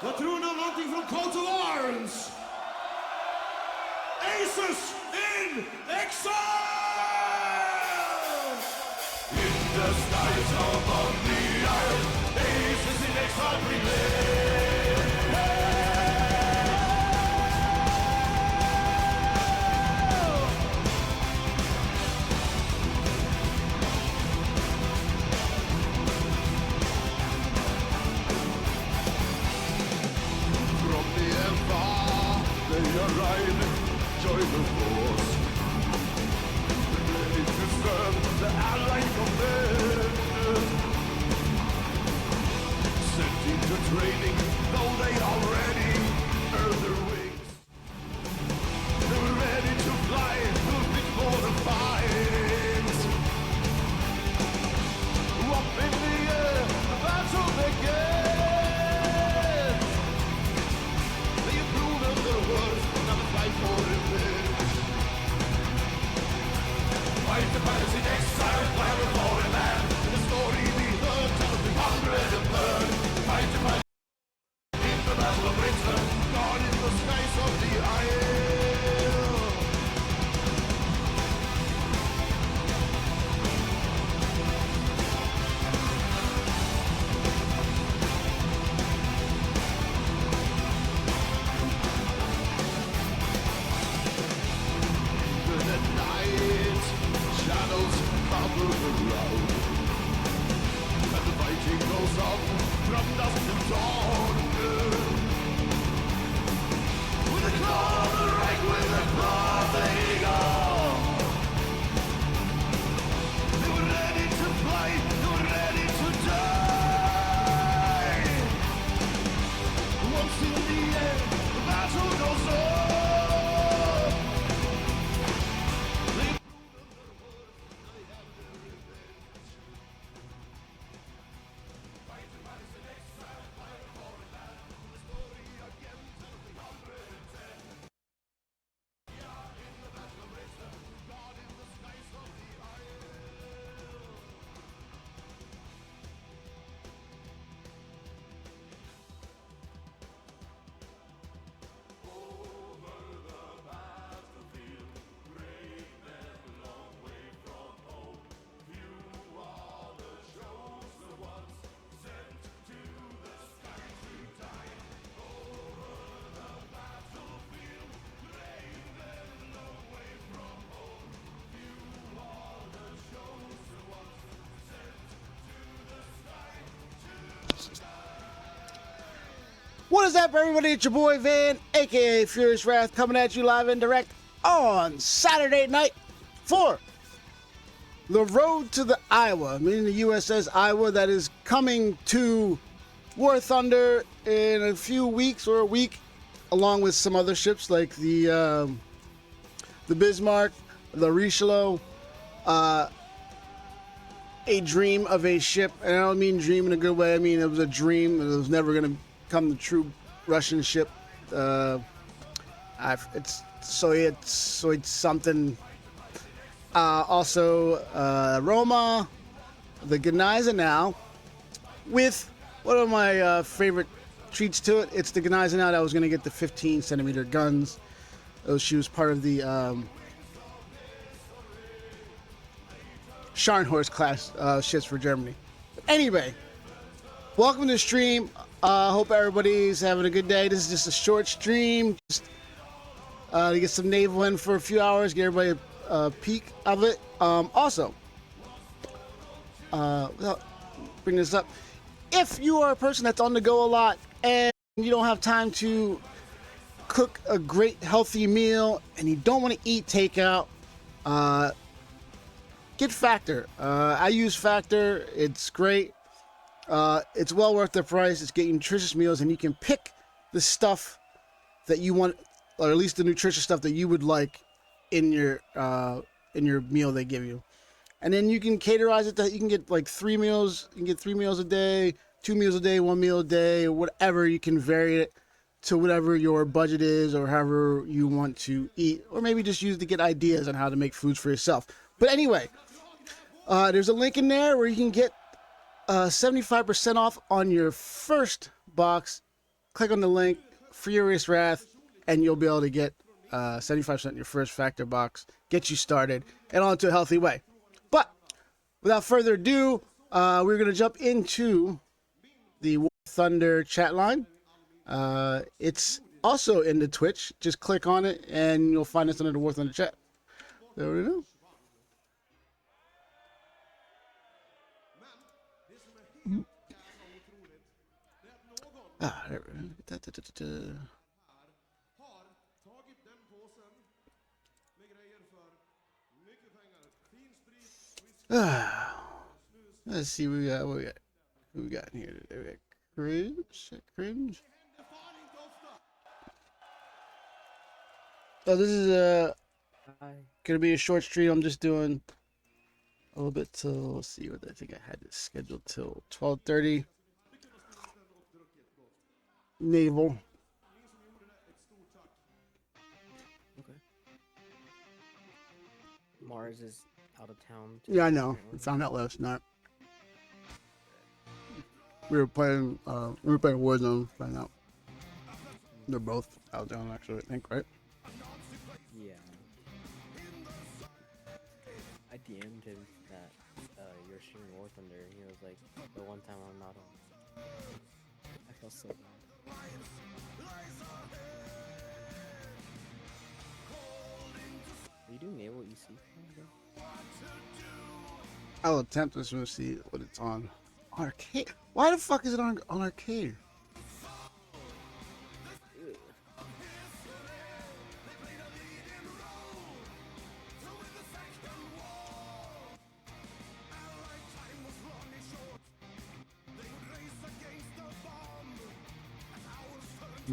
Vad tror ni om någonting från Coat of Arms? Aces in Exile! In the skies above the isle, Aces in Exile prevail. They arrive, join the force, ready to serve the Allied command. Sent into training, though they already earned their wings. They were ready to fly before the fight. Up in the air, the battle begins. The world, now the fight for revenge. cloud. And the fighting goes on from dusk till dawn. With the claw of the right, with the claw of the eagle. They were ready to fight, they were ready to die. Once in the air, the battle goes on. What is up, everybody? It's your boy Van, aka Furious Wrath, coming at you live and direct on Saturday night for the Road to the Iowa, meaning the USS Iowa, that is coming to War Thunder in a few weeks or a week, along with some other ships like the Bismarck, the Richelieu, a dream of a ship, and I don't mean dream in a good way. I mean it was a dream. It was never going to become the true Russian ship. It's something. Also, Roma, the Gneisenau, with one of my favorite treats to it. It's the Gneisenau that was going to get the 15-centimeter guns. She was part of the Scharnhorst class ships for Germany. But anyway, welcome to the stream. Hope everybody's having a good day. This is just a short stream, just to get some naval in for a few hours, get everybody a peek of it. Also, bring this up. If you are a person that's on the go a lot and you don't have time to cook a great healthy meal and you don't want to eat takeout, get Factor. I use Factor. It's great. It's well worth the price. It's getting nutritious meals, and you can pick the stuff that you want, or at least the nutritious stuff that you would like in your meal they give you. And then you can caterize it that you can get like 3 meals. You can get 3 meals a day, 2 meals a day, 1 meal a day, or whatever. You can vary it to whatever your budget is or however you want to eat, or maybe just use to get ideas on how to make foods for yourself. But anyway, there's a link in there where you can get 75% off on your first box. Click on the link, Furious Wrath, and you'll be able to get 75% in your first Factor box. Get you started and on to a healthy way. But without further ado, we're going to jump into the War Thunder chat line. It's also in the Twitch. Just click on it and you'll find us under the War Thunder chat. There we go. There we go. Let's see what we got. What we got in here today? We got cringe. Oh, this is gonna be a short stream. I'm just doing a little bit till, let's see what I think I had this scheduled till 12:30. Naval. Okay. Mars is out of town. Yeah, I know. We found out last night. We were playing Warzone. Found out they're both out of town, actually. I think, right? Yeah. I DM'd him that you're streaming War Thunder, and he was like, "The one time I'm not on." I felt so bad. Are you doing naval EC? I'll attempt this one to see what it's on. Arcade? Why the fuck is it on arcade? Ew.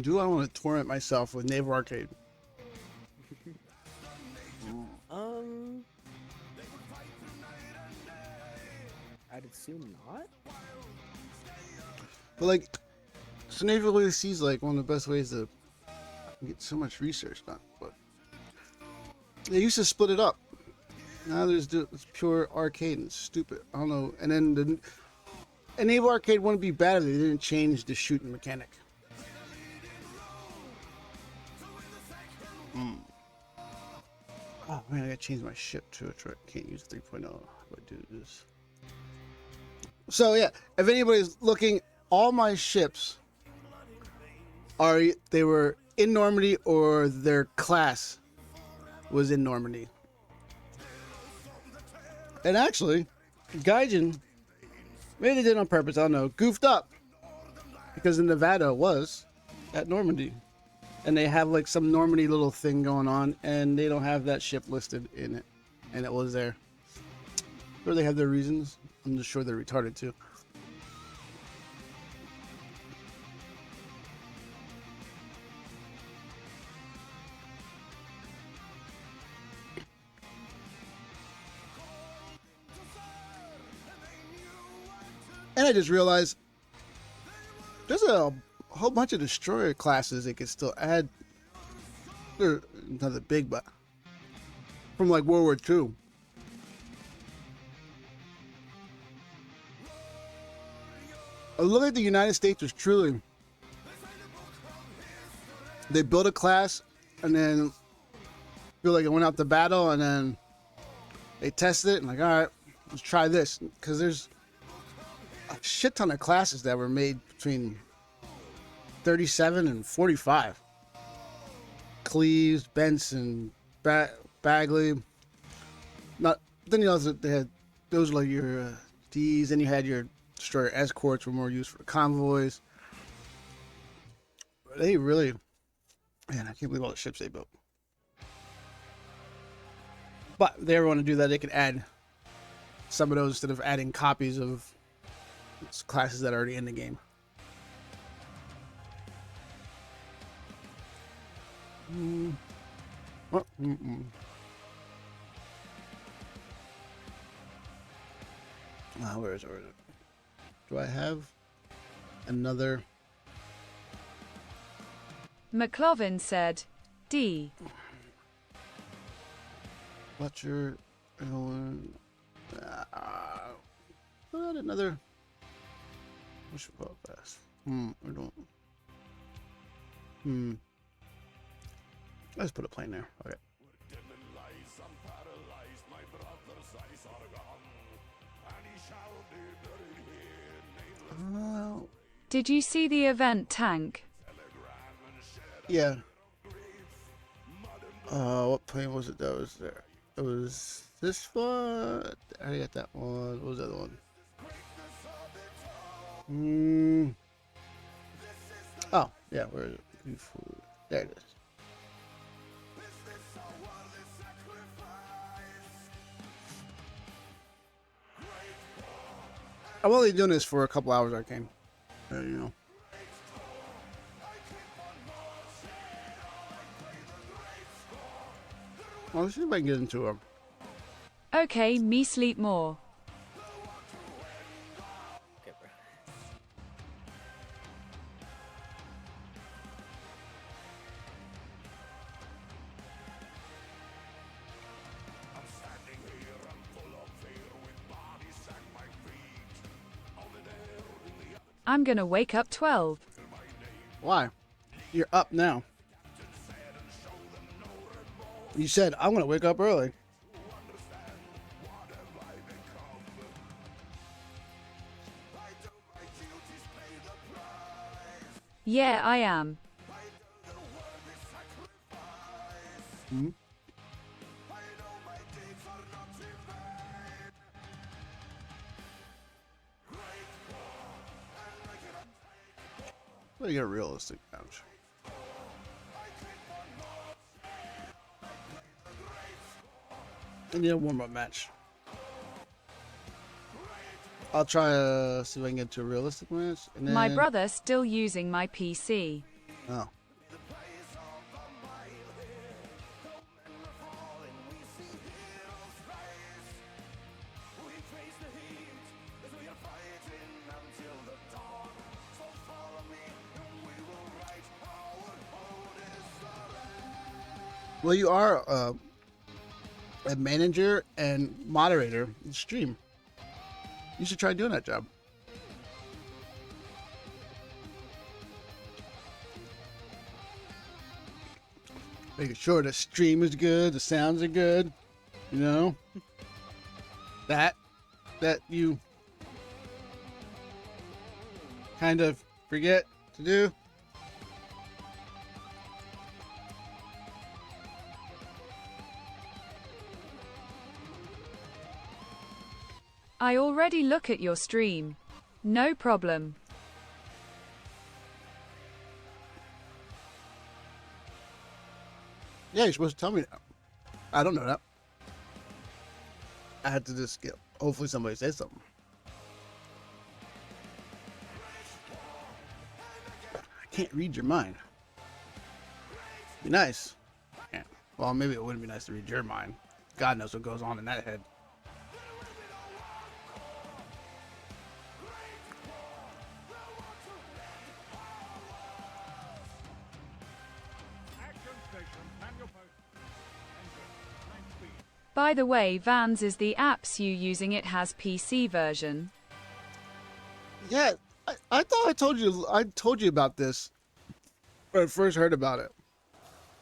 Do I want to torrent myself with Naval Arcade? I'd assume not. But like, so Naval AC is like one of the best ways to get so much research done. But they used to split it up. Now it's pure arcade and it's stupid. I don't know. And then and Naval Arcade wouldn't be bad if they didn't change the shooting mechanic. Oh man, I gotta change my ship to a truck. Can't use 3.0. How do I do this? So yeah, if anybody's looking, all my ships they were in Normandy or their class was in Normandy. And actually, Gaijin, maybe they did it on purpose, I don't know, goofed up. Because in Nevada was at Normandy. And they have like some Normandy little thing going on, and they don't have that ship listed in it. And it was there. Or they have their reasons. I'm just sure they're retarded too. And I just realized there's a whole bunch of destroyer classes they could still add. They're not that big, but from like World War II. It looked like the United States was truly. They built a class and then feel like it went out to battle and then they tested it and like, all right, let's try this. Because there's a shit ton of classes that were made between 37 and 45. Cleves, Benson, Bagley. Not then you also they had those were like your D's. Then you had your destroyer escorts were more used for convoys. They really, man, I can't believe all the ships they built. But if they ever want to do that, they could add some of those instead of adding copies of classes that are already in the game. Oh, where is it? Do I have another? McLovin said, D. Butcher. What another? What should we call it best? We don't. Let's put a plane there. Okay. Did you see the event tank? Yeah. What plane was it that was there? It was this one. I already got that one. What was the other one? Oh, yeah. Where is it? There it is. I'm only doing this for a couple hours, Arcane. You know. Well, let's see if I can get into them. Okay, me sleep more. Okay, bro. I'm gonna wake up 12. Why? You're up now. You said, I'm going to wake up early. Yeah, I am. Let me get a realistic match. And yeah, warm-up match. I'll try to see if I can get to a realistic match. And then... My brother still using my PC. Oh. Well, you are a manager and moderator in the stream. You should try doing that job. Making sure the stream is good, the sounds are good, you know. That you kind of forget to do. I already look at your stream. No problem. Yeah, you're supposed to tell me that. I don't know that. I had to just get. Hopefully, somebody says something. I can't read your mind. Be nice. Yeah. Well, maybe it wouldn't be nice to read your mind. God knows what goes on in that head. By the way, Vans is the apps you using. It has PC version. Yeah, I thought I told you about this when I first heard about it.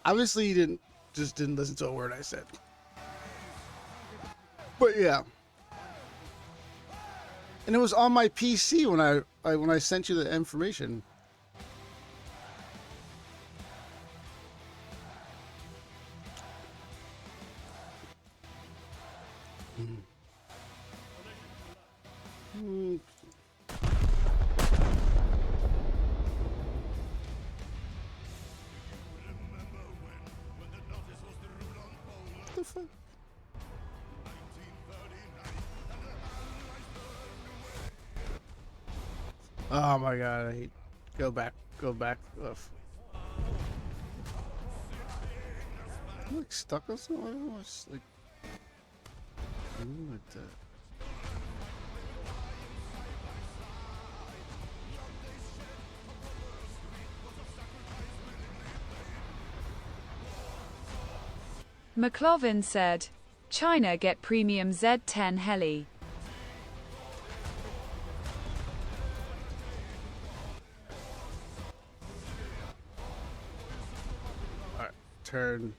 Obviously, you didn't listen to a word I said. But yeah, and it was on my PC when I sent you the information. What the fuck? Oh my god, I hate. Go back. Ugh. I'm like stuck on something. I don't know. It's like. Like that. McLovin said, China get premium Z10 heli. Alright, turn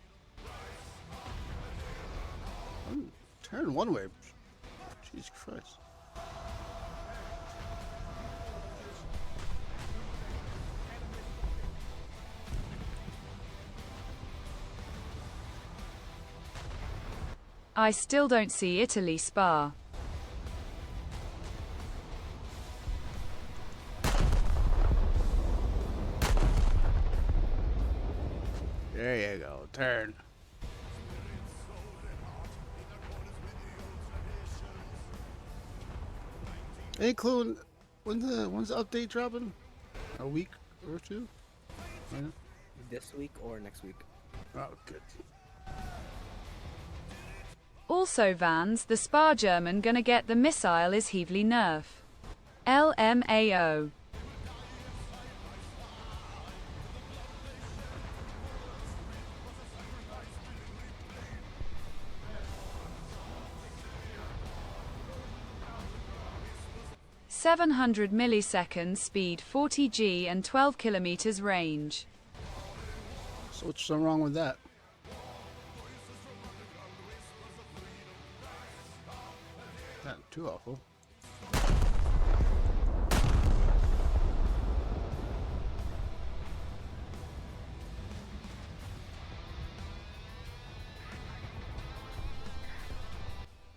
one way. Jesus Christ. I still don't see Italy Spa. There you go. Turn. Any clue when's the update dropping? A week or two? Yeah. This week or next week? Oh, good. Also Vans, the Spa German gonna get the missile is heavily nerf. LMAO. (700 milliseconds speed, 40 G and 12 kilometers range). So what's so wrong with that? Not too awful.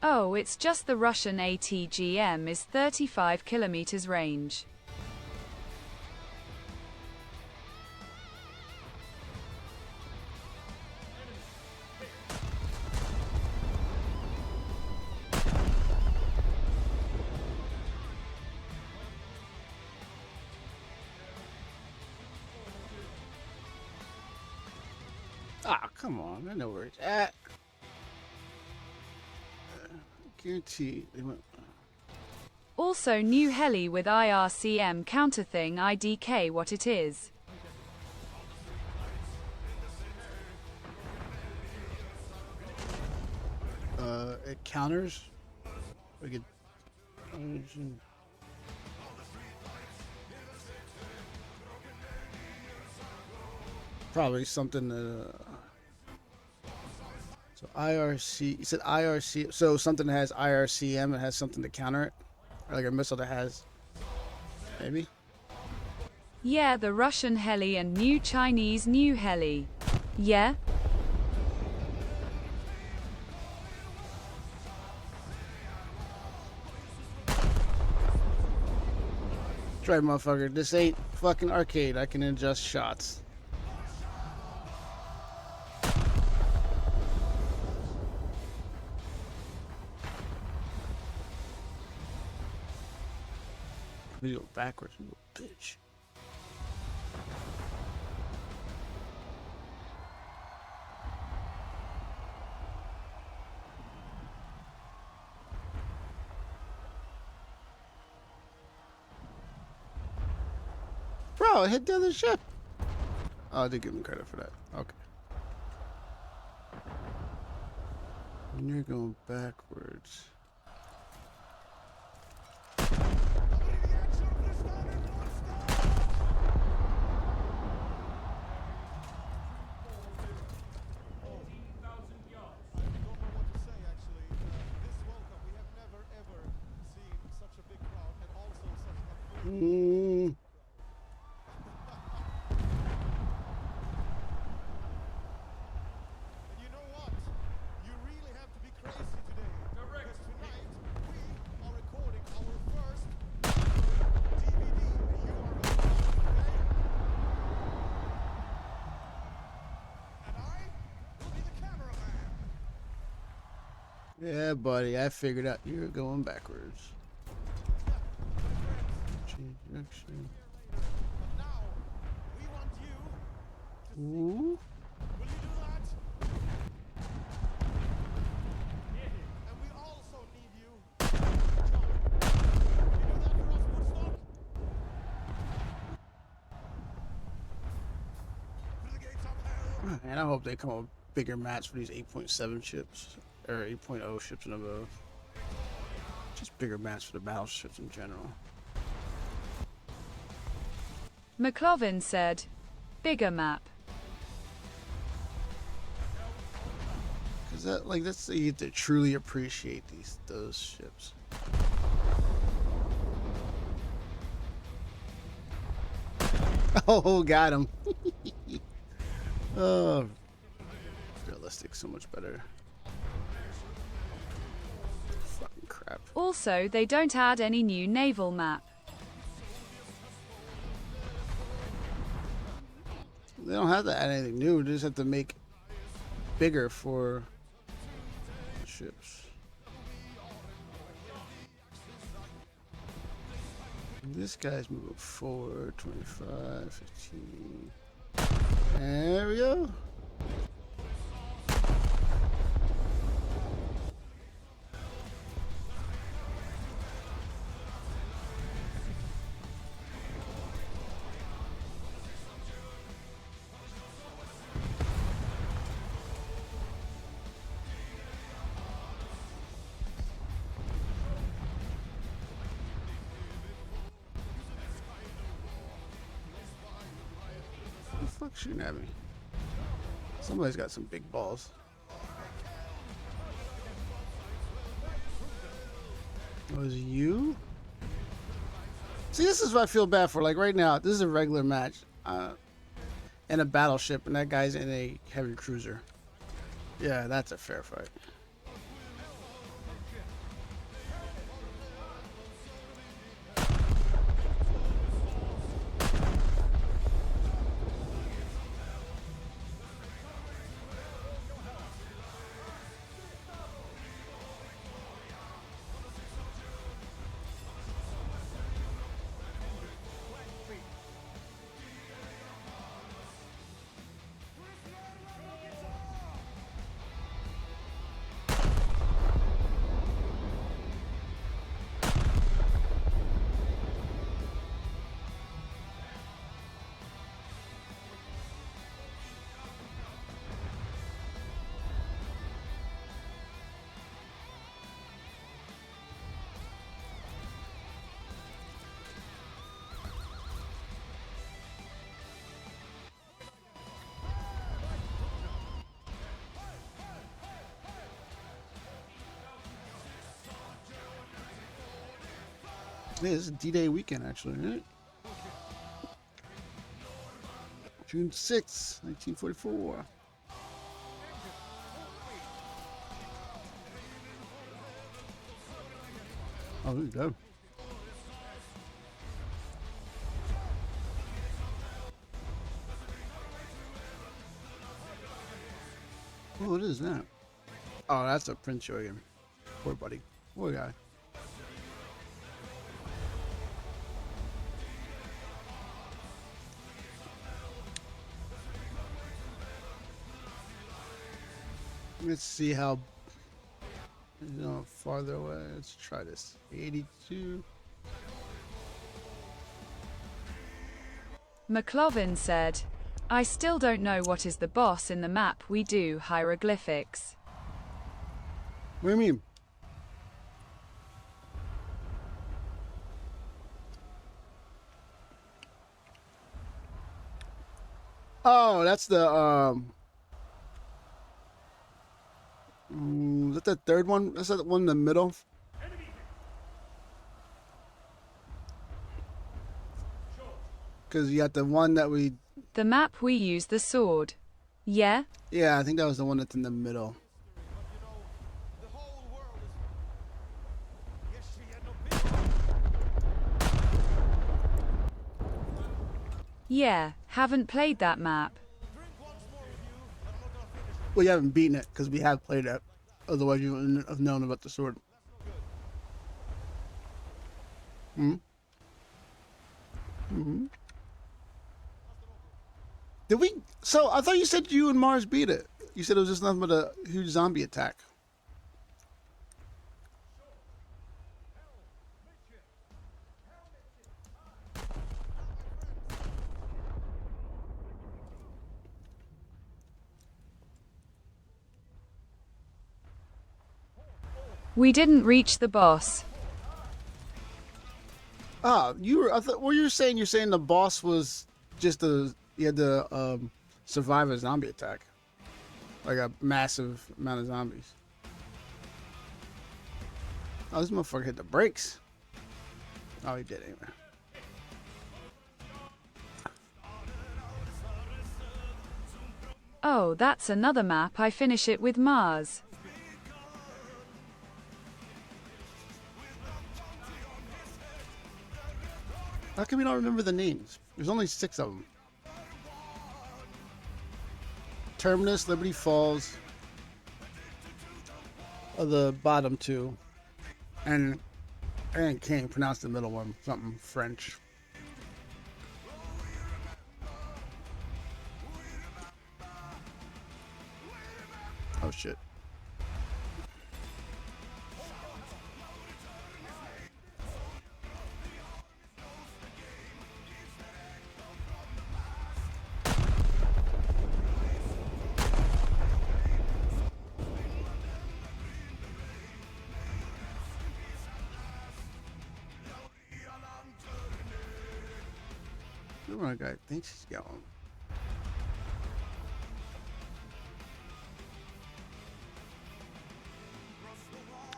Oh, it's just the Russian ATGM is 35 kilometers range. Ah, come on. I know where it's at. Guarantee they went. Also new heli with IRCM counter thing IDK what it is. It counters. We could. Probably something that. So IRC. You said IRC. So something that has IRCM and has something to counter it, or like a missile that has. Maybe. Yeah, the Russian heli and new Chinese new heli. Yeah. That's right, motherfucker. This ain't fucking arcade. I can adjust shots. We go backwards, you little bitch. Bro, I hit the other ship. Oh, I did give him credit for that. Okay. When you're going backwards. Mm. You know what? You really have to be crazy today. Because tonight we are recording our first DVD. And you are going to watch it today. And I will be the cameraman. Yeah, buddy, I figured out you're going backwards. Change direction. But now we want you to Ooh. Will you do that? And we also need you to jump. Will you do that for us, Woodstock? To the gates of hell. And I hope they come up with bigger maps for these 8.7 ships. Or 8.0 ships and above. Just bigger maps for the battleships in general. McLovin said, bigger map. Cause that, like, that's you get to truly appreciate those ships. Oh, got him. Oh, realistic, so much better. Fucking crap. Also, they don't add any new naval map. They don't have to add anything new. They just have to make bigger for ships. This guy's moving forward. 25, 15. There we go. Who the fuck's shooting at me? Somebody's got some big balls. Was it you? See, this is what I feel bad for. Like right now, this is a regular match. In a battleship, and that guy's in a heavy cruiser. Yeah, that's a fair fight. This is D-Day weekend, actually, right? June 6th, 1944. Oh, there you go. Oh, what is that? Oh, that's a Prince Eugen. Poor buddy. Poor guy. Let's see how farther away. Let's try this. 82. McLovin said, I still don't know what is the boss in the map we do hieroglyphics. What do you mean? Oh, that's the is that the third one? That's the one in the middle. Because you got the one that we... The map we use the sword. Yeah? Yeah, I think that was the one that's in the middle. Yeah, haven't played that map. Well, you haven't beaten it because we have played it. Otherwise, you wouldn't have known about the sword. Did we? So I thought you said you and Mars beat it. You said it was just nothing but a huge zombie attack. We didn't reach the boss. Ah, you were. I thought. What you were saying? You're saying the boss was just you had to survive a zombie attack, like a massive amount of zombies. Oh, this motherfucker hit the brakes. Oh, he did anyway. Oh, that's another map. I finish it with Mars. How come we don't remember the names? There's only 6 of them. Terminus, Liberty Falls are the bottom 2. And I can't pronounce the middle one. Something French. Oh shit. Where my guy thinks he's going.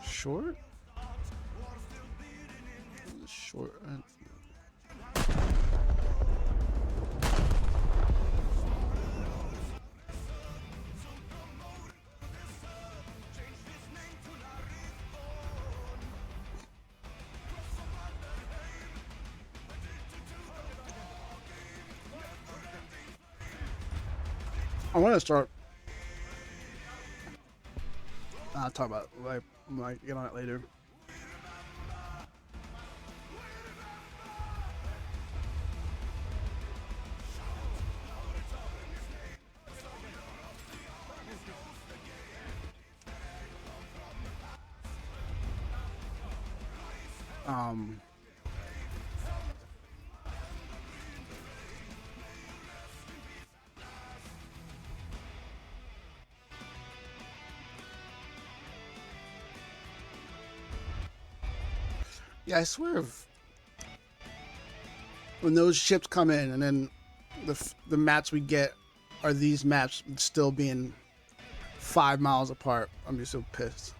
Short? Short. I want to start. I'll talk about it. I might get on it later. Yeah, I swear when those ships come in and then the maps we get are these maps still being 5 miles apart, I'm just so pissed.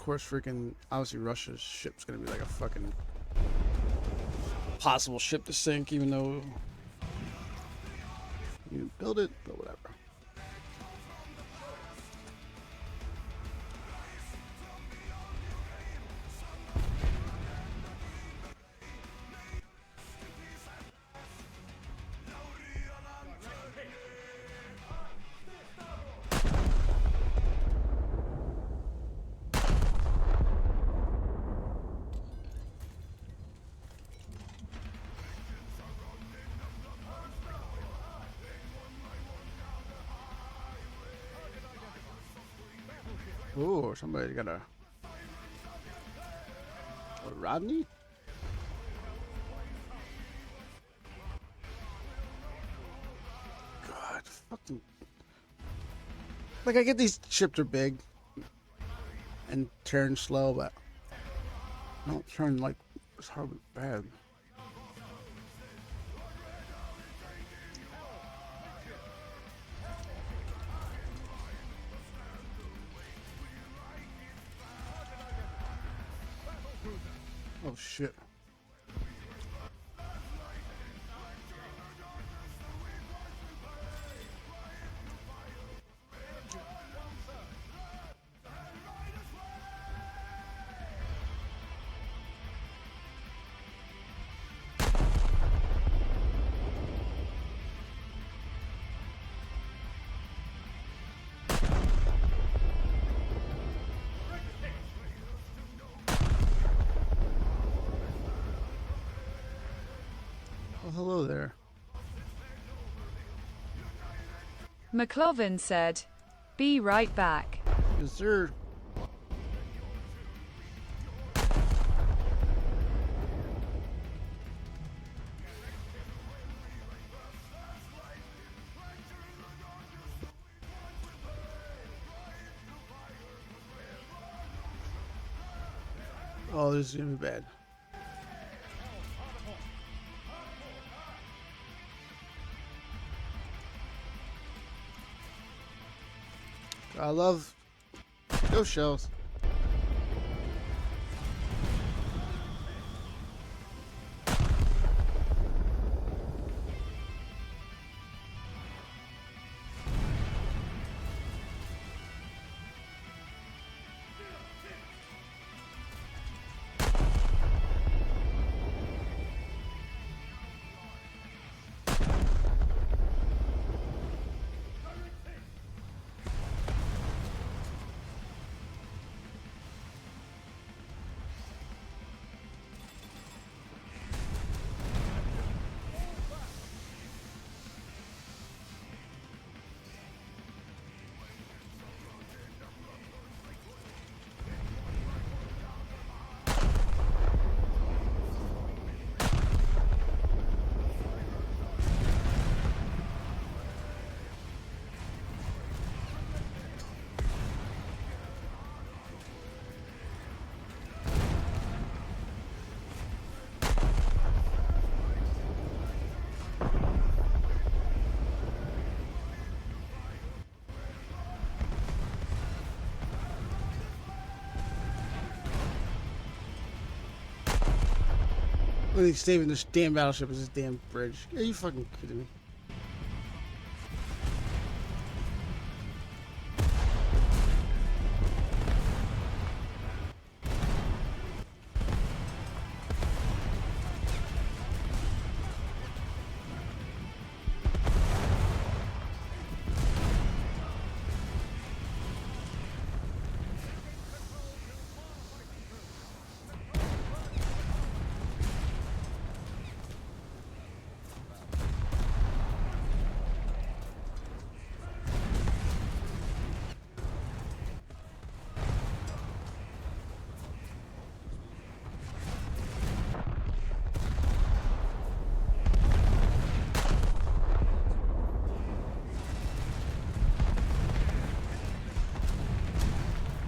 course, freaking obviously Russia's ship's gonna be like a fucking possible ship to sink, even though you build it, but whatever. Ooh, somebody got a Rodney? God, fucking. Like, I get these ships are big and turn slow, but don't turn like it's hardly bad. Oh shit. Well, hello there. McLovin said, "Be right back." Is there? Oh, this is gonna be bad. I love those shells. Look, saving this damn battleship is this damn bridge. Are you fucking kidding me?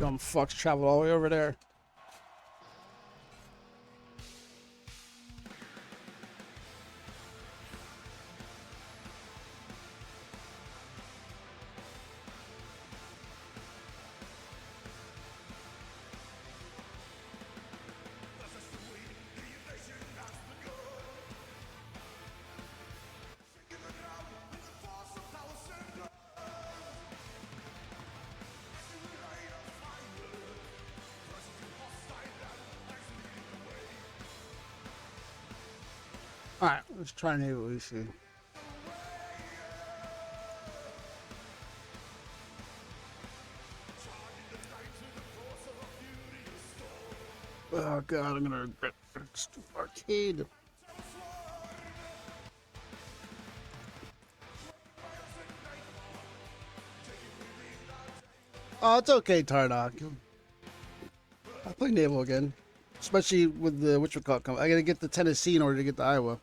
Dumb fucks travel all the way over there. Alright, let's try Naval Lucy. Oh god, I'm gonna regret this arcade. Oh, it's okay, Tardock. I'll play Naval again. Especially with the whatchamacallit come. I gotta get the Tennessee in order to get the Iowa.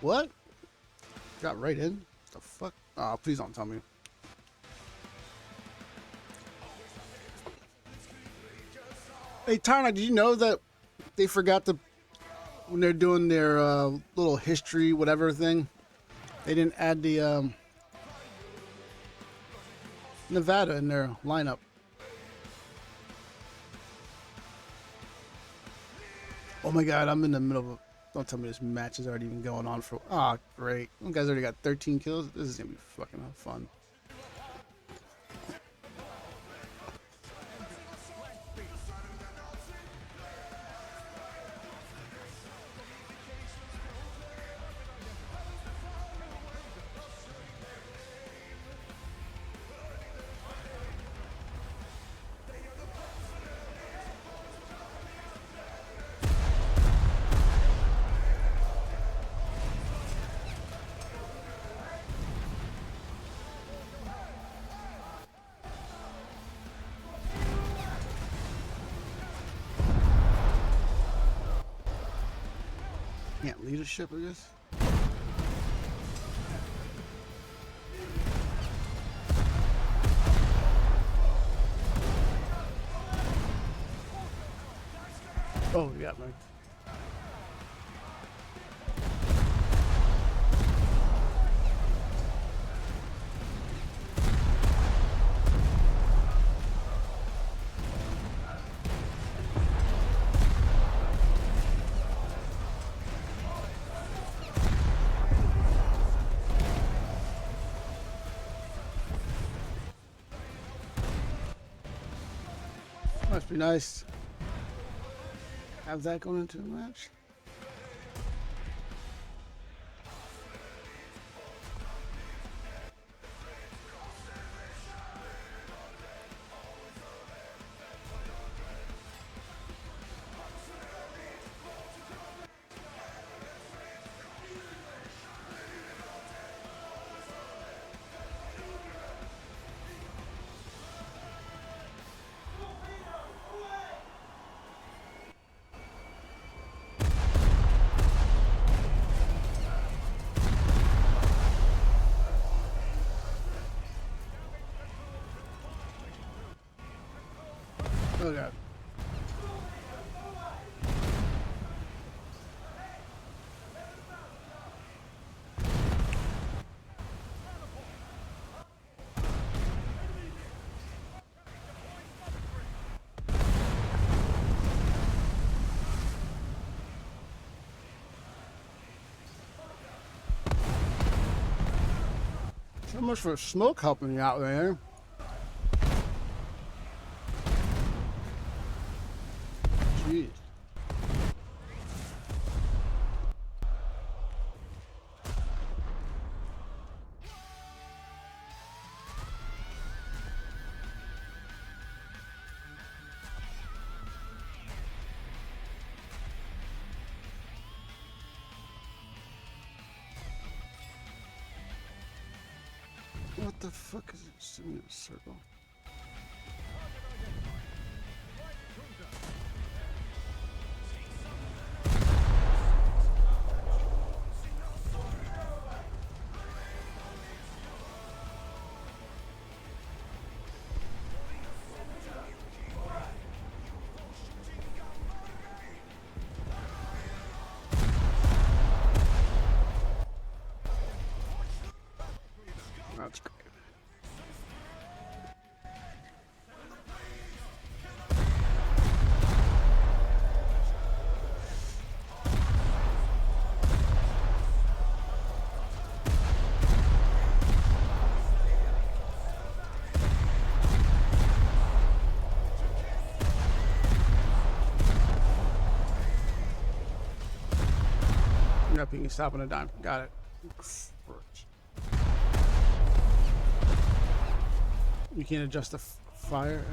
What? Got right in? What the fuck? Oh, please don't tell me. Hey, Tarna, did you know that they forgot to, when they're doing their little history, whatever thing, they didn't add the Nevada in their lineup. Oh my god, I'm in the middle of don't tell me this match is already even going on for... Ah, oh, great. You guys already got 13 kills. This is going to be fucking fun. Yeah, leadership, I guess. Oh, yeah, man. Must be nice. Have that going into the match. Oh god. So much for smoke helping you out there. Jeez. What the fuck is it? Sitting in a circle. That's great. Yep, you can stop on a dime. Got it. You can't adjust the fire.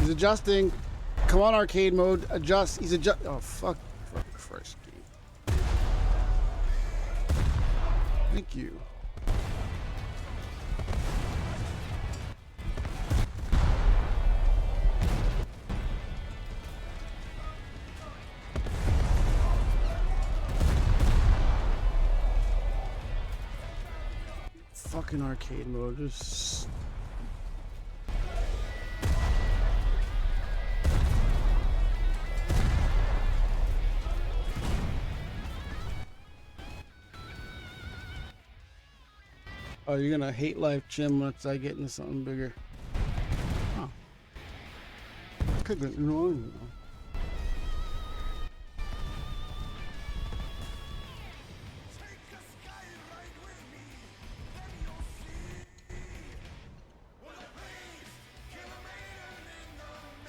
He's adjusting. Come on, arcade mode. Adjust. He's adjust. Oh, fuck. Fucking Christ, game. Thank you. Fucking arcade mode. Just. Oh, you're gonna hate life, Jim, once I get into something bigger. Oh. Could go wrong.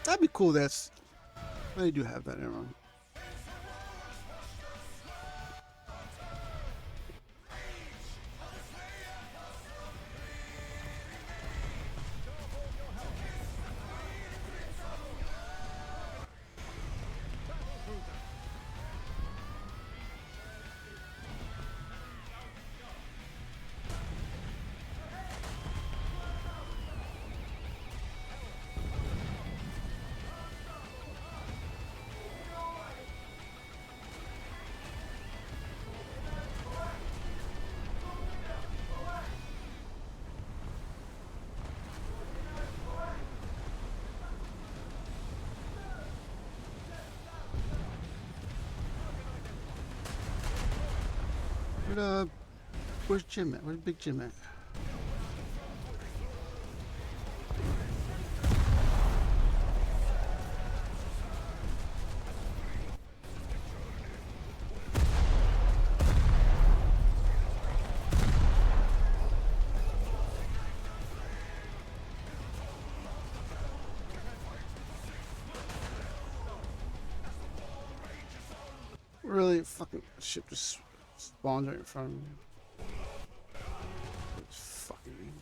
That'd be cool. That's they do have that in wrong. Where's Jim at? Where's Big Jim at? Really? Fucking ship just spawns right in front of me. It's fucking.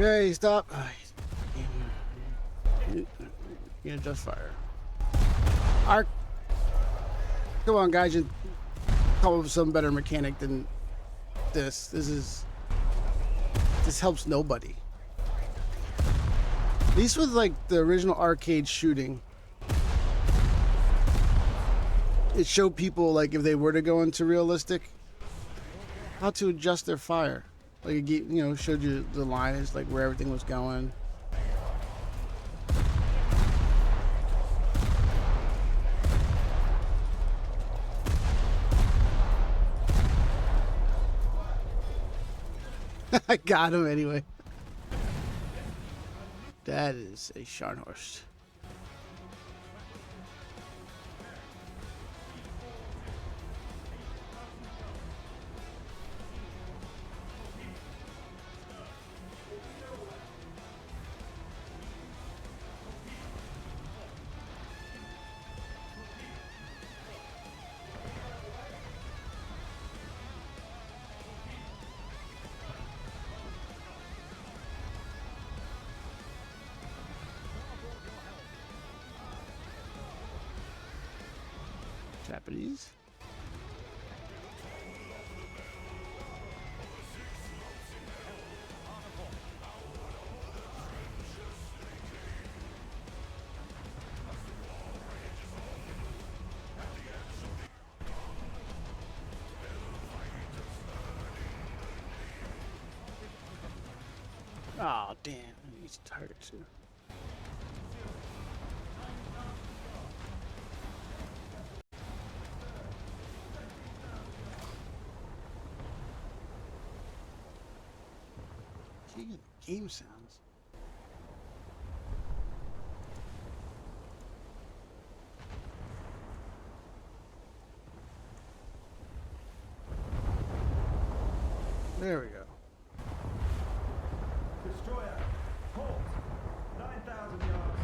Okay, stop. You can adjust fire. Arc. Come on, guys. You come up with some better mechanic than this. This helps nobody. At least with like the original arcade shooting, it showed people like if they were to go into realistic, how to adjust their fire. Like it, you know, showed you the lines, like where everything was going. I got him anyway. That is a Scharnhorst. Japanese. Oh damn, he's tired too. Game sounds. There we go. Destroyer, halt! 9,000 yards.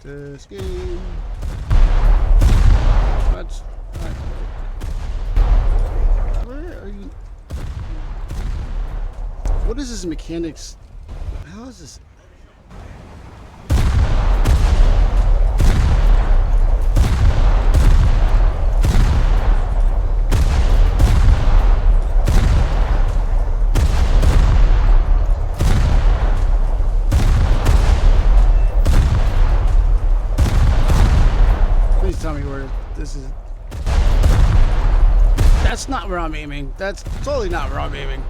This game. That's. Where are you? What is this mechanics? How is this? Please tell me where this is. That's not where I'm aiming. That's totally not where I'm aiming.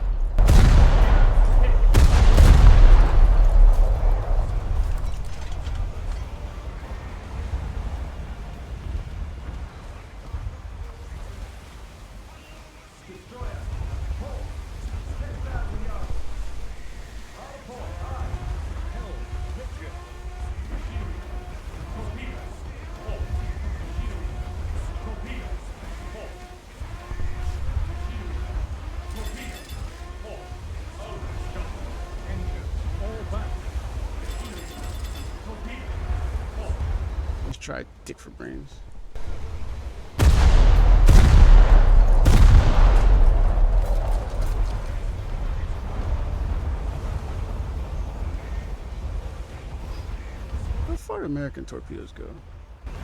Let's try dick for brains. How far do American torpedoes go?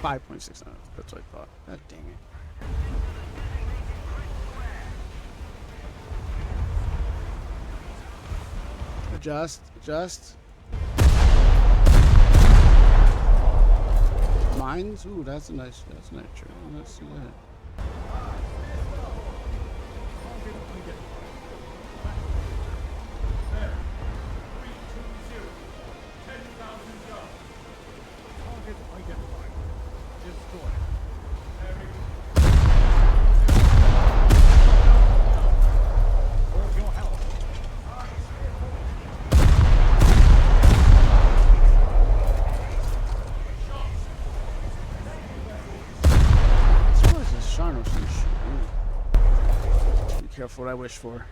5.6 knots. That's what I thought. God dang it. Adjust. Mines? Ooh, that's nice trade. Let's see that. Be careful what I wish for.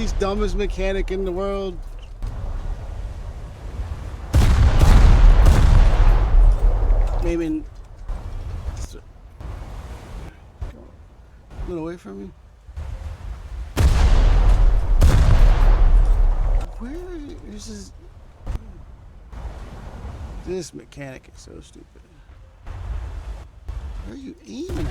least dumbest mechanic in the world. Maybe a little away from me. Where is this mechanic is so stupid. Where are you aiming at?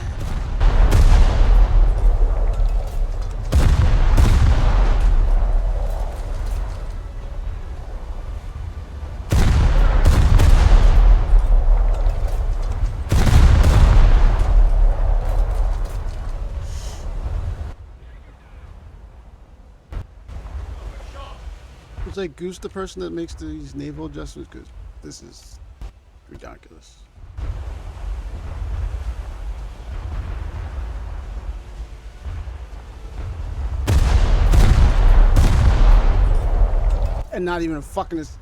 It's like Goose, the person that makes these naval adjustments, because this is ridiculous. And not even a fucking this.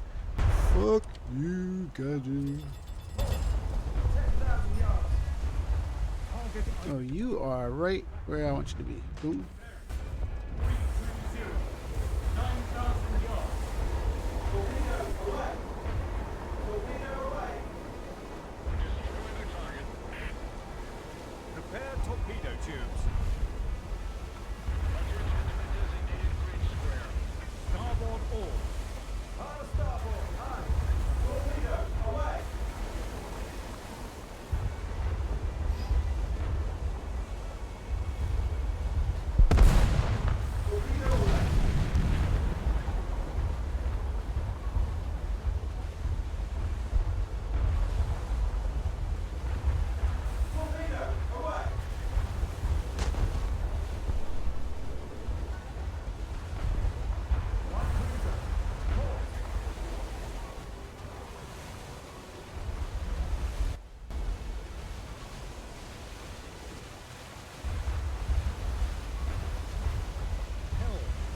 Fuck you, Gadget. Oh, you are right where I want you to be. Boom. Prepare torpedo tubes. Starboard all. Starboard, aye. Torpedo, away. Torpedo away. Torpedo away.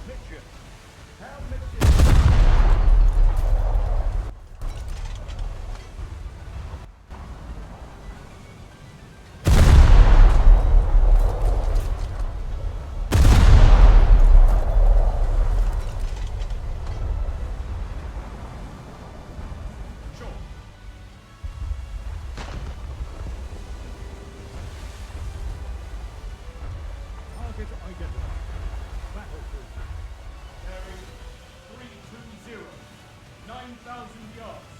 Helm, Mitchell. Helm, Mitchell. Sure. Target identified. Battle cruiser. Bearing 320. 9,000 yards.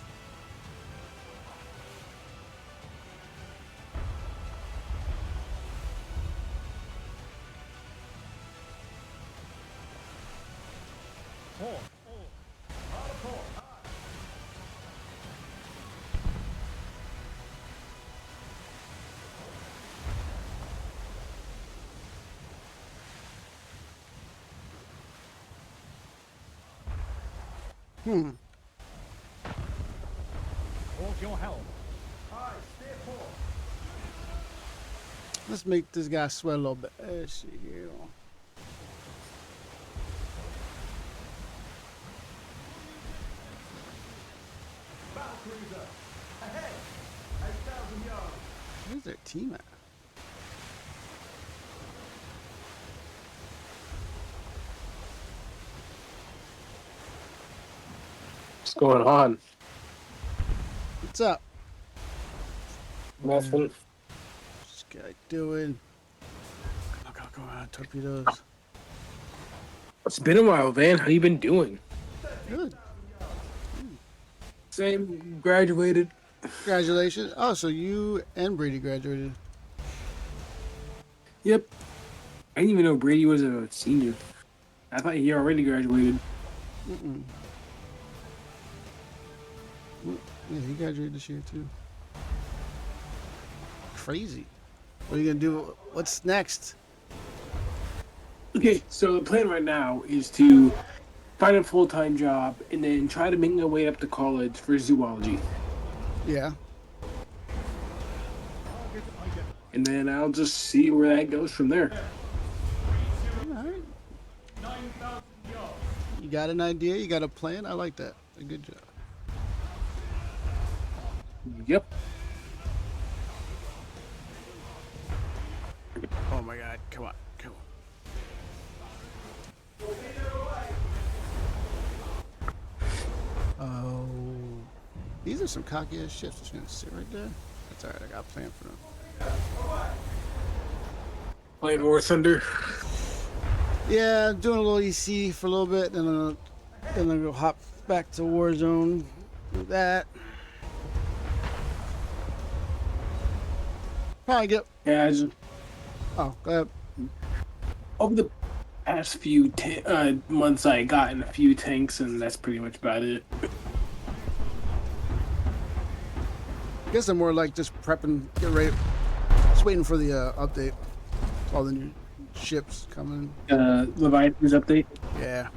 Port. All. Hard port. High. Hold your helm. Aye, steer port. Let's make this guy sweat a little bit. Let's see here. Battle cruiser. Ahead. 8,000 yards. Where's their team at? What's going on? What's up? Nothing. What's this guy doing? Go around torpedoes. It's been a while, Van. How you been doing? Good. Same. Graduated. Congratulations. Oh, so you and Brady graduated. Yep. I didn't even know Brady was a senior. I thought he already graduated. Mm-mm. Yeah, he graduated this year too. Crazy. What are you gonna do? What's next? Okay, so the plan right now is to find a full-time job and then try to make my way up to college for zoology. Yeah. And then I'll just see where that goes from there. All right. You got an idea? You got a plan? I like that. A good job. Yep. Oh my God! Come on, come on. Oh, these are some cocky ass ships. Just gonna sit right there. That's alright. I got a plan for them. Playing War Thunder. Yeah, doing a little EC for a little bit, then I'm gonna hop back to Warzone. Do that. Probably get. Yeah, I just, Oh, go ahead. over the past few months, I got in a few tanks, and that's pretty much about it. I guess I'm more like just prepping, get ready, just waiting for the update. All the new ships coming. Leviathan's update. Yeah.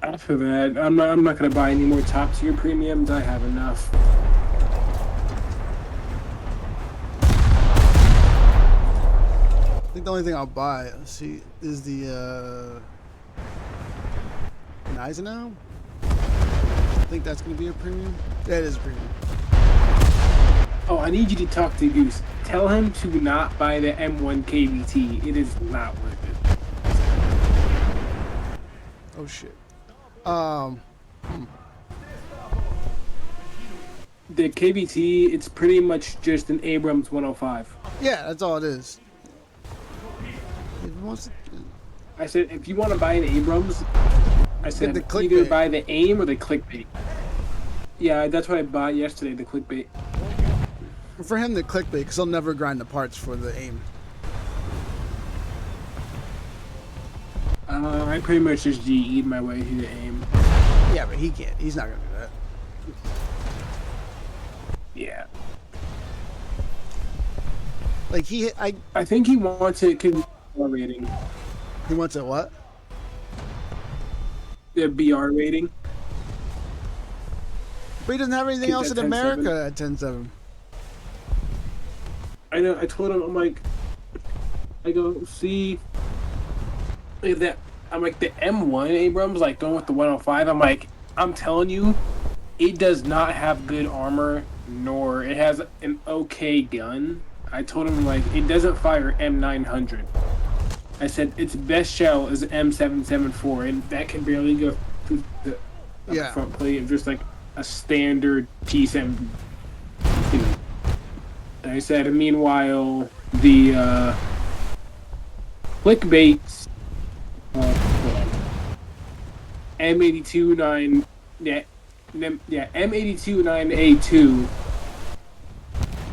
After that, I'm not gonna buy any more top tier premiums. I have enough. I think the only thing I'll buy, let's see, is the Gneisenau. I think that's gonna be a premium. Yeah, it is a premium. Oh, I need you to talk to Goose. Tell him to not buy the M1 KVT. It is not worth it. Oh shit. The KVT, it's pretty much just an Abrams 105. Yeah, that's all it is. If he wants to, I said, if you want to buy an Abrams, I said the either clickbait. buy the AIM or the clickbait. Yeah, that's what I bought yesterday, the clickbait. for him, the clickbait, because he'll never grind the parts for the aim. I pretty much just GE'd my way through the AIM. Yeah, but he can't. He's not gonna do that. Yeah. Like I think he wants it because BR rating. he wants a what? The BR rating. But he doesn't have anything Keep else in that 10.7. America at 10.7. I know. I told him. I'm like, I go see. Look at that. I'm like the M1 Abrams, like going with the 105. I'm like, I'm telling you, it does not have good armor, nor it has an okay gun. I told him like it doesn't fire M900. I said its best shell is M774, and that can barely go through the Yeah. front plate of just like a standard T7. You know. And I said, meanwhile, the clickbaits, M829, M829A2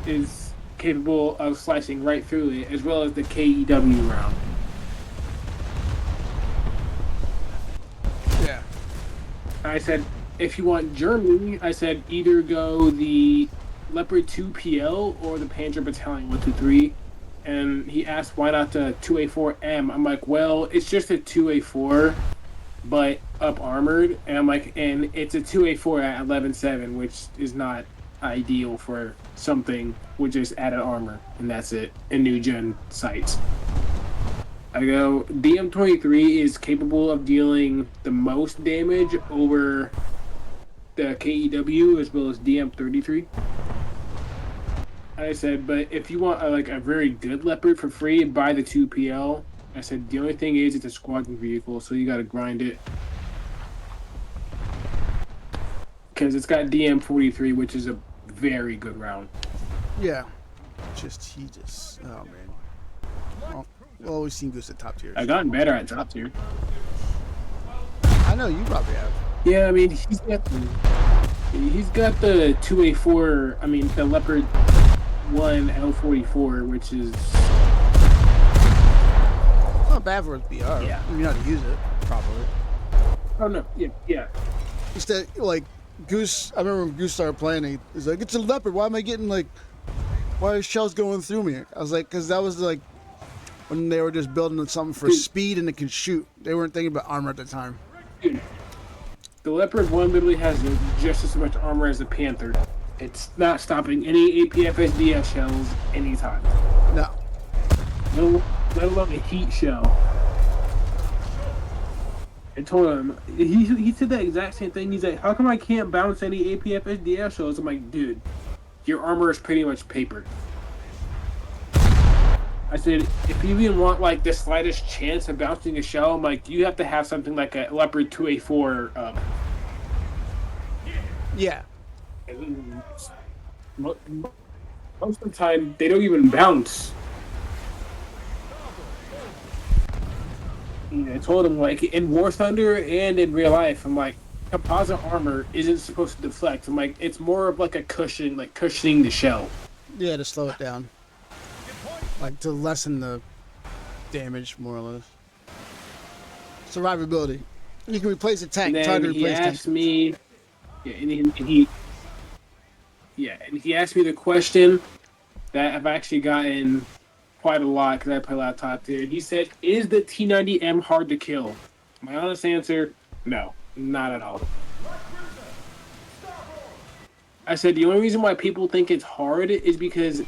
is capable of slicing right through it, as well as the KEW round. Yeah. I said, if you want Germany, I said either go the Leopard 2 PL or the Panzer Battalion 123. And he asked why not the 2A4M. I'm like, well, it's just a 2A4, but up armored. And I'm like, and it's a 2A4 at 11.7, which is not ideal for something with just added armor, and that's it. And new gen sights. I go, DM23 is capable of dealing the most damage over the KEW as well as DM33. I said, but if you want a very good Leopard for free, buy the 2PL. I said, the only thing is it's a squadron vehicle, so you gotta grind it. Because it's got DM43, which is a very good round. Yeah. He just, oh man. Well, we've always seen Goose at top tier. I've gotten better at top tier. I know you probably have. Yeah, I mean, he's got the 2A4, I mean, the Leopard 1 L44, which is... It's not bad for its BR. Yeah. You know how to use it properly. Oh, no, yeah. Instead, like, Goose, I remember when Goose started playing, he's like, it's a Leopard, why am I getting, like, why are shells going through me? I was like, because that was, like, when they were just building something for speed and it can shoot. They weren't thinking about armor at the time. Dude, the Leopard 1 literally has just as much armor as the Panther. It's not stopping any APFSDS shells anytime. No. Let alone a heat shell. I told him, he said that exact same thing. He's like, how come I can't bounce any APFSDS shells? I'm like, dude, your armor is pretty much paper. I said, if you even want like the slightest chance of bouncing a shell, I'm like, you have to have something like a Leopard 2A4. Yeah. Most of the time, they don't even bounce. I told him, like, in War Thunder and in real life, I'm like, composite armor isn't supposed to deflect. I'm like, it's more of like a cushion, like cushioning the shell. Yeah, to slow it down. Like to lessen the damage, more or less. Survivability. You can replace a tank. And Try to then he replace asked tank. me, and he asked me the question that I've actually gotten quite a lot because I play a lot of top tier. He said, "Is the T90M hard to kill?" My honest answer, no, not at all. I said the only reason why people think it's hard is because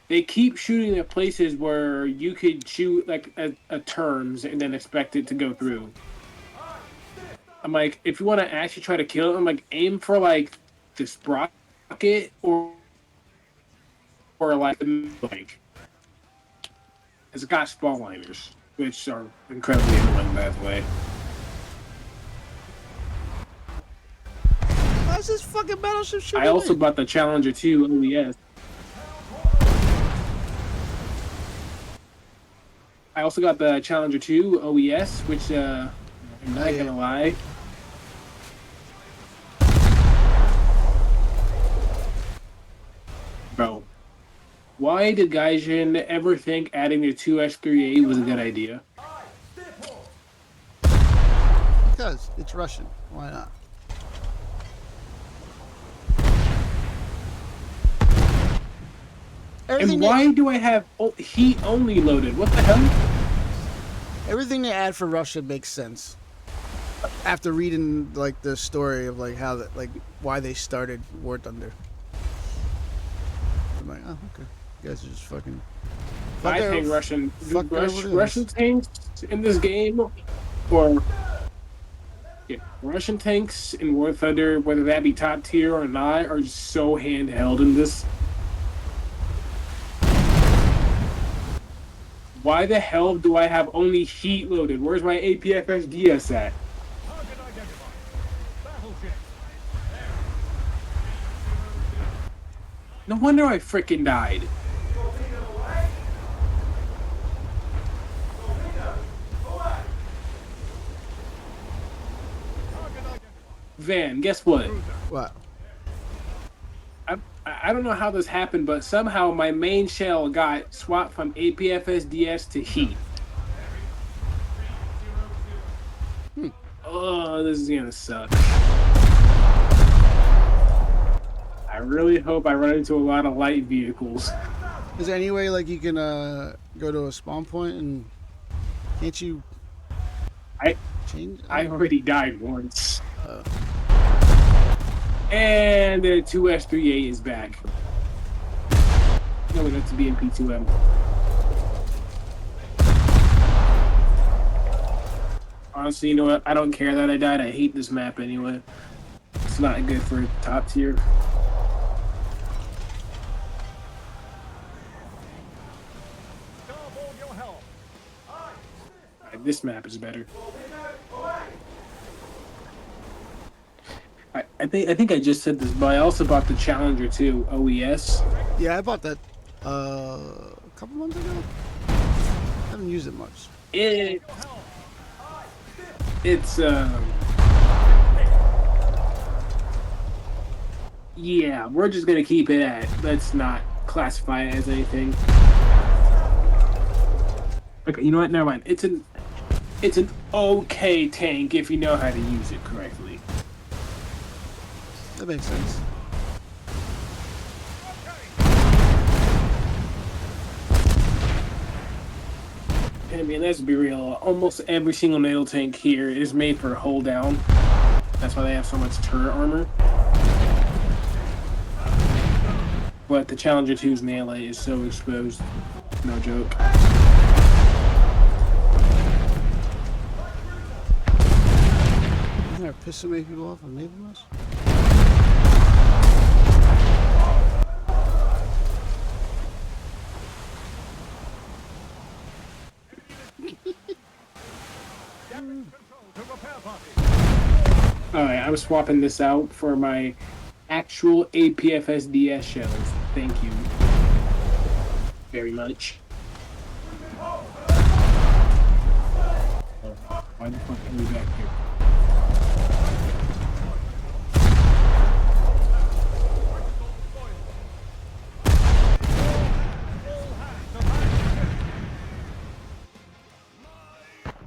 they keep shooting at places where you could shoot like a terms and then expect it to go through. I'm like, if you want to actually try to kill it, I'm like, aim for like the sprocket or like the like. It's got spall liners, which are incredibly annoying, by the way. How's this fucking battleship shooting? I also bought the Challenger 2 OES. I also got the Challenger 2 OES, which I'm not gonna lie. Bro, why did Gaijin ever think adding the 2S3A was a good idea? Because it's Russian. Why not? And why do I have heat only loaded? What the hell? Everything they add for Russia makes sense. After reading like the story of like how that, like why they started War Thunder. I'm like, oh, okay. You guys are just fucking. I think Russian Russian tanks in this game, or Russian tanks in War Thunder, whether that be top tier or not, are just so handheld in this. Why the hell do I have only heat loaded? Where's my APFSDS at? No wonder I freaking died. Van, guess what? What? I don't know how this happened, but somehow my main shell got swapped from APFSDS to heat. Oh, this is gonna suck. I really hope I run into a lot of light vehicles. Is there any way like you can go to a spawn point and can't you change? I already died once. And the 2S3A is back. No, that's a BMP2M. Honestly, you know what? I don't care that I died. I hate this map anyway. It's not good for top tier. This map is better. I think I just said this, but I also bought the Challenger 2 OES. Yeah, I bought that a couple months ago. I haven't used it much. It's yeah, we're just gonna keep it at. Let's not classify it as anything. Okay, you know what? Never mind. It's an okay tank if you know how to use it correctly. That makes sense. I mean, let's be real. Almost every single naval tank here is made for hold down. That's why they have so much turret armor. But the Challenger 2's melee is so exposed. No joke. Isn't there a pistol make people off on naval mass? I'm swapping this out for my actual APFSDS shells. Thank you very much. Oh, why the fuck are we back here?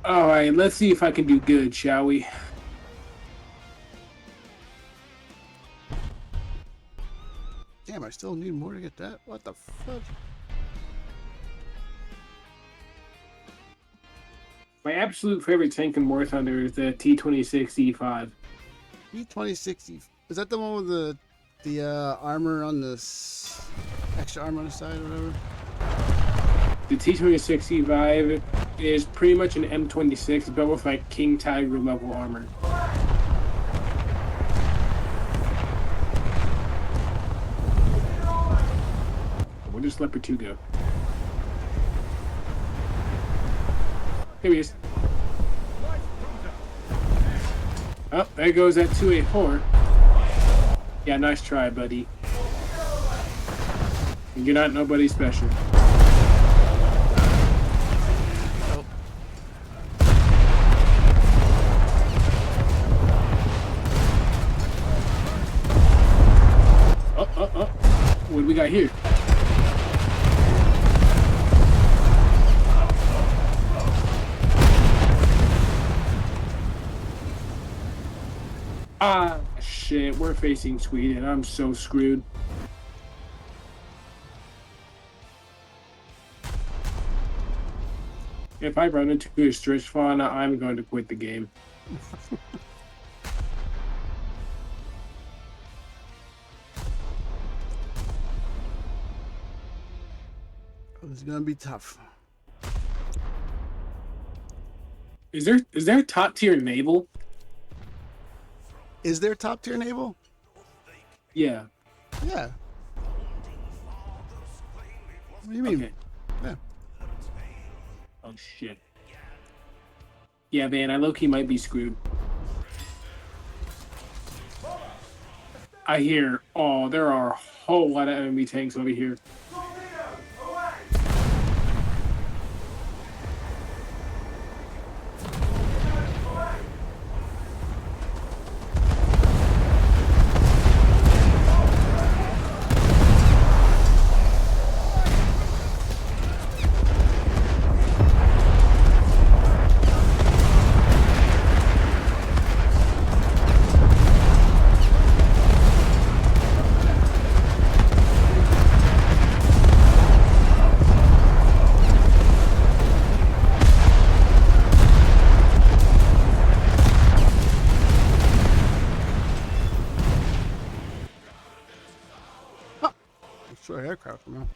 Alright, let's see if I can do good, shall we? Damn, I still need more to get that? What the fuck? My absolute favorite tank in War Thunder is the T-26E5. E2060. Is that the one with the armor on the extra armor on the side or whatever? The T-26E5 is pretty much an M26, but with like King Tiger level armor. Where does Leopard 2 go? Here he is. Oh, there goes that 284. Yeah, nice try, buddy. You're not nobody special. What do we got here? Ah, shit. We're facing Sweden. I'm so screwed. If I run into a stretch fauna, I'm going to quit the game. It's gonna be tough. Is there top tier naval? Is there top tier naval? Yeah. Yeah. What do you mean? Okay. Yeah. Oh shit. Yeah, man, I low-key might be screwed. I hear, oh, there are a whole lot of enemy tanks over here. Sure, aircraft, man.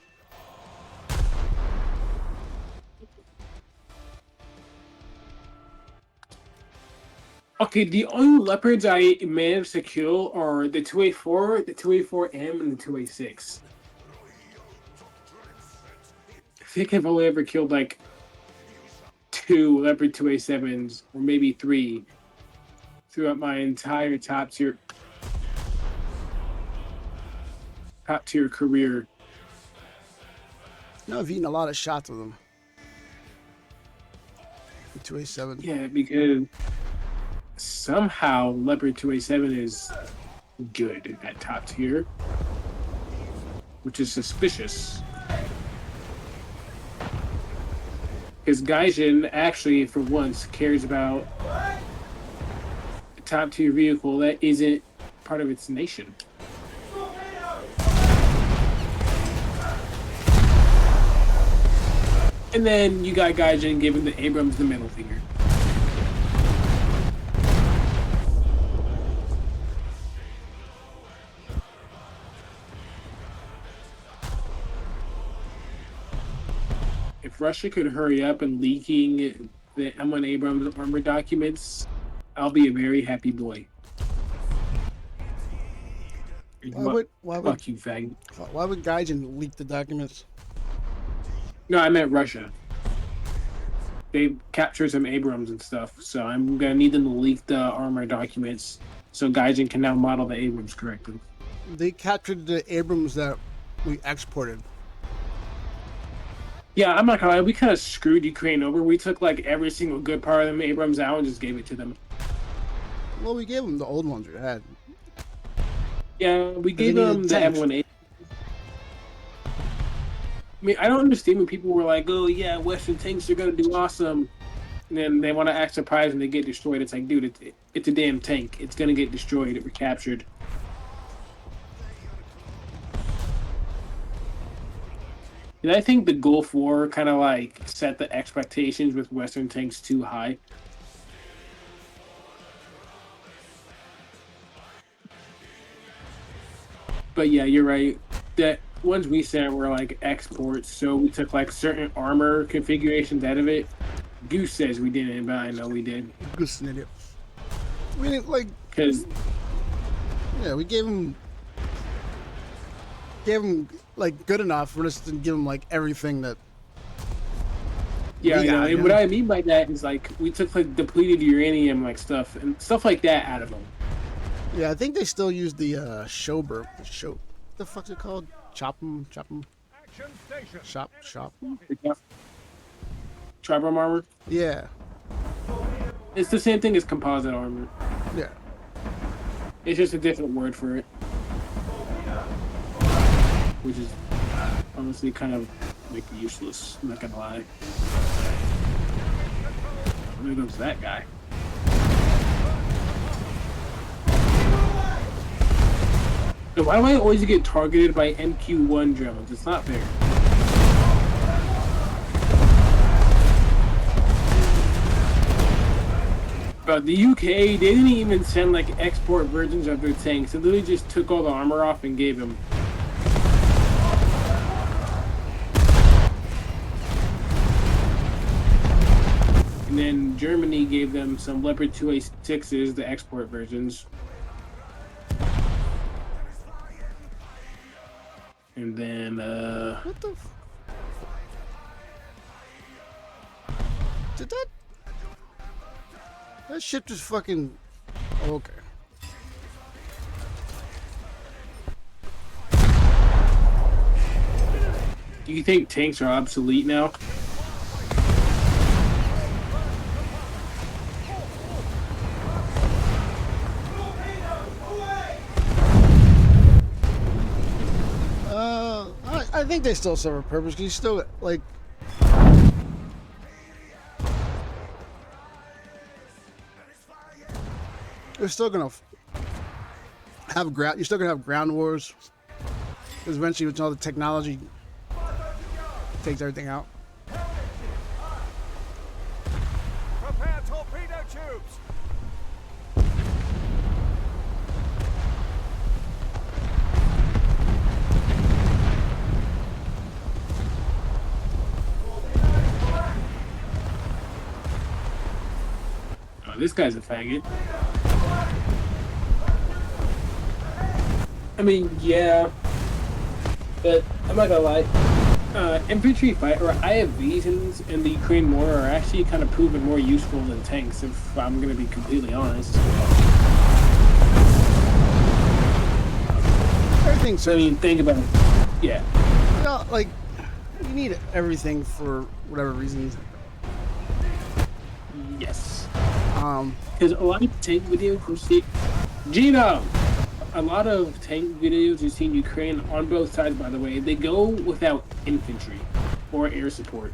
Okay, the only leopards I managed to kill are the 2A4, the 2A4M, and the 2A6. I think I've only ever killed like 2 leopard 2A7s, or maybe 3, throughout my entire top tier career. No, I've eaten a lot of shots with them. The 2A7. Yeah, because somehow leopard 2A7 is good at top tier, which is suspicious. Because Gaijin actually, for once, cares about a top tier vehicle that isn't part of its nation. And then you got Gaijin giving the Abrams the middle finger. If Russia could hurry up and leaking the M1 Abrams armor documents, I'll be a very happy boy. Fuck you, faggot. Why would Gaijin leak the documents? No, I meant Russia. They captured some Abrams and stuff, so I'm gonna need them to leak the armor documents so Gaijin can now model the Abrams correctly. They captured the Abrams that we exported. Yeah, I'm not gonna lie, we kind of screwed Ukraine over. We took like every single good part of them Abrams out and just gave it to them. Well, we gave them the old ones we had. Yeah, we gave they needed them the tanks. M1A. I mean, I don't understand when people were like, "Oh yeah, Western tanks are gonna do awesome," and then they want to act surprised when they get destroyed. It's like, dude, it's a damn tank. It's gonna get destroyed or recaptured. And I think the Gulf War kind of like set the expectations with Western tanks too high. But yeah, you're right. That ones we sent were like exports, so we took like certain armor configurations out of it. Goose says we didn't, but I know we did. Goose an idiot. We didn't like. Because Yeah, we gave them like good enough. We just didn't give them like everything that. yeah, Yeah, and yeah. what I mean by that is like we took like depleted uranium like stuff and stuff like that out of them. Yeah, I think they still use the Shober. What the fuck's it called? Chop 'em. Action station. Shop 'em? Tribal armor. Yeah, It's the same thing as composite armor. yeah. It's just a different word for it, which is honestly kind of like useless. I'm not gonna lie. There goes that guy. So why do I always get targeted by MQ-1 drones? It's not fair. But the UK, they didn't even send like export versions of their tanks. They literally just took all the armor off and gave them. And then Germany gave them some Leopard 2A6s, the export versions. And then, What the? Did that? That ship just fucking. Okay. do you think tanks are obsolete now? I think they still serve a purpose because you still like. You're still gonna have ground. You're still gonna have ground wars. Because eventually, with all the technology, takes everything out. Prepare torpedo tubes. Oh, this guy's a faggot. I mean, yeah. But I'm not gonna lie. Infantry fighter IFVs in the Ukraine war are actually kind of proven more useful than tanks, if I'm gonna be completely honest. Everything's I mean, think about it. Yeah. you know, like you need everything for whatever reasons. Yes. Um, Because a lot of tank videos you see, Gino. A lot of tank videos you see in Ukraine on both sides, by the way, they go without infantry or air support.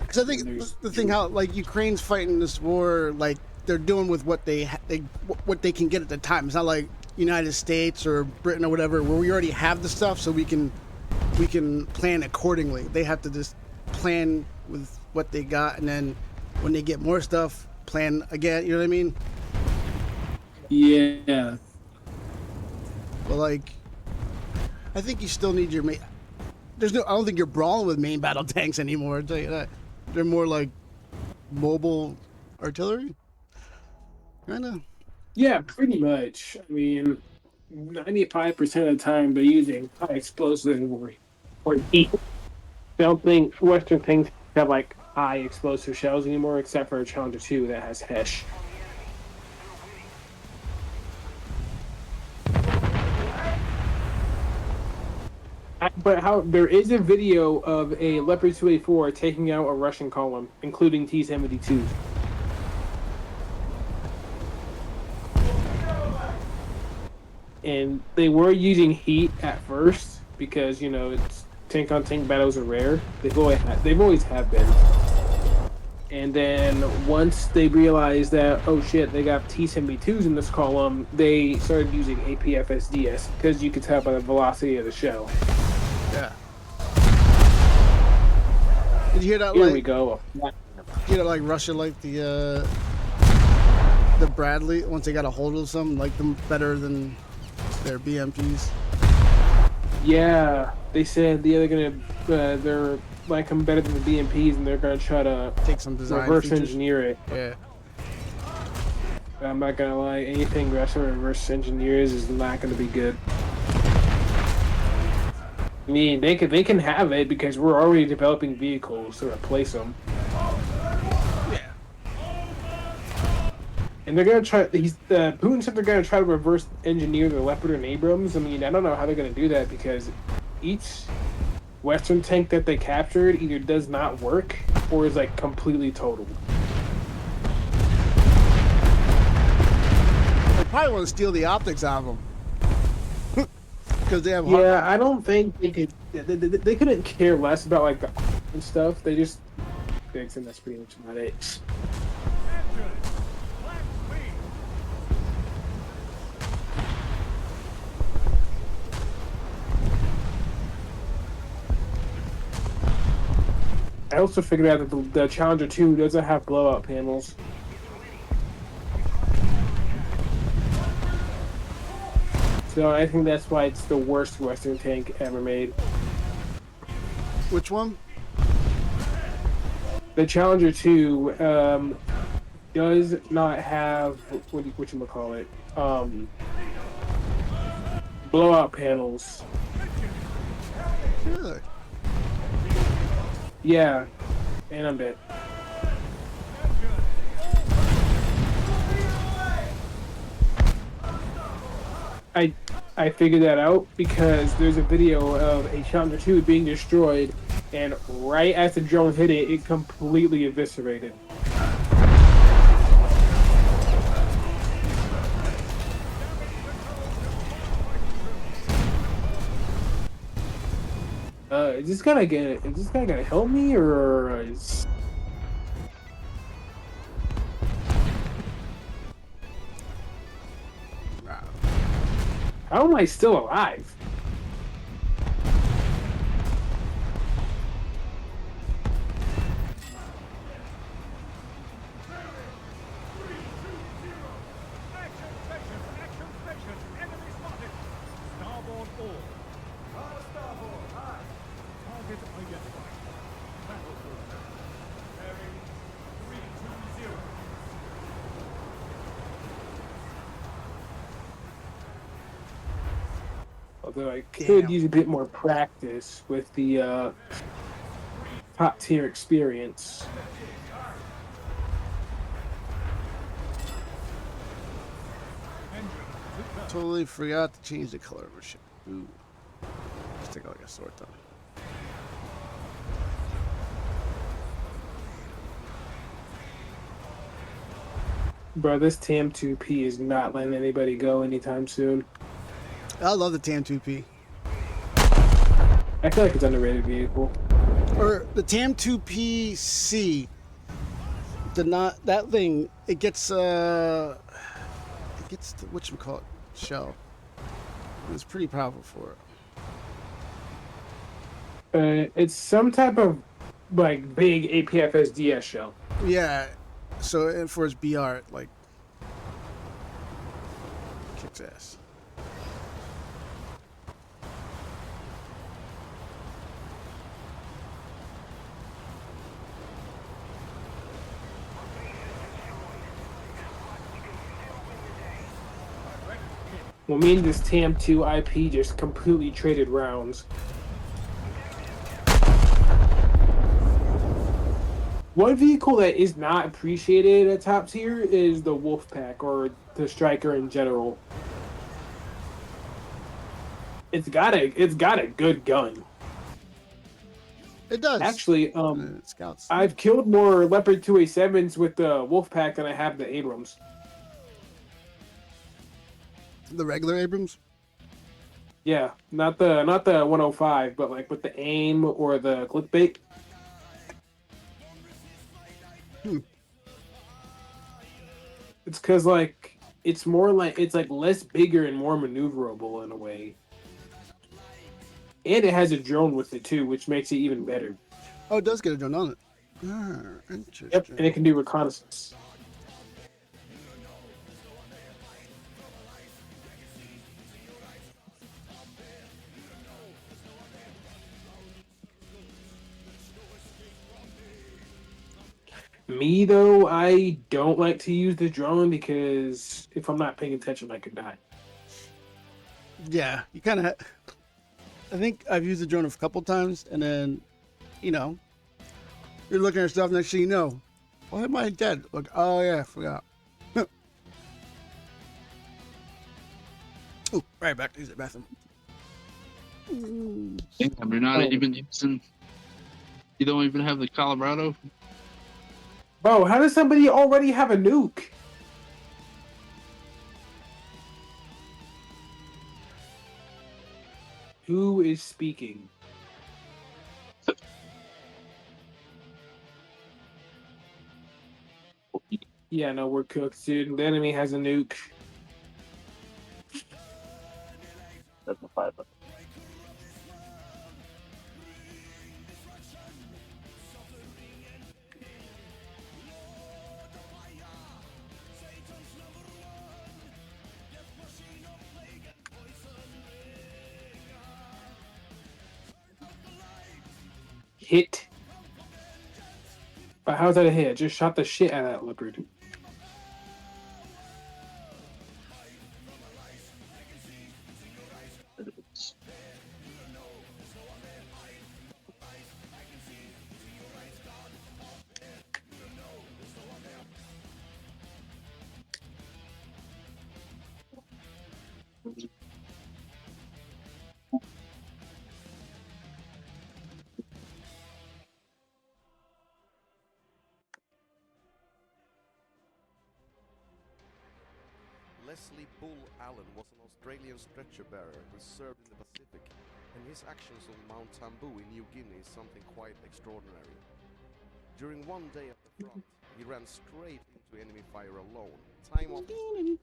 because I think the thing how like Ukraine's fighting this war, like they're doing with what what they can get at the time. It's not like United States or Britain or whatever where we already have the stuff, so we can plan accordingly. They have to just plan with what they got, and then when they get more stuff, plan again. You know what I mean? Yeah. But like, I think you still need your main. I don't think you're brawling with main battle tanks anymore. I'll tell you that. They're more like mobile artillery. Kinda. Yeah, pretty much. I mean, 95% of the time they're using high explosive or heat. I don't think Western tanks have like high explosive shells anymore, except for Challenger 2 that has Hesh. But how there is a video of a Leopard 2A4 taking out a Russian column, including T-72s. And they were using heat at first because it's tank on tank battles are rare. They've always have been. And then once they realized that, oh shit, they got T-72s in this column, they started using APFSDS because you could tell by the velocity of the shell. Yeah. Did you hear that? Here we go. You know, like Russia liked the Bradley once they got a hold of them, liked them better than their BMPs. Yeah, they said they're like them better than the BMPs, and they're gonna try to Take some design reverse features. engineer it. Yeah. I'm not gonna lie, anything Russia reverse engineers is not gonna be good. I mean, they can have it because we're already developing vehicles to replace them. Yeah. And they're gonna try. Putin said they're gonna try to reverse engineer the Leopard and Abrams. I mean, I don't know how they're gonna do that because each Western tank that they captured either does not work or is like completely totaled. They probably want to steal the optics out of them. Because they have Yeah, I don't think they could. They couldn't care less about like the and stuff. They just fix, and that's pretty much about it. I also figured out that the Challenger 2 doesn't have blowout panels. So I think that's why it's the worst Western tank ever made. Which one? The Challenger 2 does not have whatchamacallit, blowout panels. Really? Yeah, and I'm dead. I figured that out because there's a video of a Challenger 2 being destroyed, and right as the drone hit it, it completely eviscerated. Is this guy gonna help me, or is... How am I still alive? Although I could use a bit more practice with the top tier experience. Totally forgot to change the color of her ship. Ooh. Let's take like a sort though. Bro, this TAM2P is not letting anybody go anytime soon. I love the TAM2P. I feel like it's an underrated vehicle. Or the TAM2PC. That thing, it gets the whatchamacallit shell. It was pretty powerful for it. It's some type of like big APFSDS shell. Yeah. So and for its BR, it like kicks ass. Well, me and this TAM2 IP just completely traded rounds. One vehicle that is not appreciated at top tier is the Wolfpack or the Striker in general. It's got a good gun. It does. Actually, Scouts. I've killed more Leopard 2A7s with the Wolfpack than I have the Abrams. The regular Abrams. Yeah, not the 105, but like with the aim or the clickbait. It's because like it's more like it's like less bigger and more maneuverable in a way, and it has a drone with it too, which makes it even better. Oh, it does get a drone on it. Interesting. Yep, and it can do reconnaissance. Me though, I don't like to use the drone because if I'm not paying attention, I could die. Yeah, you kind of. I think I've used the drone a couple times, and then, you're looking at stuff. Next thing you know, why am I dead? Like, oh yeah, I forgot. Oh, right back to the bathroom. Damn, you're not even using. You don't even have the Colorado. Bro, how does somebody already have a nuke? Who is speaking? Yeah, no, we're cooked, dude. The enemy has a nuke. That's a 5. Hit. But how's that a hit? I just shot the shit out of that leopard. Leslie Bull Allen was an Australian stretcher bearer who served in the Pacific, and his actions on Mount Tambu in New Guinea is something quite extraordinary. During one day at the front, he ran straight into enemy fire alone, time off wounded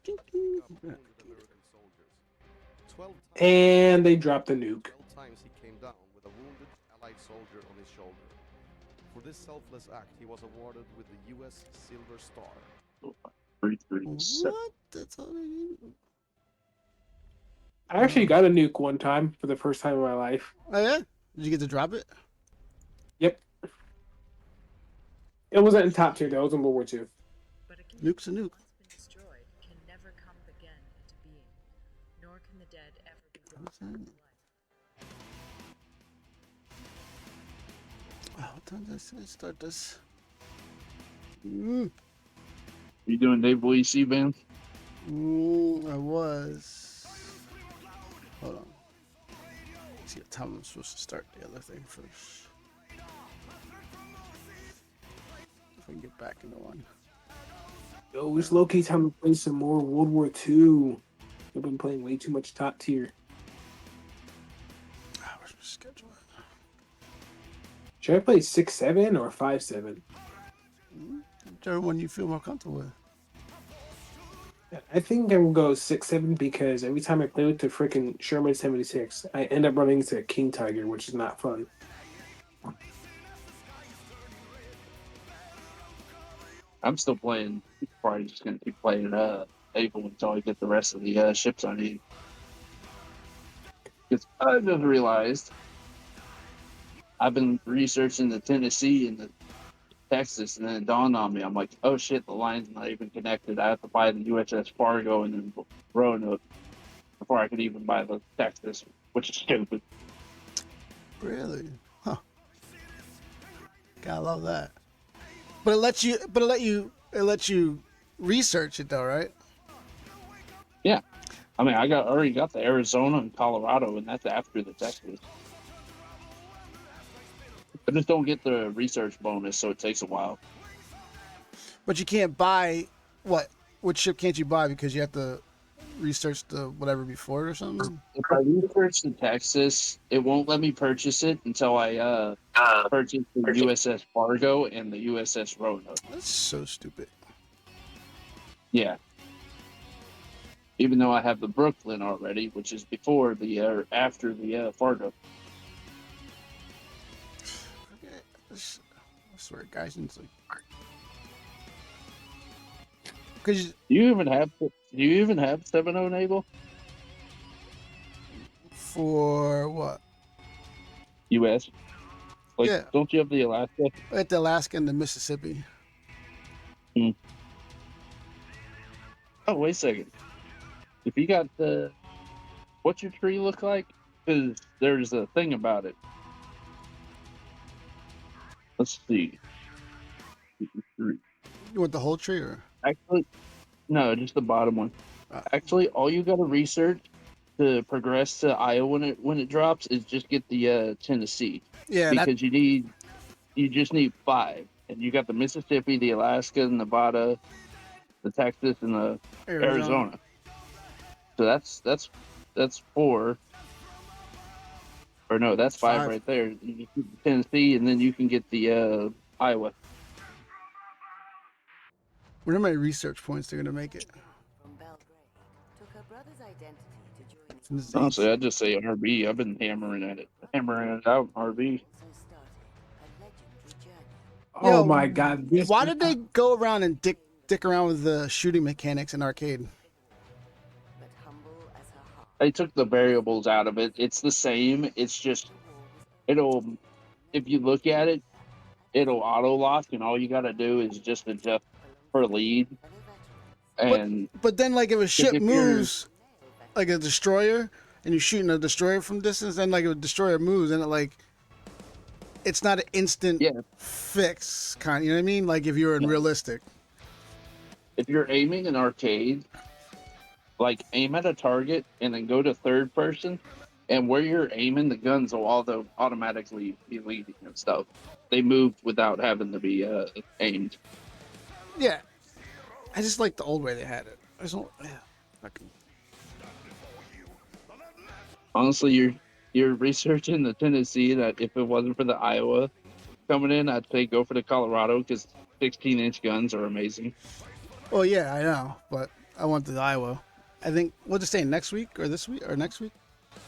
American soldiers. 12 times, And they dropped the nuke. 12 times he came down with a wounded Allied soldier on his shoulder. For this selfless act, he was awarded with the U.S. Silver Star. 337. What? That's all I need. I actually got a nuke one time for the first time in my life. Oh yeah? Did you get to drop it? Yep. It wasn't in top tier though, it was in World War II. But a Nuke's a nuke. once been destroyed can never come again into being, nor can the dead ever be brought What's back to that? life. Oh, what time did I start this? You doing Dave Boy C band? I was. Hold on. Let's see what time I'm supposed to start the other thing first. If I can get back into one. Yo, it's low-key time to play some more World War II. I've been playing way too much top tier. Where's my schedule? Should I play 6-7 or 5-7? Whichever one you feel more comfortable with. I think I will go 6-7 because every time I play with the freaking Sherman 76, I end up running into King Tiger, which is not fun. I'm still playing. Probably just gonna keep playing Able until I get the rest of the ships I need. Because I just realized I've been researching the Tennessee and the Texas, and then it dawned on me. I'm like, oh shit, the line's not even connected. I have to buy the USS Fargo and then Roanoke before I could even buy the Texas, which is stupid. Really? Huh. Gotta love that. But it lets you research it though, right? Yeah. I mean, already got the Arizona and Colorado, and that's after the Texas. I just don't get the research bonus, so it takes a while. But you can't buy what? Which ship can't you buy because you have to research the whatever before it or something? If I research the Texas, it won't let me purchase it until I purchase the USS Fargo and the USS Roanoke. That's so stupid. Yeah. Even though I have the Brooklyn already, which is before the after the Fargo. I swear, guys, it's like because Do you even have 7.0 naval? for what? US. Like, Yeah. don't you have the Alaska? At the Alaska and the Mississippi. Oh, wait a second. If you got the, what's your tree look like? Because there's a thing about it. Let's see. You want the whole tree or? Actually, no, just the bottom one. Actually, all you got to research to progress to Iowa when it drops is just get the Tennessee. Yeah, Because you just need 5, and you got the Mississippi, the Alaska, the Nevada, the Texas, and the Arizona. So that's 4. Or no, that's 5 right there. You just get the Tennessee, and then you can get the Iowa. What are my research points they're gonna make it? From Belgrade, took her brother's identity to join the Honestly, I'd just say RB. I've been hammering it out in RB. also started a legendary journey. Oh Yo, my god! Why did they go around and dick around with the shooting mechanics in arcade? But humble as her heart, They took the variables out of it. It's the same. It's just it'll if you look at it, it'll auto lock, and all you got to do is just adjust per lead. And But then, like, if a ship if you're- moves, like a destroyer, and you're shooting a destroyer from distance, then like if a destroyer moves, and it's not an instant fix, kind. You know what I mean? Like if you're in realistic. if you're aiming in arcade, like aim at a target and then go to third person, and where you're aiming, the guns will automatically be leading and stuff. They move without having to be aimed. Yeah, I just like the old way they had it. I just don't. Yeah. Fucking. Honestly, you're researching the Tennessee. That if it wasn't for the Iowa coming in, I'd say go for the Colorado because 16-inch guns are amazing. Well, yeah, I know, but I want the Iowa. I think what's it saying next week or this week or next week?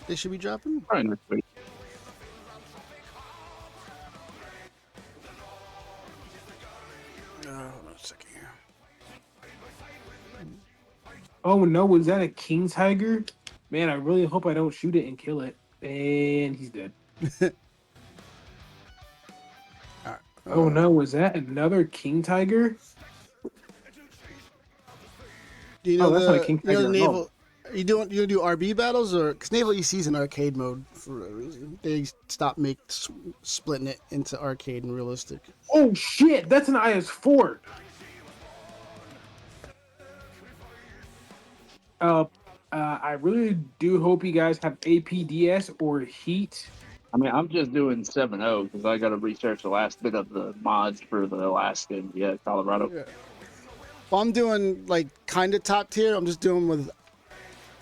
They should be dropping. Probably next week. Hold on a second here. Oh no, was that a king tiger? Man, I really hope I don't shoot it and kill it. And he's dead. Oh no, was that another king tiger? Do you know that's not a the, king you know the tiger at all. naval? You gonna do RB battles or because Naval EC's in arcade mode for a reason. They stopped splitting it into arcade and realistic. Oh shit, that's an IS-4. I really do hope you guys have APDS or Heat. I mean, I'm just doing 7.0 because I got to research the last bit of the mods for the Alaska and Colorado. Yeah. Well, I'm doing like kind of top tier. I'm just doing with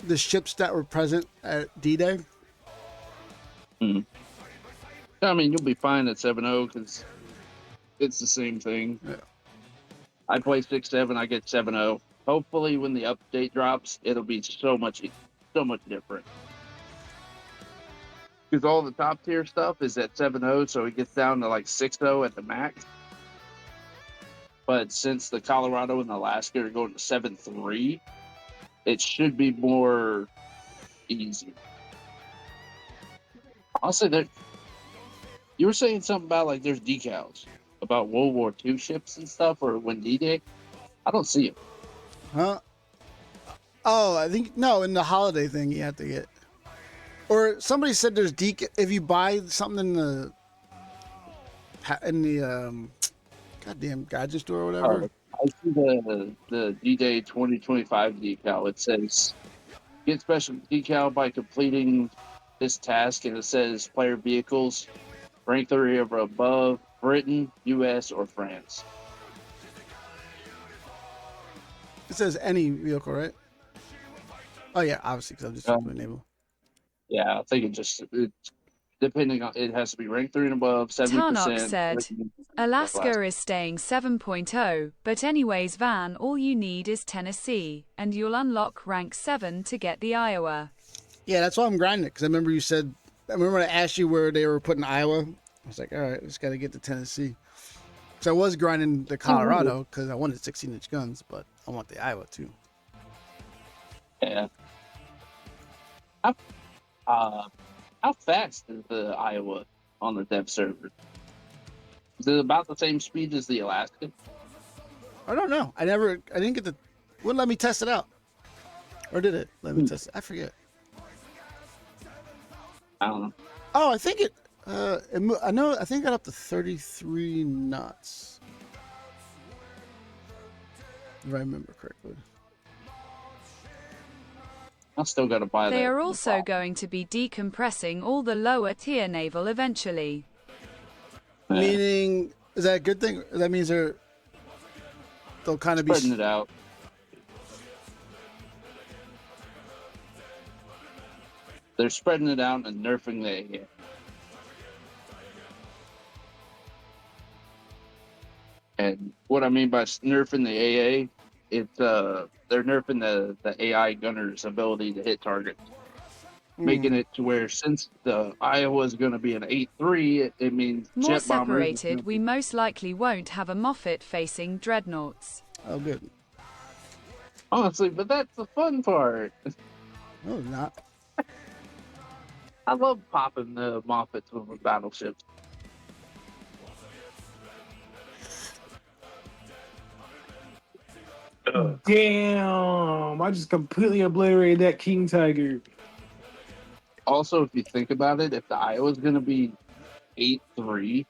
the ships that were present at D-Day. Mm. I mean, you'll be fine at 7.0 because it's the same thing. Yeah. I play 6.7, I get 7.0. Hopefully, when the update drops, it'll be so much different. Because all the top tier stuff is at 7.0, so it gets down to like 6.0 at the max. But since the Colorado and the Alaska are going to 7.3, it should be more easy. Honestly, you were saying something about like there's decals about World War II ships and stuff, or when D-Day. I don't see them. Huh? Oh, I think no. In the holiday thing, you have to get. Or somebody said there's if you buy something in the goddamn gadget store or whatever. I see the D-Day 2025 decal. It says get special decal by completing this task, and it says player vehicles rank 3 or above, Britain, U.S., or France. It says any vehicle, right? Oh yeah, obviously because I'm just doing naval. Yeah, I think depending on it has to be ranked 3 and above, 70%. Tarnock said, Alaska is staying 7.0, but anyways, Van, all you need is Tennessee, and you'll unlock rank 7 to get the Iowa. Yeah, that's why I'm grinding it, because I remember you said, I remember I asked you where they were putting Iowa. I was like, all right, just got to get to Tennessee. So I was grinding the Colorado, because I wanted 16-inch guns, but I want the Iowa too. Yeah. How fast is the Iowa on the dev server? Is it about the same speed as the Alaska? I don't know. I didn't get wouldn't let me test it out. Or did it? Let me test it. I forget. I don't know. Oh, I think I think it got up to 33 knots. If I remember correctly. I still got to buy that. They are also going to be decompressing all the lower tier naval eventually. Meaning, is that a good thing? That means they'll kind of be spreading it out. They're spreading it out and nerfing the AA. And what I mean by nerfing the AA, it's they're nerfing the AI gunner's ability to hit targets, making it to where since the Iowa is going to be an 8-3, it means more jet separated. We most likely won't have a Moffat facing dreadnoughts. Oh, good. Honestly, but that's the fun part. No, not. I love popping the Moffats with battleships. Damn! I just completely obliterated that King Tiger. Also, if you think about it, if the Iowa's going to be 8-3,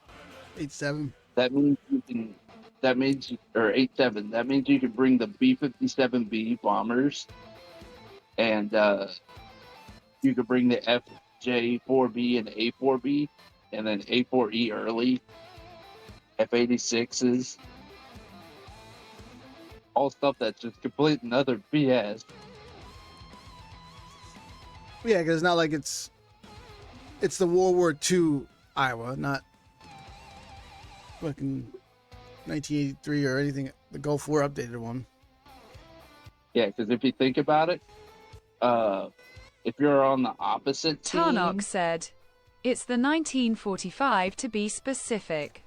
8-7, that means you can. Or 8-7. That means you can bring the B-57B bombers, and you could bring the FJ-4B and A-4B, and then A-4E early, F-86s. All stuff that's just complete and utter BS. Yeah, because it's not like it's the World War II Iowa, not fucking 1983 or anything. The Gulf War updated one. Yeah, because if you think about it, if you're on the opposite team... Tarnock said, it's the 1945 to be specific.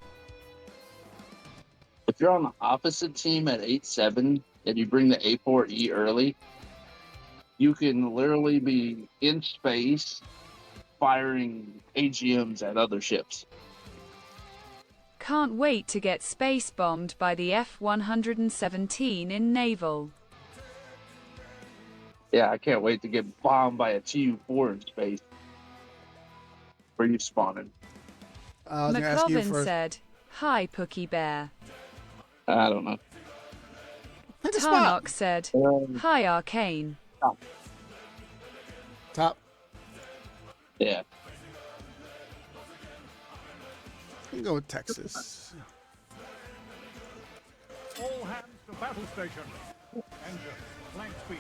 If you're on the opposite team at 8-7 and you bring the A-4E early, you can literally be in space firing AGMs at other ships. Can't wait to get space bombed by the F-117 in naval. Yeah, I can't wait to get bombed by a Tu-4 in space. Where you spawning? McLovin said, hi, Pookie Bear. I don't know. Tarnock said, hi, Arcane. Top. Yeah. We can go with Texas. All hands to battle station. Engine, flank speed.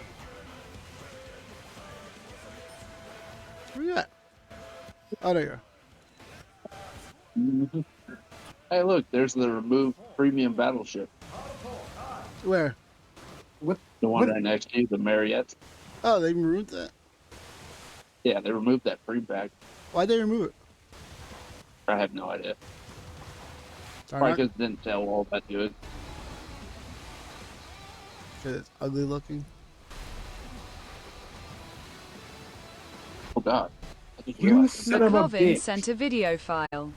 Where you at? Oh, there you are. Mm-hmm. Hey, look, there's the removed premium battleship. Where? The one right next to you, the Mariette. Oh, they removed that? Yeah, they removed that free bag. Why'd they remove it? I have no idea. Tarnock? Probably because it didn't sell all that good. Because it's ugly looking. Oh, God. You son of a McLovin bitch. sent a video file.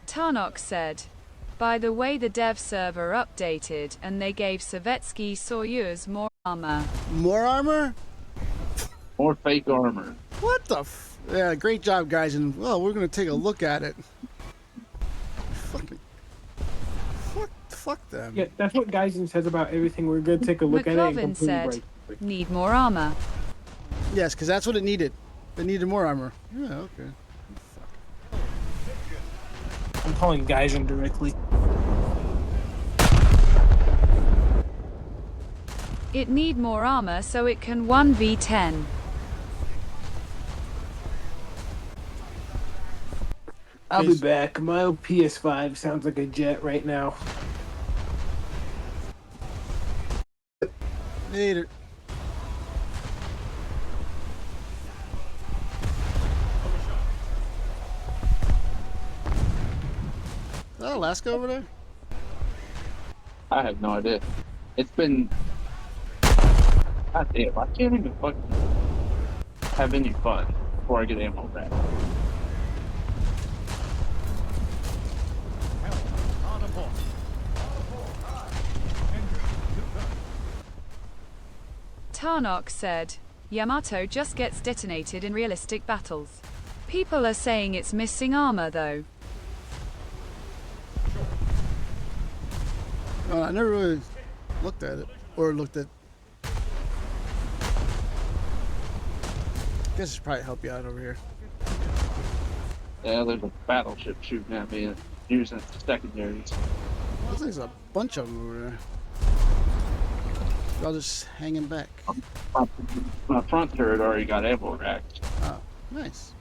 Tarnock said, by the way, the dev server updated and they gave Savetsky Soyuz more armor. More armor? More fake armor. What the yeah, great job, guys. And, well, we're going to take a look at it. Fucking fuck them. Yeah, that's what Geisen says about everything. We're gonna take a look at it and McLovin completely said, break. need more armor. Yes, because that's what it needed. It needed more armor. Yeah, okay. I'm calling Geisen directly. It need more armor so it can 1v10. I'll be back. My old PS5 sounds like a jet right now. Later. Is that Alaska over there? I have no idea. It's been. God damn, I can't even fucking have any fun before I get ammo back. Tarnok said, Yamato just gets detonated in realistic battles. People are saying it's missing armor though. I never really looked at it. Or looked at... I guess it's probably help you out over here. Yeah, there's a battleship shooting at me and using secondaries. Looks like there's a bunch of them over there. They're all just hanging back. My front turret already got ammo racked. Oh, nice.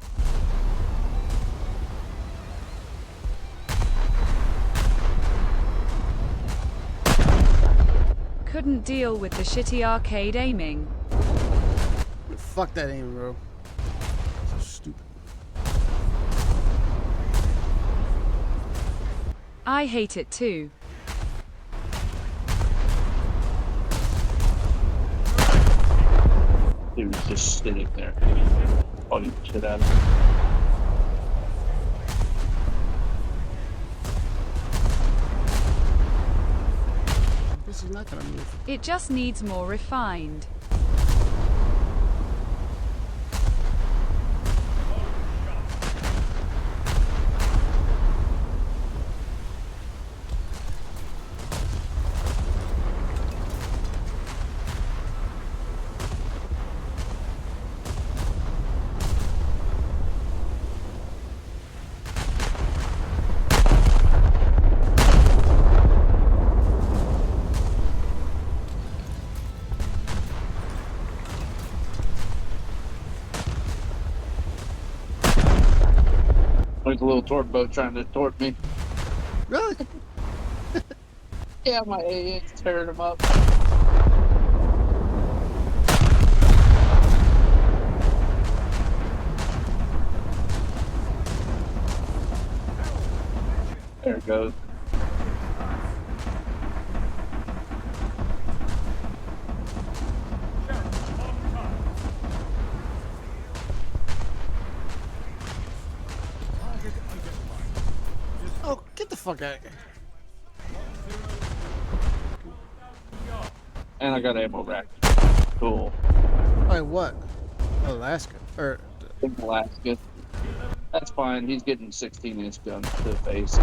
Couldn't deal with the shitty arcade aiming. Fuck that aim, bro. So stupid. I hate it too. He was just sitting there. Fucking shit out of him. I guess he's not gonna move. It just needs more refined. Like a little torp boat trying to torp me. Really? Yeah, my AA is tearing them up. There it goes. Oh, get the fuck out of here. And I got ammo racked. Cool. Alright, what? Alaska. Or... In Alaska. That's fine. He's getting 16-inch gun to the face.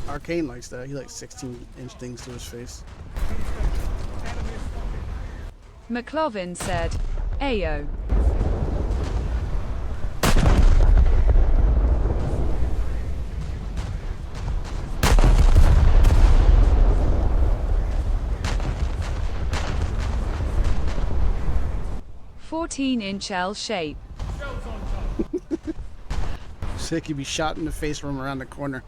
Arcane likes that. He likes 16-inch things to his face. McLovin said, Ayo. "14-inch L shape." Sick, he'd be shot in the face from around the corner.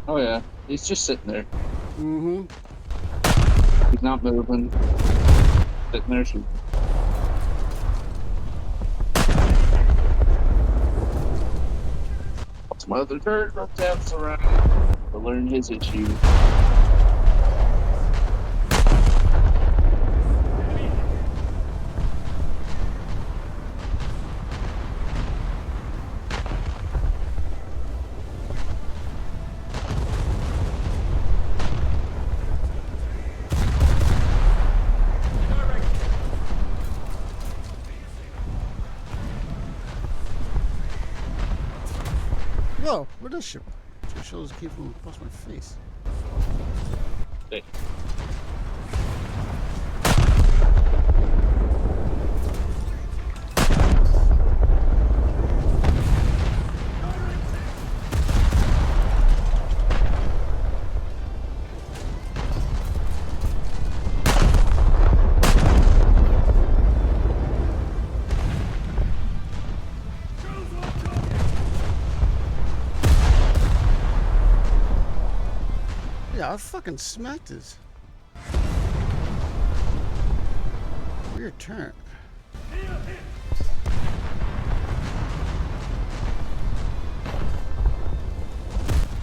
Oh yeah, he's just sitting there. Mm-hmm. He's not moving. Sitting there shooting. Some other dirt taps around to learn his issue. Whoa, where does ship? It shows came from across my face. Hey. Yeah, I fucking smacked his. Weird turn.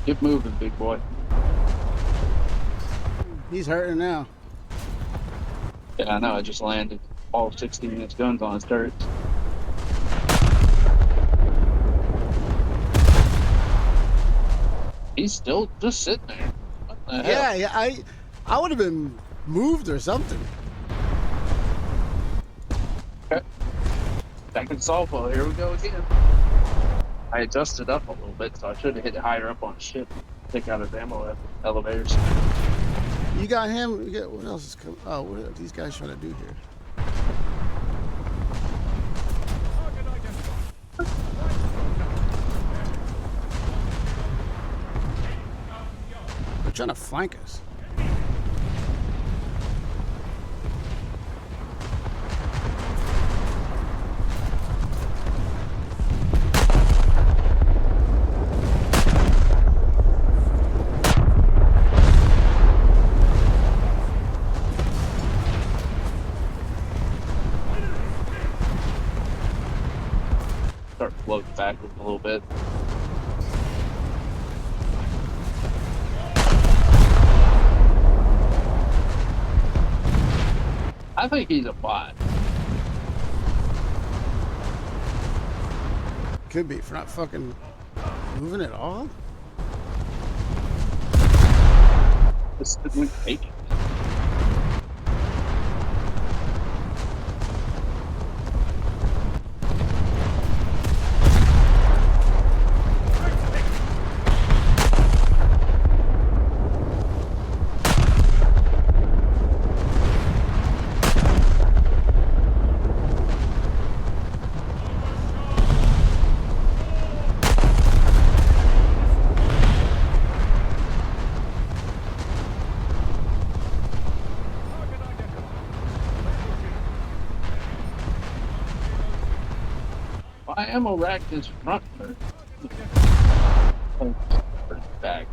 Get moving, big boy. He's hurting now. Yeah, I know. I just landed all 16 of his guns on his turrets. He's still just sitting there. What the hell? Yeah, yeah. I would have been moved or something. Okay. Back in Salvo, here we go again. I adjusted up a little bit, so I should have hit it higher up on ship. Take out his ammo elevators. You got him. You got, what else is coming? Oh, what are these guys trying to do here? They're trying to flank us. Start floating backwards a little bit. I think he's a bot. Could be for not fucking moving at all. This didn't take it. My ammo rack is front. Oh, back.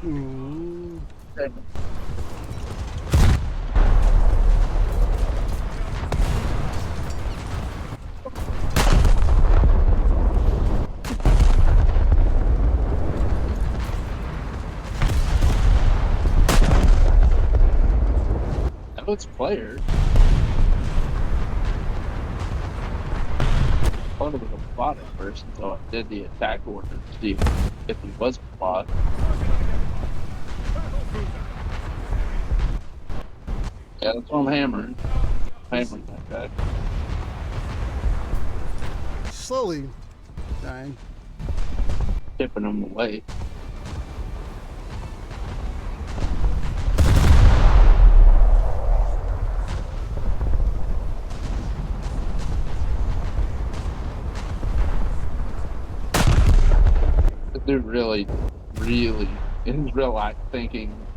Ooh. Okay. That was player. I thought it was a bot at first until I did the attack order to see if he was a bot. Yeah, that's what I'm hammering. Hammering that guy. Slowly dying. Tipping him away. They're really in real life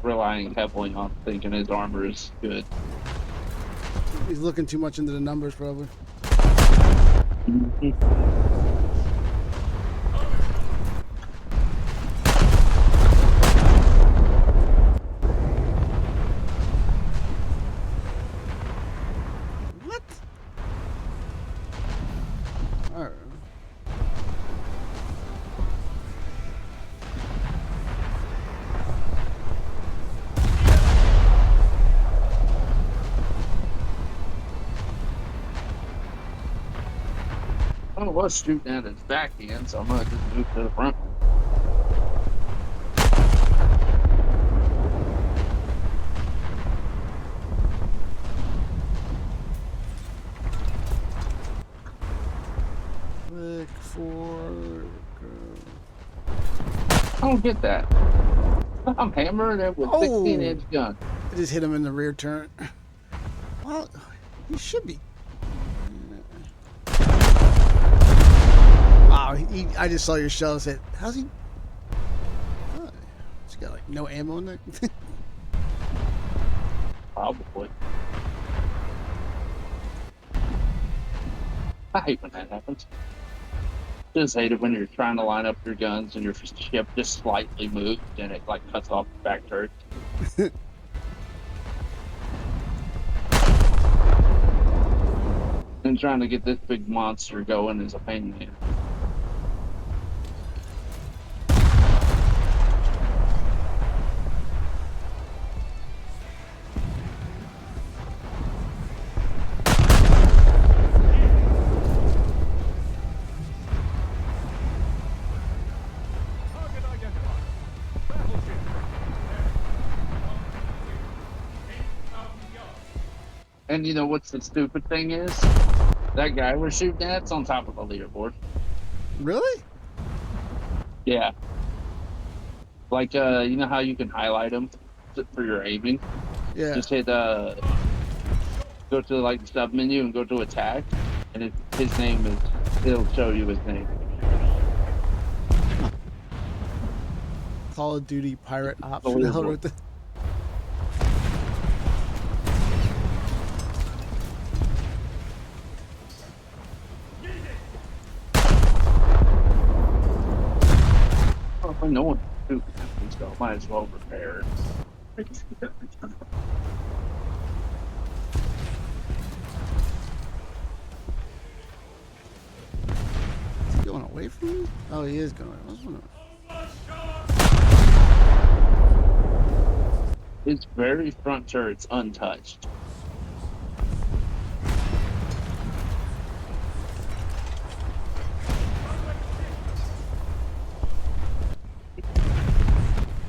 relying heavily on thinking his armor is good. He's looking too much into the numbers, probably. What? All right. I was shooting at his backhand, so I'm gonna just move to the front. 4. I don't get that. I'm hammering it with 16-inch gun. I just hit him in the rear turn. Well, he should be. Wow, I just saw your shell and said, how's he? Oh, he's got like no ammo in there. Probably. I hate when that happens. Just hate it when you're trying to line up your guns and your ship just slightly moved and it like cuts off the back turret. And trying to get this big monster going is a pain in the ass. Target identified. Battleship. 8,000 yards. And you know what's the stupid thing is? That guy we're shooting at's on top of the leaderboard. Really? Yeah. Like, you know how you can highlight him for your aiming? Yeah. Just hit, go to, like, the sub menu and go to attack, and his name is, it'll show you his name. Call of Duty Pirate Ops. Oh, Who the yeah, hell boy. wrote that? Oh, no one shooting at me, so might as well prepare. Is he going away from me? Oh, he is going. I was wondering. His very front turret's untouched.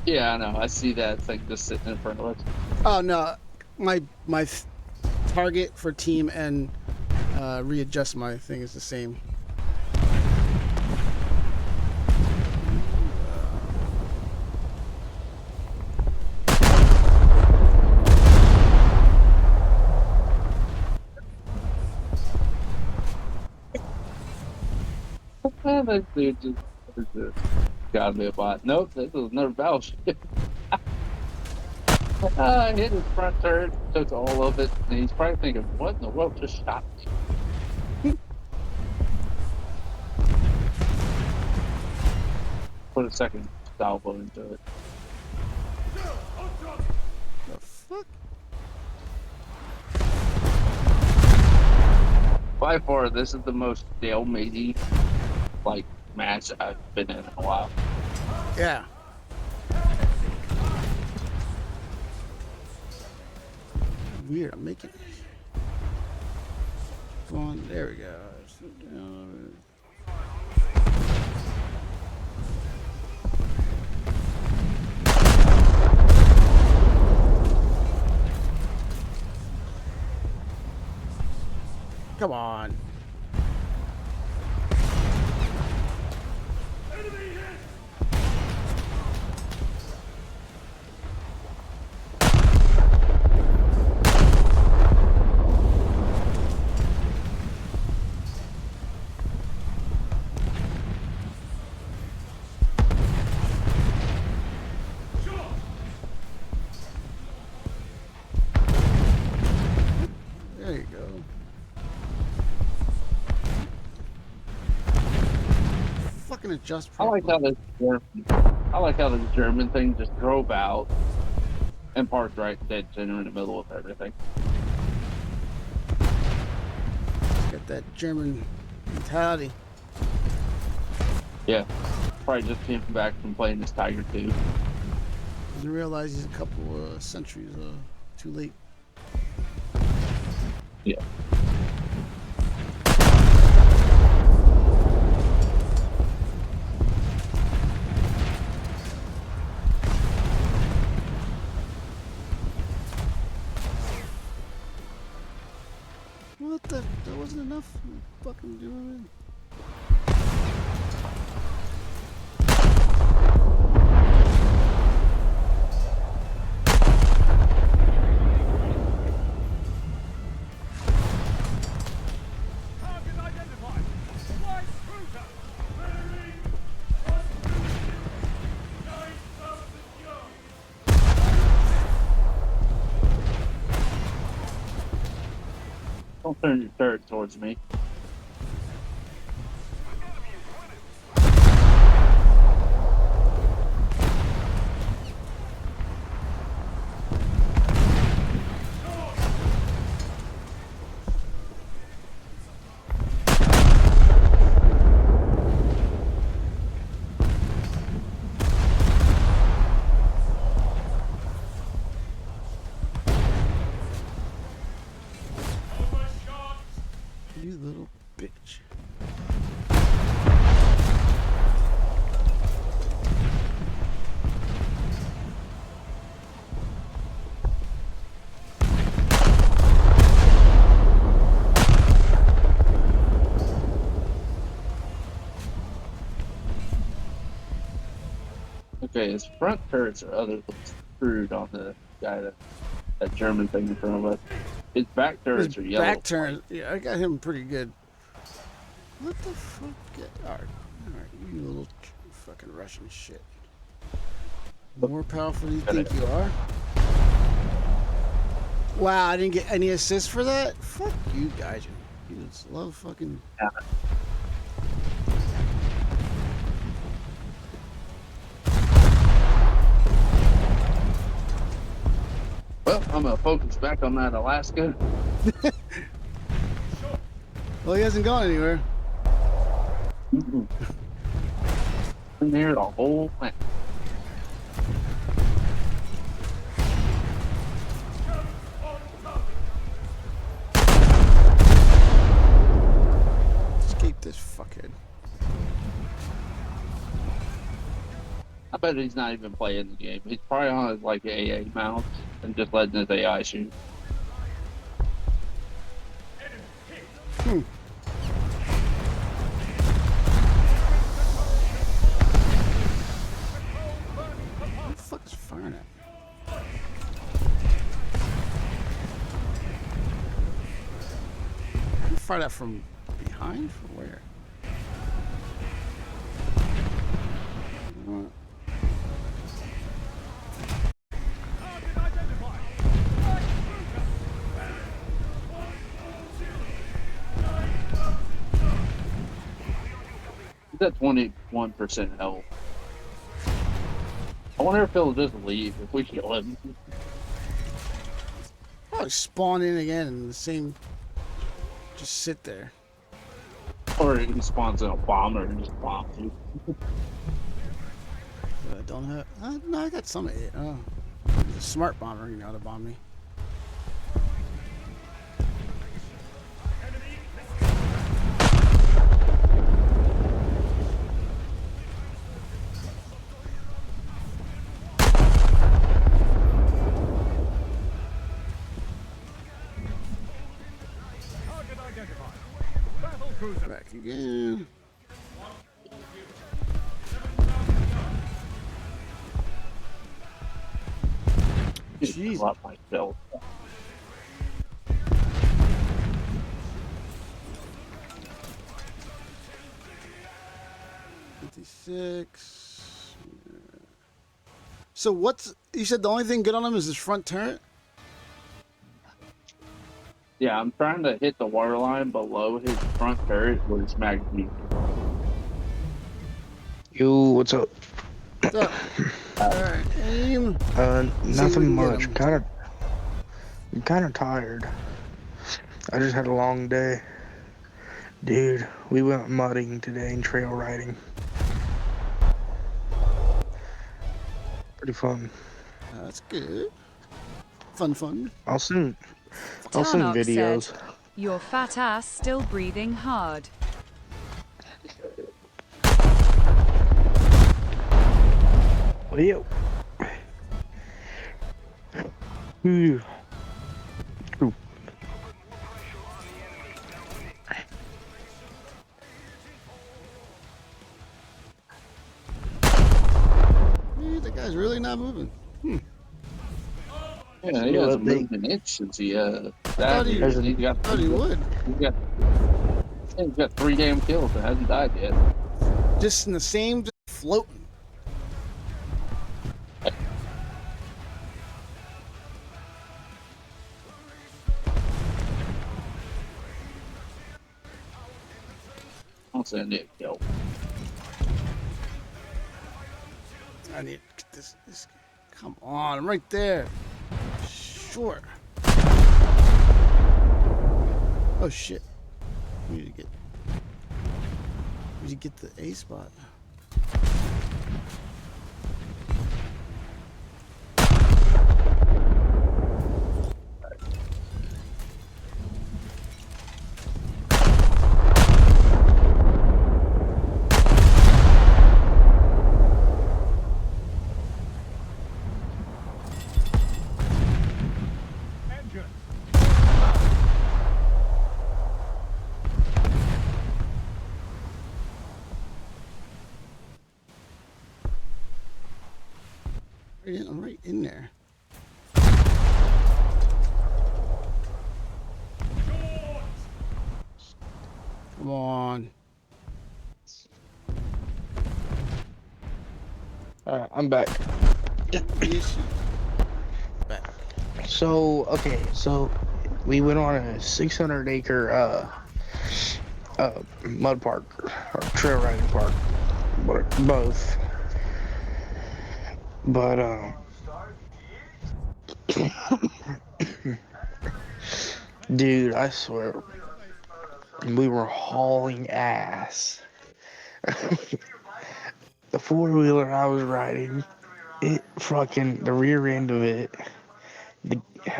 Yeah, I know. I see that thing just sitting in front of us. Oh no, my target for team and readjust my thing is the same. That dude just gotta be a bot. Nope, this is another battleship. I hit his front turret, took all of it, and he's probably thinking, what in the world just shot me? Put a second salvo into it. The fuck? By far, this is the most stalematey, like, match I've been in a while. Yeah. Weird. I'm making. Go on. There we go. Come on. There you go. Fucking adjust. I like how this German thing just drove out and parked right dead center in the middle of everything. Got that German mentality. Yeah, probably just came back from playing this Tiger 2. Doesn't realize he's a couple centuries too late. Yeah. What the? That wasn't enough? Fucking doing it. Turn your turret towards me. You little bitch. Okay, his front turrets are other screwed on the guy that German thing in front of us. His back His turrets are yellow. back turn. Yeah, I got him pretty good. What the fuck? Alright, you little fucking Russian shit. More powerful than you think you are? Wow, I didn't get any assists for that? Fuck you, guys. You just love fucking... Yeah. Well, I'm gonna focus back on that Alaska. Well, he hasn't gone anywhere. In there the whole plan. Escape this fuckhead. I bet he's not even playing the game. He's probably on his like AA mount and just letting his AI shoot. What the fuck is firing at? You fire that from behind? From where? He's at 21% health. I wonder if he'll just leave if we kill him. Probably spawn in again and the same. Just sit there. Or he spawns in a bomber and just bombs you. I don't have. No, I got some of it. Oh, he's a smart bomber. You know how to bomb me. Back again. Jeez. A lot myself. So what's you said the only thing good on him is his front turret? Yeah, I'm trying to hit the waterline below his front turret where his magazine. Yo, what's up? What's up? Alright, aim. Nothing much. I'm kind of tired. I just had a long day. Dude, we went mudding today and trail riding. Pretty fun. That's good. Fun. I'll send Tarnock videos. said, "Your fat ass still breathing hard." Well. Ooh. Ooh. That guy's really not moving. Yeah, he hasn't moved an inch since he thought he would. He's got 3 damn kills and hasn't died yet. Just in the same, just floating. don't say I need to kill. I need to get this. Come on, I'm right there. Sure. Oh shit. We need to get the A spot. I'm right in there. Come on. Alright, I'm back. Yes, back. So, okay, so we went on a 600-acre mud park or trail riding park, both. But dude, I swear, we were hauling ass. The four-wheeler I was riding, it fucking, the rear end of it,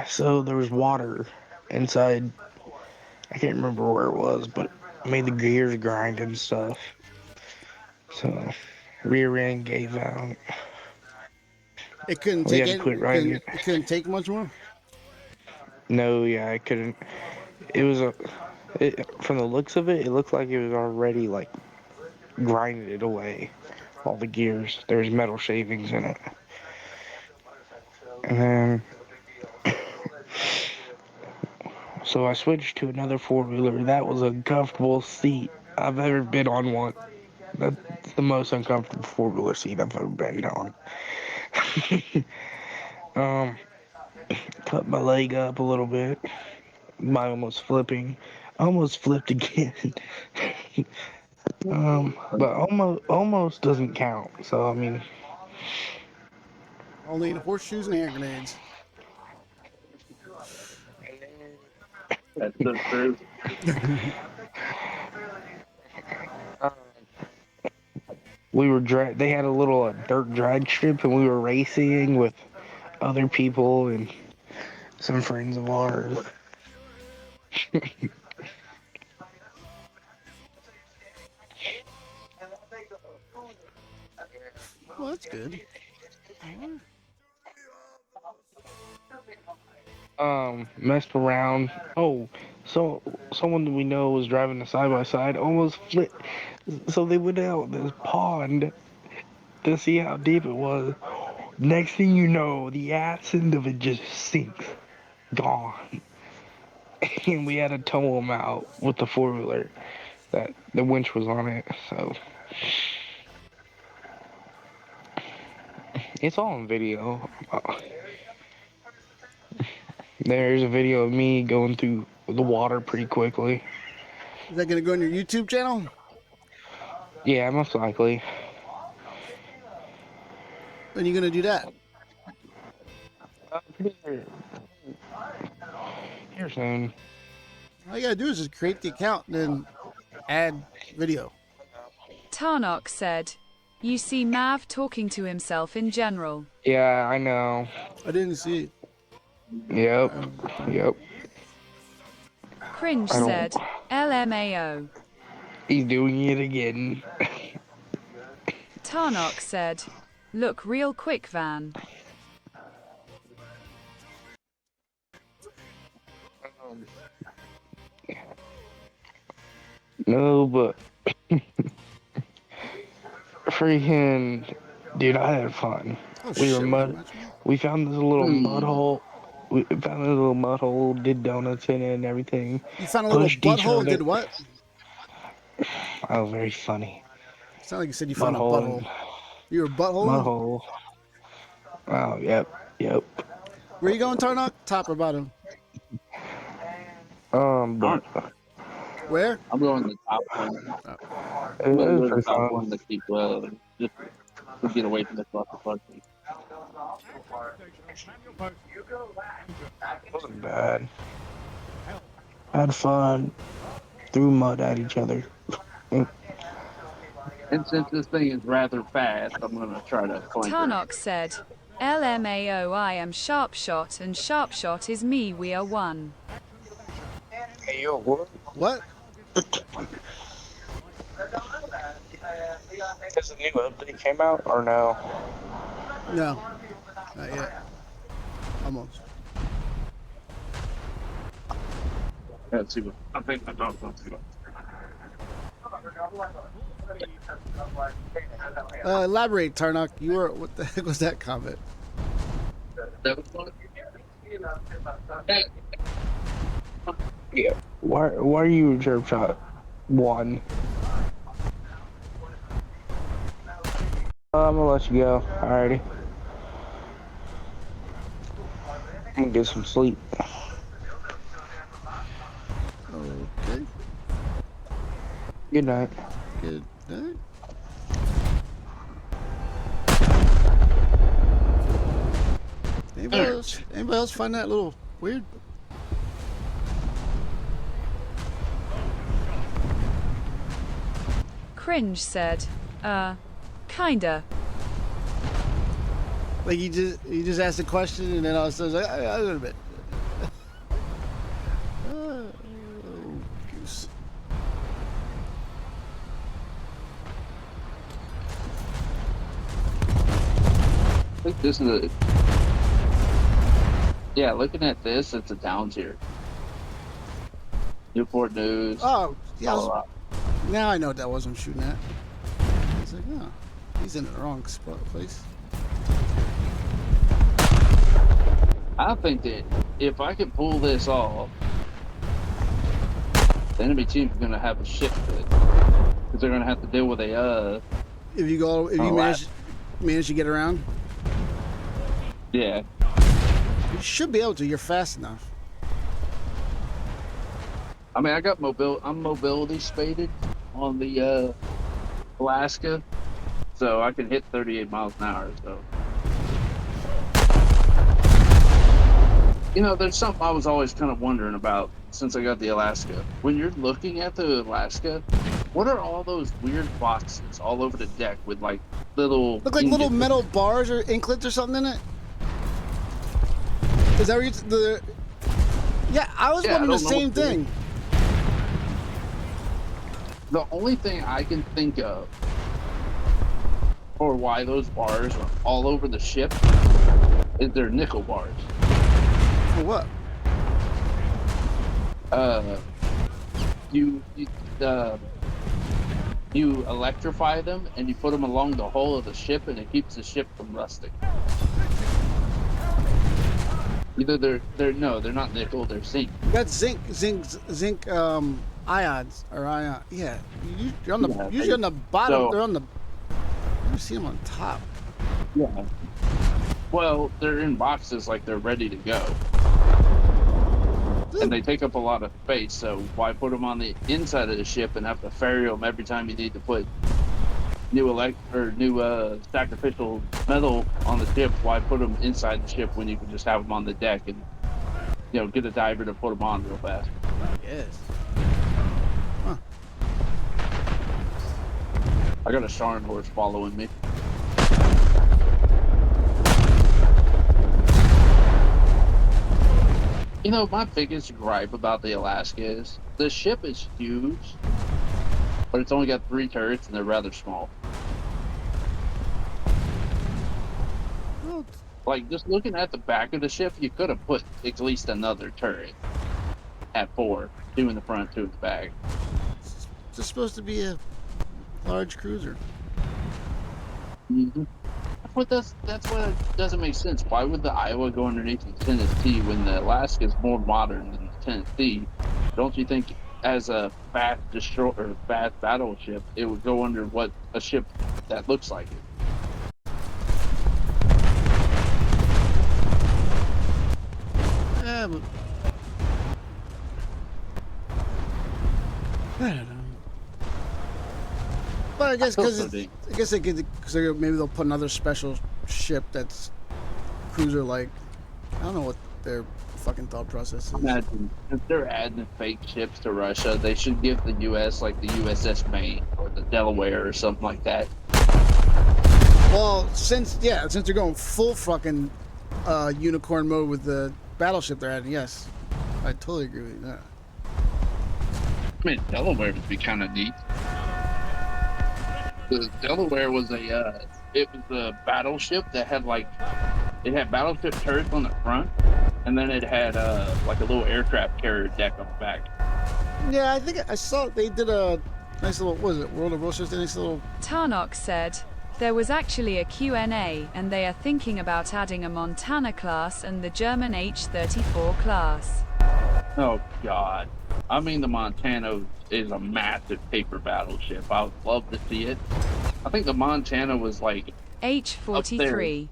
so there was water inside. I can't remember where it was, but it made the gears grind and stuff. So, rear end gave out. It couldn't We take had to it. quit riding it. It couldn't take much more. No, yeah, I couldn't. It was from the looks of it, it looked like it was already like grinded away. All the gears. There's metal shavings in it. And then, so I switched to another four-wheeler. That was a comfortable seat I've ever been on one. That's the most uncomfortable four-wheeler seat I've ever been on. Cut my leg up a little bit by almost flipping. Almost flipped again. But almost doesn't count. So I mean, Only in horseshoes and hand grenades. That's the truth. we were they had a little dirt drag strip, and we were racing with other people and some friends of ours. Well, that's good. Messed around. Oh, so someone that we know was driving a side by side, almost flipped. So they went out this pond to see how deep it was. Next thing you know, the ass end of it just sinks, gone. And we had to tow him out with the four-wheeler. That the winch was on it, so it's all on video. There's a video of me going through the water pretty quickly. Is that gonna go on your YouTube channel? Yeah, most likely. When are you gonna do that? Here soon. All you gotta do is just create the account and then add video. Tarnok said, "You see Mav talking to himself in general." Yeah, I know. I didn't see it. Yep. Cringe said, "LMAO." He's doing it again. Tarnok said, "Look real quick, Van." No, but freaking dude, I had fun. Oh, We found this little mud hole. We found this little mud hole, did donuts in it and everything. You found a little butthole and did what? Oh, very funny. Sound like you said you found a butthole. You were a butthole? Mud hole. Oh, yep. Where you going, Tarnok? Top or bottom? But Where? I'm going to the top one. Oh. I'm gonna was go to pretty South fun. One to keep just to get away from the clusterfuck. It wasn't bad. Had fun. Threw mud at each other. And since this thing is rather fast, I'm gonna try to flank her. Tarnock said, LMAO I am Sharpshot and Sharpshot is me, we are one. Hey, yo, what? What? Has a new update came out or no? No, not yet. Almost. Let's see what I think my dog's going to. Elaborate, Tarnock. You were. What the heck was that comment? That was one. Yeah. Why are you jerk shot? One. I'm gonna let you go. Alrighty. I'm gonna get some sleep. Okay. Good night. Good night. Anybody else find that a little weird? Cringe said, kinda. Like you just asked a question and then all of a sudden like, a little bit. Oh, goose. I think this is a. Yeah, looking at this, it's a down tier. Newport News. Oh, yeah. Colorado. Now I know what that was I'm shooting at. It's like, oh, he's in the wrong place. I think that if I could pull this off, the enemy team's gonna have a shit fit because they're gonna have to deal with a If you manage to get around, yeah. you should be able to. You're fast enough. I mean, I got I'm mobility spaded on the Alaska, so I can hit 38 miles an hour. So, you know, there's something I was always kind of wondering about since I got the Alaska. When you're looking at the Alaska, what are all those weird boxes all over the deck with like little Look like little metal bars or inklets or something in it. Is that where Yeah, I was wondering the same thing. The only thing I can think of for why those bars are all over the ship is they're nickel bars. For what? You electrify them and you put them along the hull of the ship, and it keeps the ship from rusting. Either they're not nickel, they're zinc. That's zinc ions or ion. Yeah, you're on the usually on the bottom. So, they're on the. You see them on top. Yeah. Well, they're in boxes like they're ready to go. And they take up a lot of space, so why put them on the inside of the ship and have to ferry them every time you need to put new sacrificial metal on the ship? Why put them inside the ship when you can just have them on the deck and, you know, get a diver to put them on real fast? Yes. Huh. I got a Sharn horse following me. You know, my biggest gripe about the Alaska is the ship is huge, but it's only got 3 turrets and they're rather small. Like, just looking at the back of the ship, you could have put at least another turret at 4, 2 in the front, 2 in the back. It's just supposed to be a large cruiser. Mm-hmm. But that's what doesn't make sense. Why would the Iowa go underneath the Tennessee when the Alaska is more modern than the Tennessee? Don't you think, as a fast battleship, it would go under what a ship that looks like it? Yeah, but I don't know. But I guess because Also, they- I guess they could, cause maybe they'll put another special ship that's cruiser like. I don't know what their fucking thought process is. Imagine if they're adding fake ships to Russia, they should give the U.S. like the USS Maine or the Delaware or something like that. Well, since they're going full fucking unicorn mode with the battleship they're adding, yes, I totally agree with that. I mean, Delaware would be kind of neat. The Delaware was it was a battleship that had it had battleship turrets on the front, and then it had like a little aircraft carrier deck on the back. Yeah, I think I saw they did a nice little, what was it, World of Warship? Nice little. Tarnok said, there was actually a Q&A and they are thinking about adding a Montana class and the German H-34 class. Oh God! I mean, the Montana is a massive paper battleship. I would love to see it. I think the Montana was like H-43.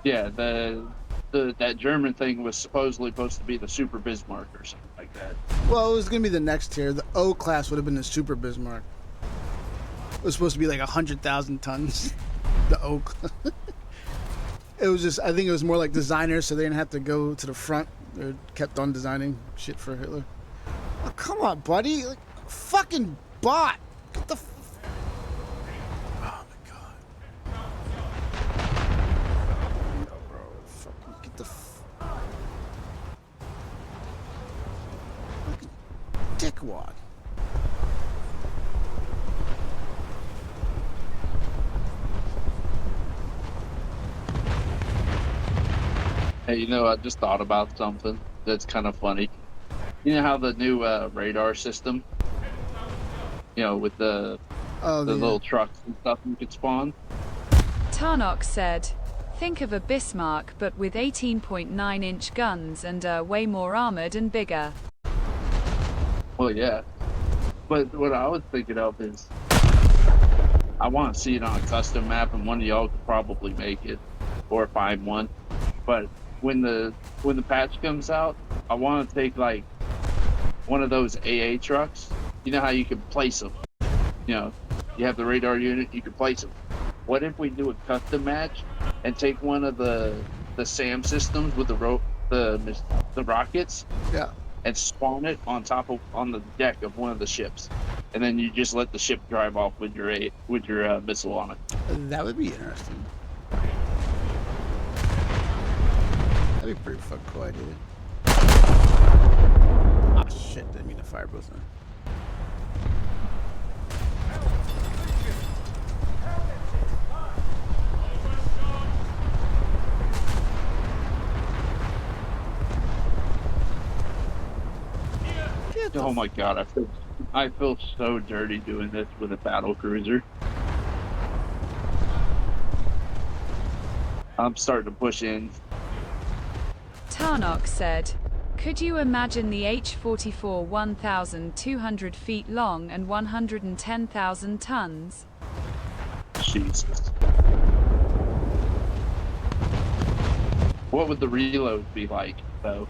Yeah, that German thing was supposedly supposed to be the Super Bismarck or something like that. Well, it was gonna be the next tier. The O class would have been the Super Bismarck. It was supposed to be like 100,000 tons. The O. It was just, I think it was more like designers, so they didn't have to go to the front. They kept on designing shit for Hitler. Oh, come on, buddy! Like, fucking bot. Get the. Oh my god. No, bro. Fucking get the. Fucking dickwad. Hey, I just thought about something that's kind of funny. You know how the new radar system, with the little trucks and stuff you could spawn? Tarnok said, think of a Bismarck but with 18.9-inch guns and way more armored and bigger. Well, yeah. But what I was thinking of is, I want to see it on a custom map, and one of y'all could probably make it, or find one. But when the patch comes out, I want to take like one of those AA trucks. You know how you can place them. You have the radar unit, you can place them. What if we do a custom match and take one of the SAM systems with the rockets? Yeah. And spawn it on the deck of one of the ships, and then you just let the ship drive off with your missile on it. That would be interesting. That'd be a pretty fucking cool idea. Ah, shit! Didn't mean to fire both of them. Oh my god, I feel so dirty doing this with a battle cruiser. I'm starting to push in. Tarnok said, could you imagine the H-44 1,200 feet long and 110,000 tons? Jesus. What would the reload be like, though?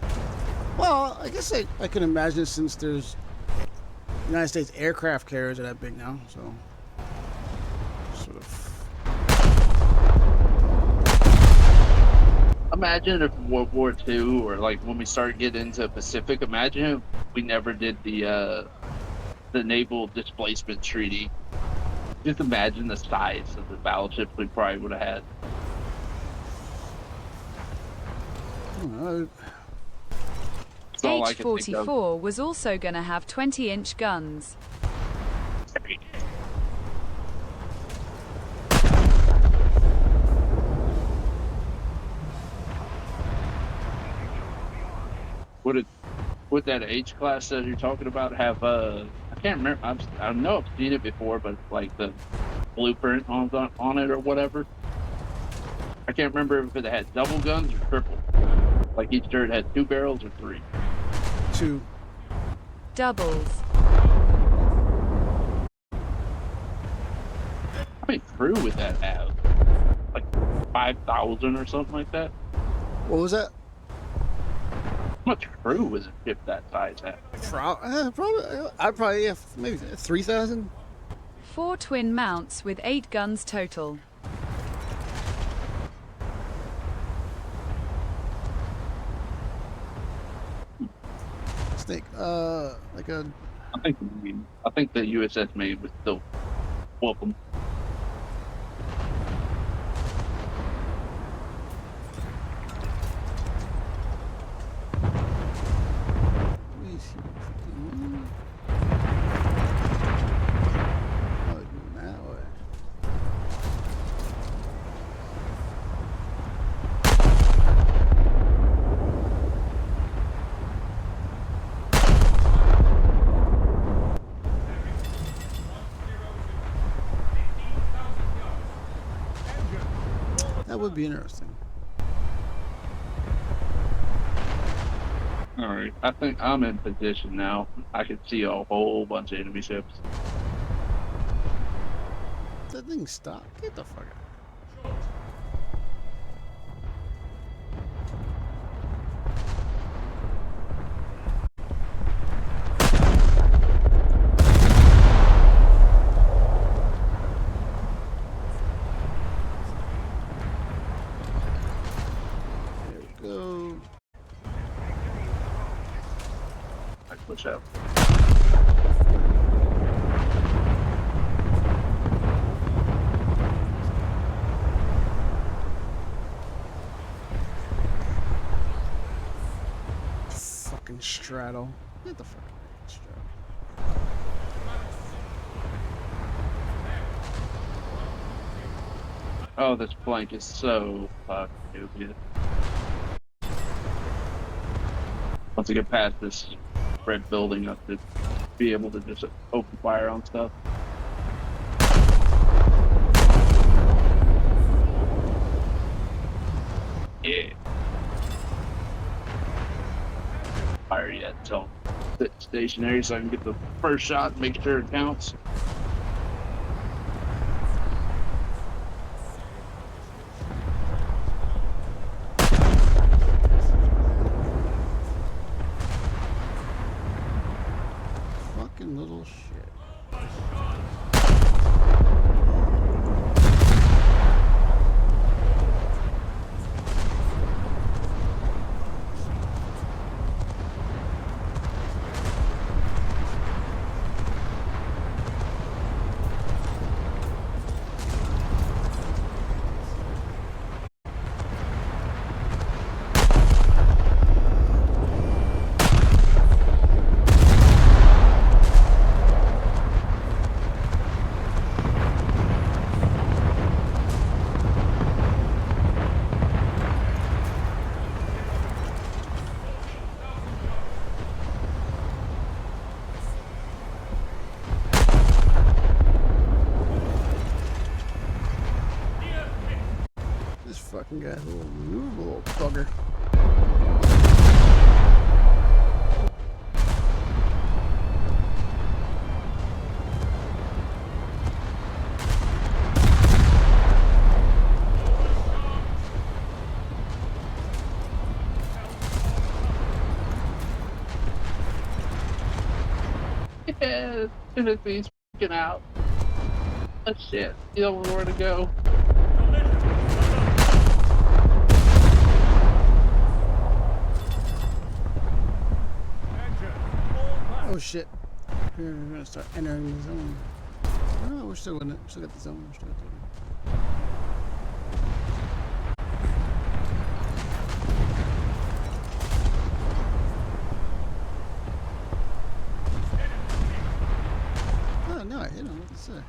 Well, I guess I can imagine, since there's United States aircraft carriers are that big now, so sort of. Imagine if World War II, or like when we started getting into Pacific, imagine if we never did the Naval Displacement Treaty. Just imagine the size of the battleships we probably would have had. I don't know. H-44 was also gonna have 20-inch guns. Would that H class that you're talking about have I can't remember. I know I've seen it before, but like the blueprint on it or whatever. I can't remember if it had double guns or triple. Like each turret had 2 barrels or 3. 2. Doubles. How many crew would that have? Like 5,000 or something like that? What was that? much crew was a ship that size at? I'd probably have maybe 3,000. 4 twin mounts with 8 guns total. Snake, like a. I think the USS Maine was still welcome. That would be interesting. Alright, I think I'm in position now. I can see a whole bunch of enemy ships. That thing stop. Get the fuck out. Go. I push out. Fucking straddle. Get the fuck out of here, straddle. Oh, this flank is so fucking stupid. Once I get past this red building, I should be able to just open fire on stuff. Yeah. Fire yet, so sit stationary so I can get the first shot and make sure it counts. Fucking little shit. This fucking guy's a little bugger. Yeah, Timothy's freaking out. Oh shit, you don't know where to go. Oh shit. Here, we're gonna start entering the zone. Oh, we're still in it. Still got the zone. We're still got the zone. Oh, no, I hit him. What to say?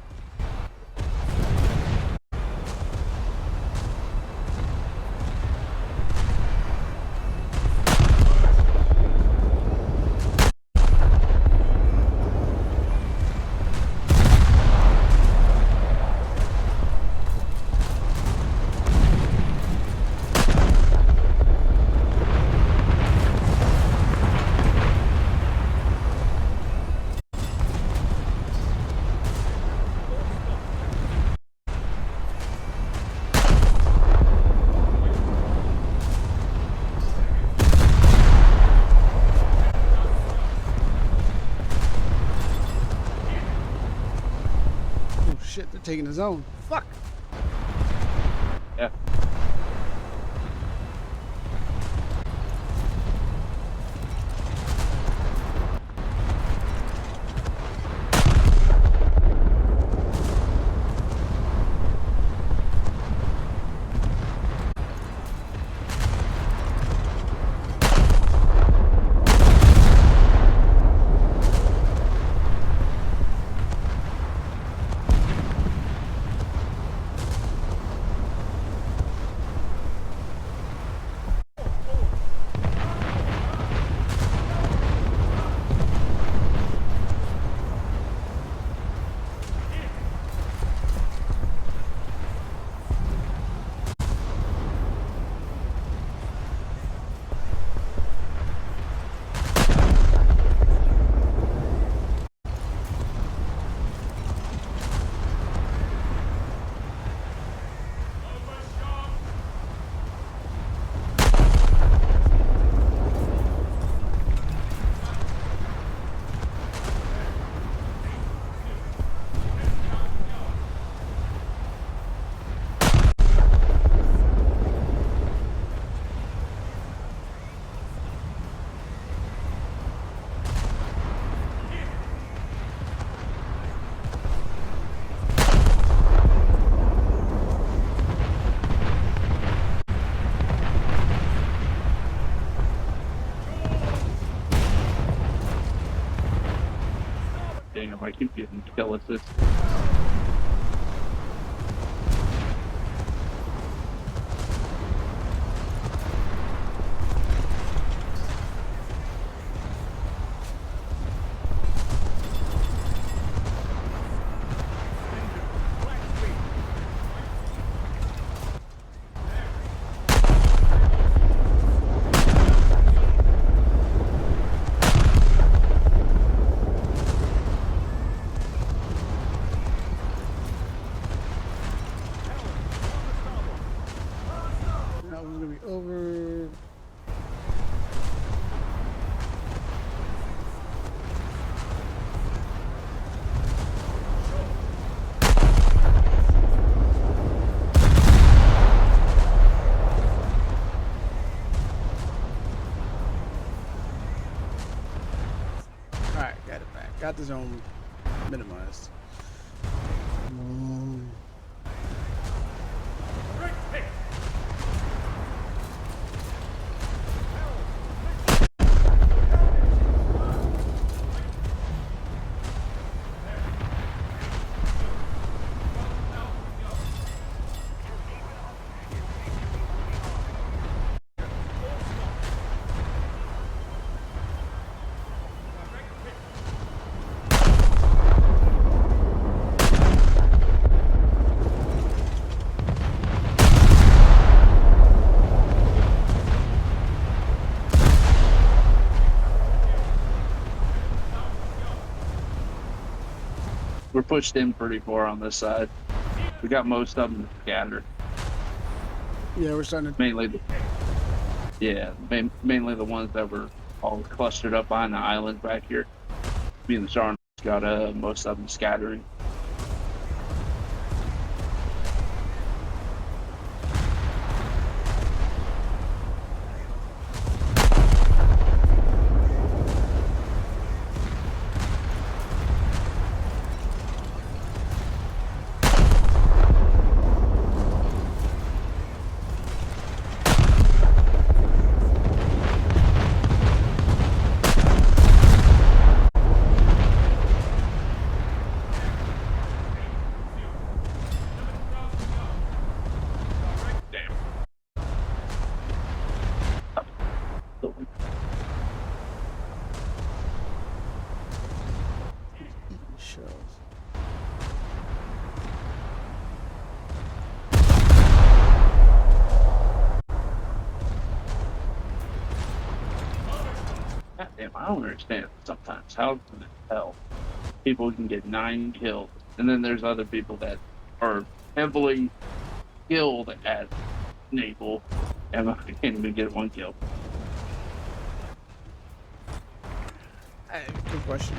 shit, they're taking the zone. Fuck. Yeah. Damn, I keep getting kill assist. That one's gonna be over. Alright, got it back. Got the zone minimized. We're pushed in pretty far on this side. We got most of them scattered. Yeah, we're starting to. Mainly the ones that were all clustered up behind the island back here. Me and the Sarn got most of them scattering. Shells. God damn, I don't understand sometimes how in the hell people can get 9 kills, and then there's other people that are heavily skilled at naval, and I can't even get 1 kill. Good question.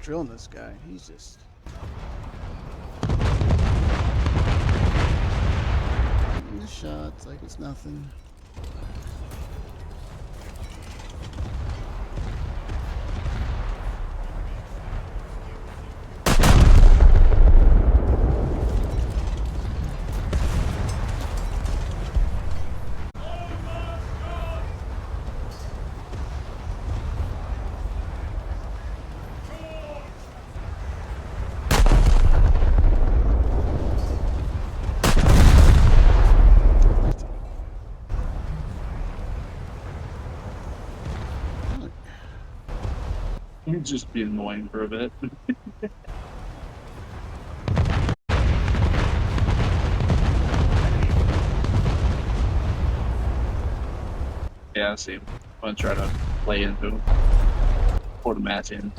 drilling this guy. He's just. The shots like it's nothing. You'd just be annoying for a bit. Yeah, I see him. I'm gonna try to play into him before the match ends.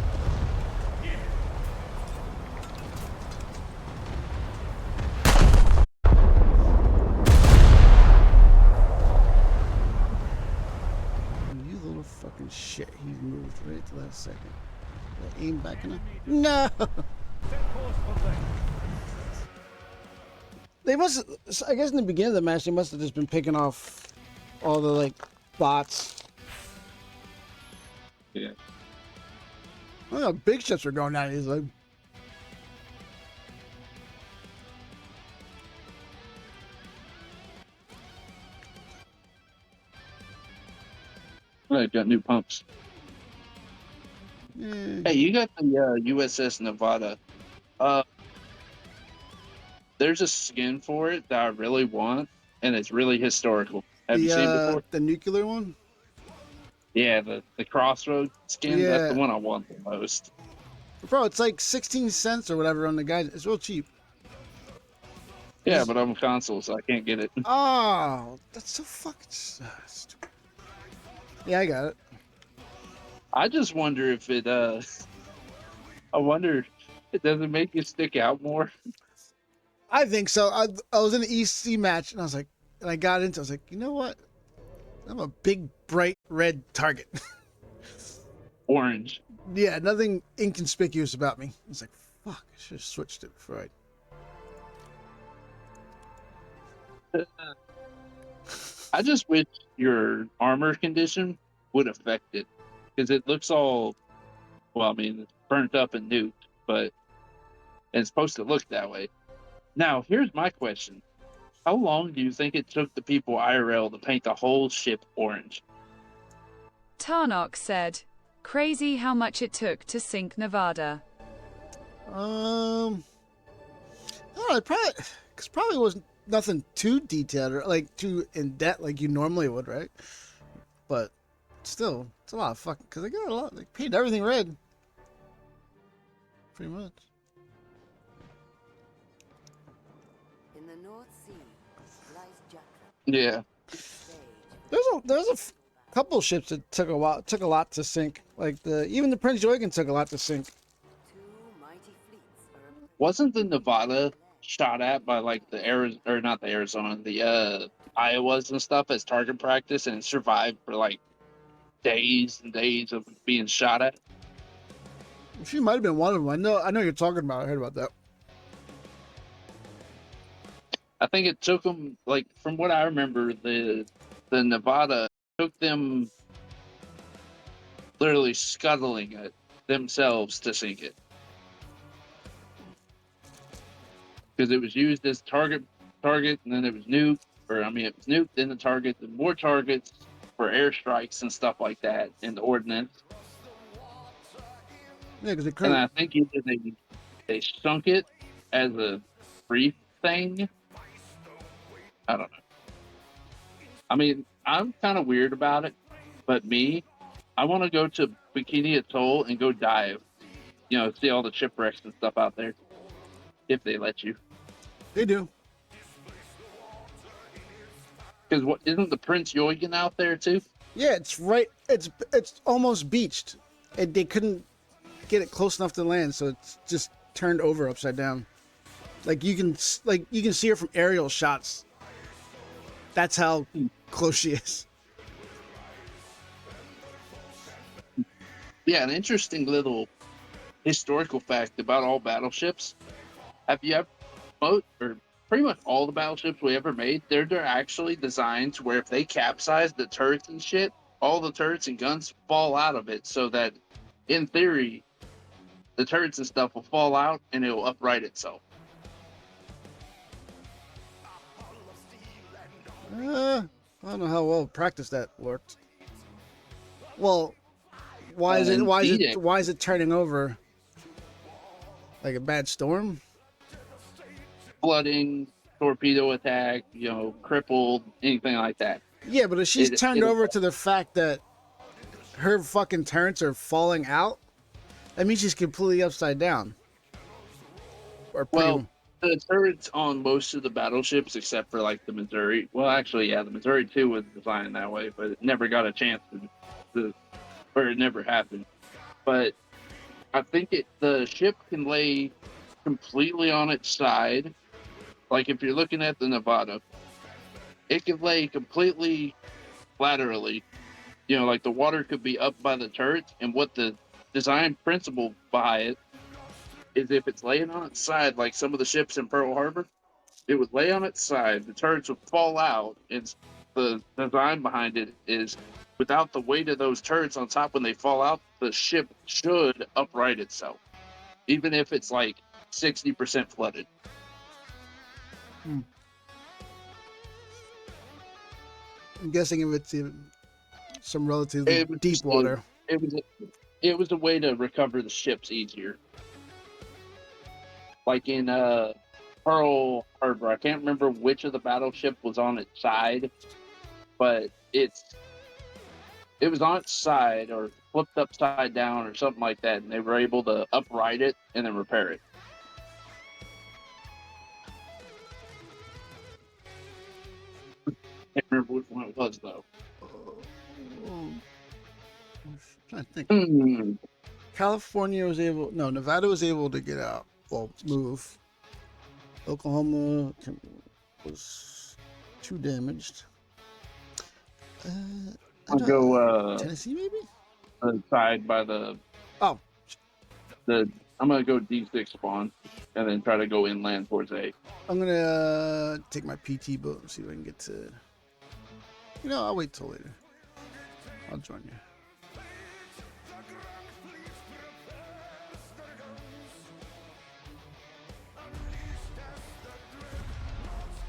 You little fucking shit. He moved right to that second. Did I aim back enough? No! They must. I guess in the beginning of the match, they must have just been picking off all the like bots. Yeah. I don't know, big ships are going down. He's like, Oh, got new pumps. Hey, you got the USS Nevada. There's a skin for it that I really want, and it's really historical. Have you seen it before? The nuclear one? Yeah, the Crossroad skin. Yeah. That's the one I want the most. Bro, it's like 16 cents or whatever on the guide. It's real cheap. Yeah, but I'm a console, so I can't get it. Oh, that's so fucking stupid. Yeah, I got it. I just wonder if it. I wonder, it doesn't make you stick out more. I think so. I was in the EC match and I was like, and I got into. I was like, you know what? I'm a big bright red target. Orange. Yeah, nothing inconspicuous about me. I was like, fuck, I should have switched it before I just wish your armor condition would affect it, because it looks all, well, I mean, it's burnt up and nuked, but it's supposed to look that way. Now, here's my question. How long do you think it took the people IRL to paint the whole ship orange? Tarnock said, crazy how much it took to sink Nevada. Oh, it probably wasn't nothing too detailed or like too in depth like you normally would, right? But still, it's a lot of fucking, because they got a lot, they painted everything red. Pretty much. In the North Sea lies Jatra. Yeah. There's a couple ships that took a lot to sink. Like even the Prince Eugen took a lot to sink. Wasn't the Nevada shot at by like the Arizona, or not the Arizona, the Iowas and stuff as target practice, and it survived for like days and days of being shot at? She might have been one of them. I know you're talking about. I heard about that. I think it took them, like, from what I remember, the Nevada took them literally scuttling it themselves to sink it. Because it was used as target, and then it was nuked, it was nuked, then the target, and more targets for airstrikes and stuff like that, and the ordnance. Yeah, because and I think either they sunk it as a brief thing. I don't know. I mean, I'm kind of weird about it, but I want to go to Bikini Atoll and go dive. See all the shipwrecks and stuff out there, if they let you. They do. Because isn't the Prince Eugen out there too? Yeah, it's right. It's almost beached. They couldn't get it close enough to land, so it's just turned over upside down. Like you can see her from aerial shots. That's how close she is. Yeah, an interesting little historical fact about all battleships. Have you ever, or pretty much all the battleships we ever made, they're actually designed to where if they capsize the turrets and shit, all the turrets and guns fall out of it, so that in theory, the turrets and stuff will fall out and it will upright itself. I don't know how well practiced that worked. Well, why is it turning over? Like a bad storm? Flooding, torpedo attack, crippled, anything like that. Yeah, but if she's turned over to the fact that her fucking turrets are falling out, that means she's completely upside down. Well, the turrets on most of the battleships, except for like the Missouri. Well, actually, yeah, the Missouri 2 was designed that way, but it never got a chance or it never happened. But I think the ship can lay completely on its side. Like if you're looking at the Nevada, it can lay completely laterally. Like the water could be up by the turrets, and what the design principle behind it is if it's laying on its side, like some of the ships in Pearl Harbor, it would lay on its side, the turrets would fall out, and the design behind it is without the weight of those turrets on top when they fall out, the ship should upright itself, even if it's like 60% flooded. I'm guessing if it's in some relatively deep water. It was a way to recover the ships easier. Like in Pearl Harbor, I can't remember which of the battleship was on its side, but it was on its side or flipped upside down or something like that, and they were able to upright it and then repair it. I can't remember which one it was, though. I think California was able. No, Nevada was able to get out. Well, move. Oklahoma was too damaged. I'll go Tennessee, maybe. The side by the. Oh. I'm gonna go D6 spawn, and then try to go inland towards A. I'm gonna take my PT boat and see if I can get to. I'll wait till later. I'll join you.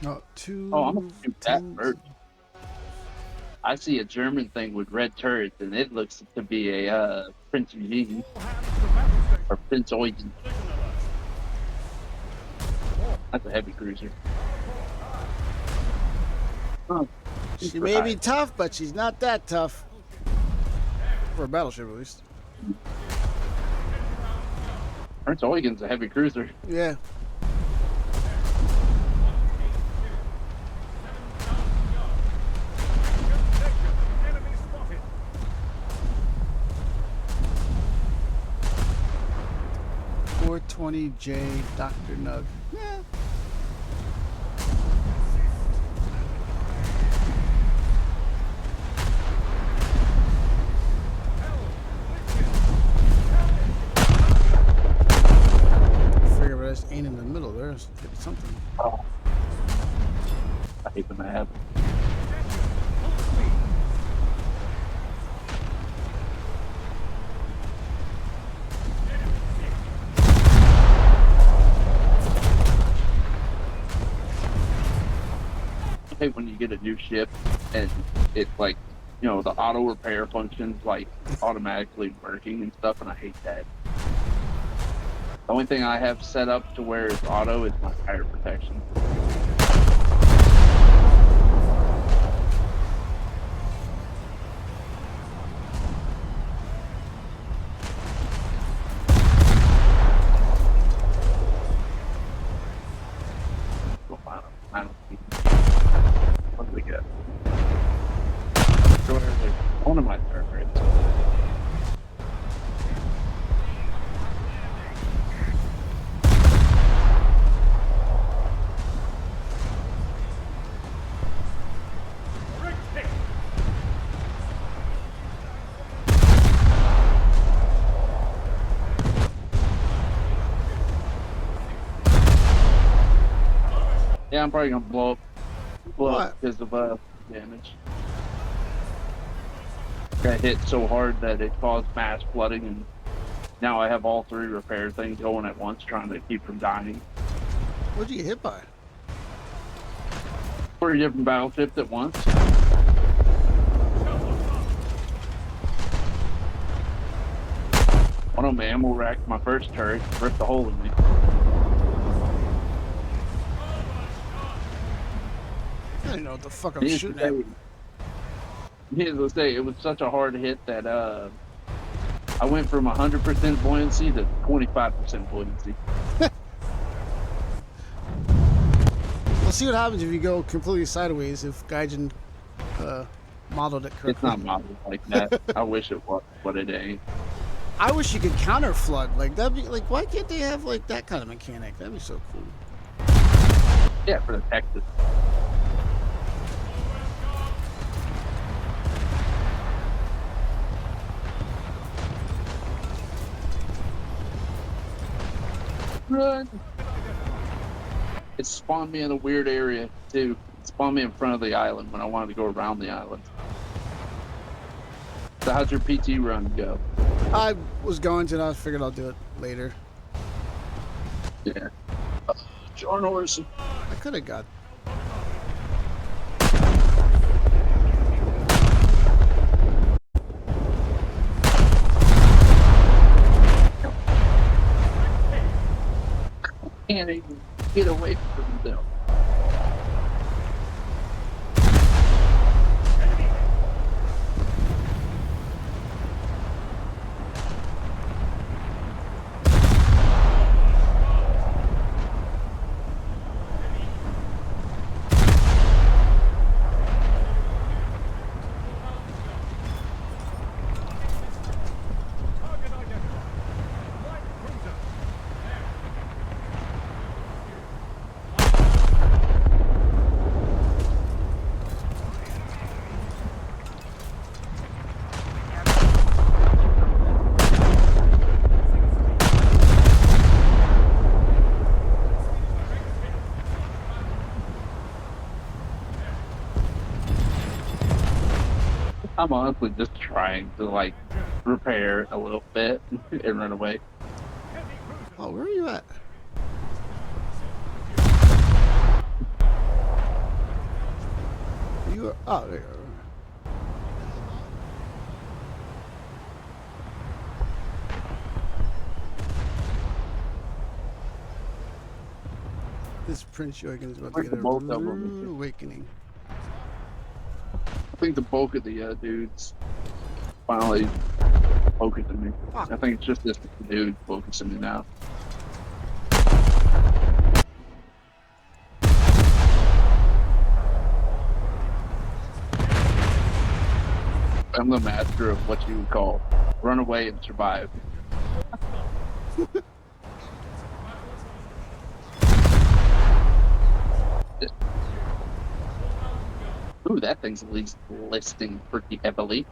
No, I'm gonna shoot that first. I see a German thing with red turrets, and it looks to be a Prince Eugene or Prince Eugen. That's a heavy cruiser. Oh, she may be tough, but she's not that tough. For a battleship, at least. Prince Eugen's a heavy cruiser. Yeah. $420J Dr. Nug. Yeah. Figure if I just ain't in the middle there, it's something. Oh. I hate the map. I hate when you get a new ship and it's like, the auto repair function's like automatically working and stuff, and I hate that. The only thing I have set up to where it's auto is my tire protection. What do we get? One of my turrets. Yeah, I'm probably gonna blow up What? because of damage. Got hit so hard that it caused mass flooding, and now I have all 3 repair things going at once, trying to keep from dying. What'd you get hit by? 3 different battleships at once. One of them ammo racked my first turret, ripped a hole in me. I didn't know what the fuck I was shooting at. Needless to say, it was such a hard hit that I went from 100% buoyancy to 25% buoyancy. We'll see what happens if you go completely sideways if Gaijin modeled it correctly. It's not modeled like that. I wish it was, but it ain't. I wish you could counter flood. Like that'd be like, why can't they have like that kind of mechanic? That'd be so cool. Yeah, for the Texas. Run. It spawned me in a weird area too. It spawned me in front of the island when I wanted to go around the island. So how'd your PT run go? I was going to, and I figured I'll do it later. Yeah. John Orson. I could have got. Can't even get away from them. I'm honestly just trying to like repair a little bit and run away. Oh, where are you at? You are. Oh, there you are. This Prince Eugen is about to get a rude awakening. I think the bulk of the dudes finally focused on me. I think it's just this dude focusing me now. I'm the master of what you would call run away and survive. Ooh, that thing's at least listing pretty heavily.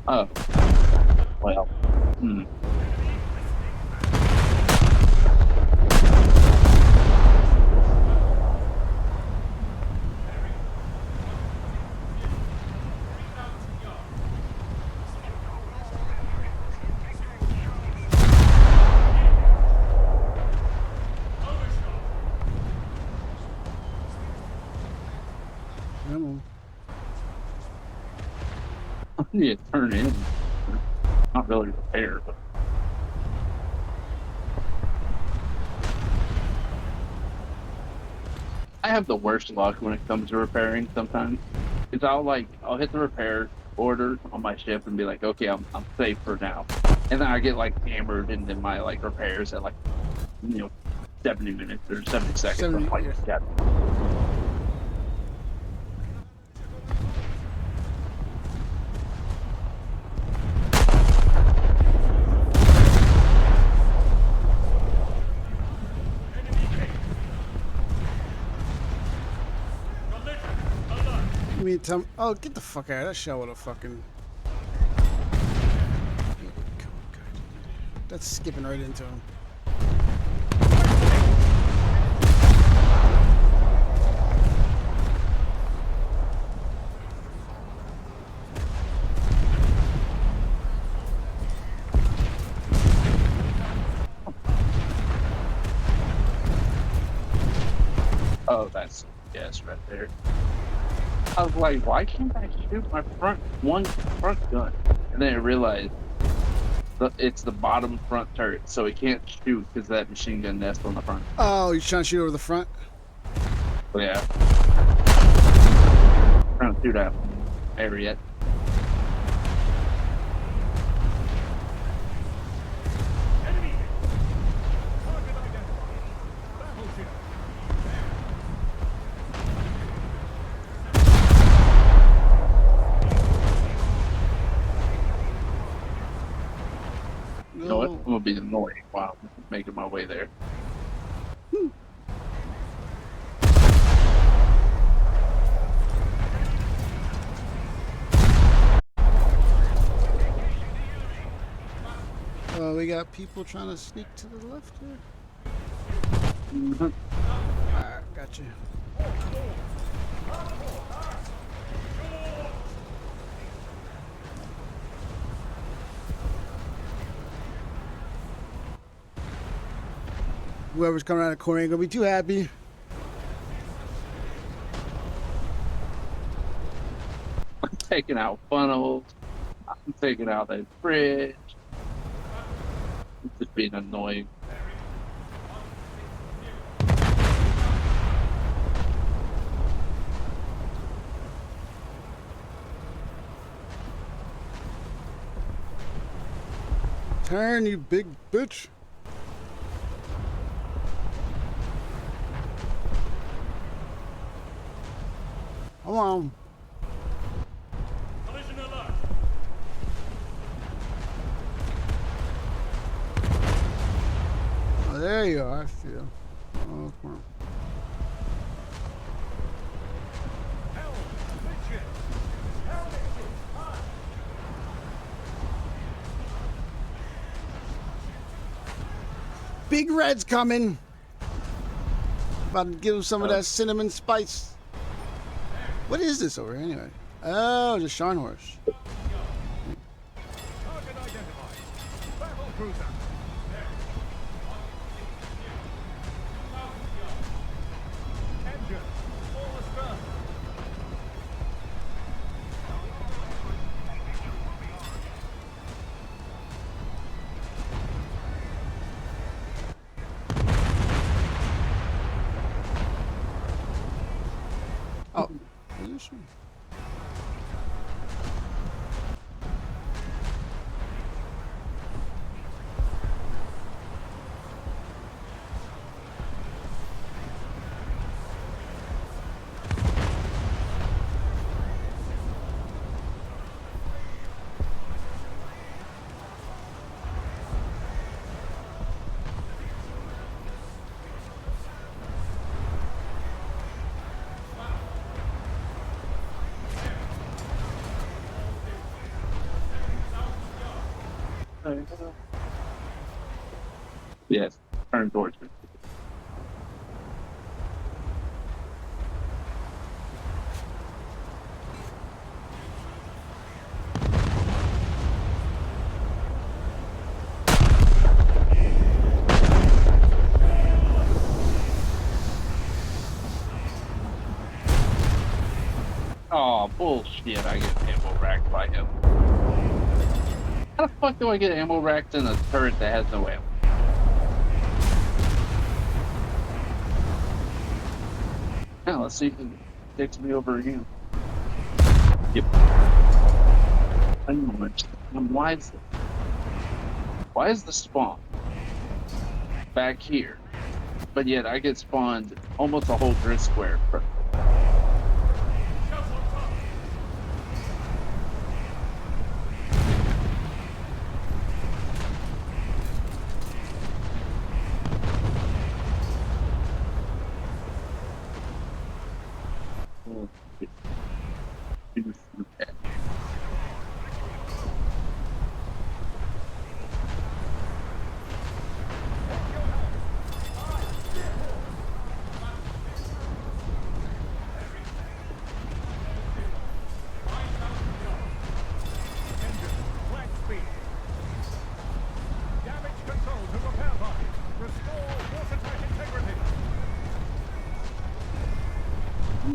Oh. Well. I need to turn in. Not really repair, but I have the worst luck when it comes to repairing sometimes. Because I'll hit the repair order on my ship and be like, okay, I'm safe for now. And then I get like hammered into my like repairs at like 70 minutes or 70 seconds. I'm like, You mean tell me? Oh, get the fuck out of that shell with a fucking. That's skipping right into him. Oh, that's yes, right there. I was like, why can't I shoot my front gun? And then I realized it's the bottom front turret, so it can't shoot because that machine gun nest on the front. Oh, you're trying to shoot over the front? So yeah, trying to shoot that area. You know what? I'm gonna be annoying while I'm making my way there. We got people trying to sneak to the left here. Alright, got you. Whoever's coming out of the corner ain't gonna be too happy. I'm taking out funnels. I'm taking out that bridge. It's just being annoying. Turn, you big bitch. Come on. Oh, there you are, I feel. Oh, come on. Big Red's coming. About to give him some of that cinnamon spice. What is this over here anyway? Oh, the Shine Horse. Target identified. Battle cruiser. Engine. All astern. Oh, position. Yes, turn towards me. Oh, bullshit, I get ammo racked by him. How the fuck do I get ammo racked in a turret that has no ammo? Now, let's see if it takes me over again. Yep. Why is the spawn back here? But yet I get spawned almost a whole grid square.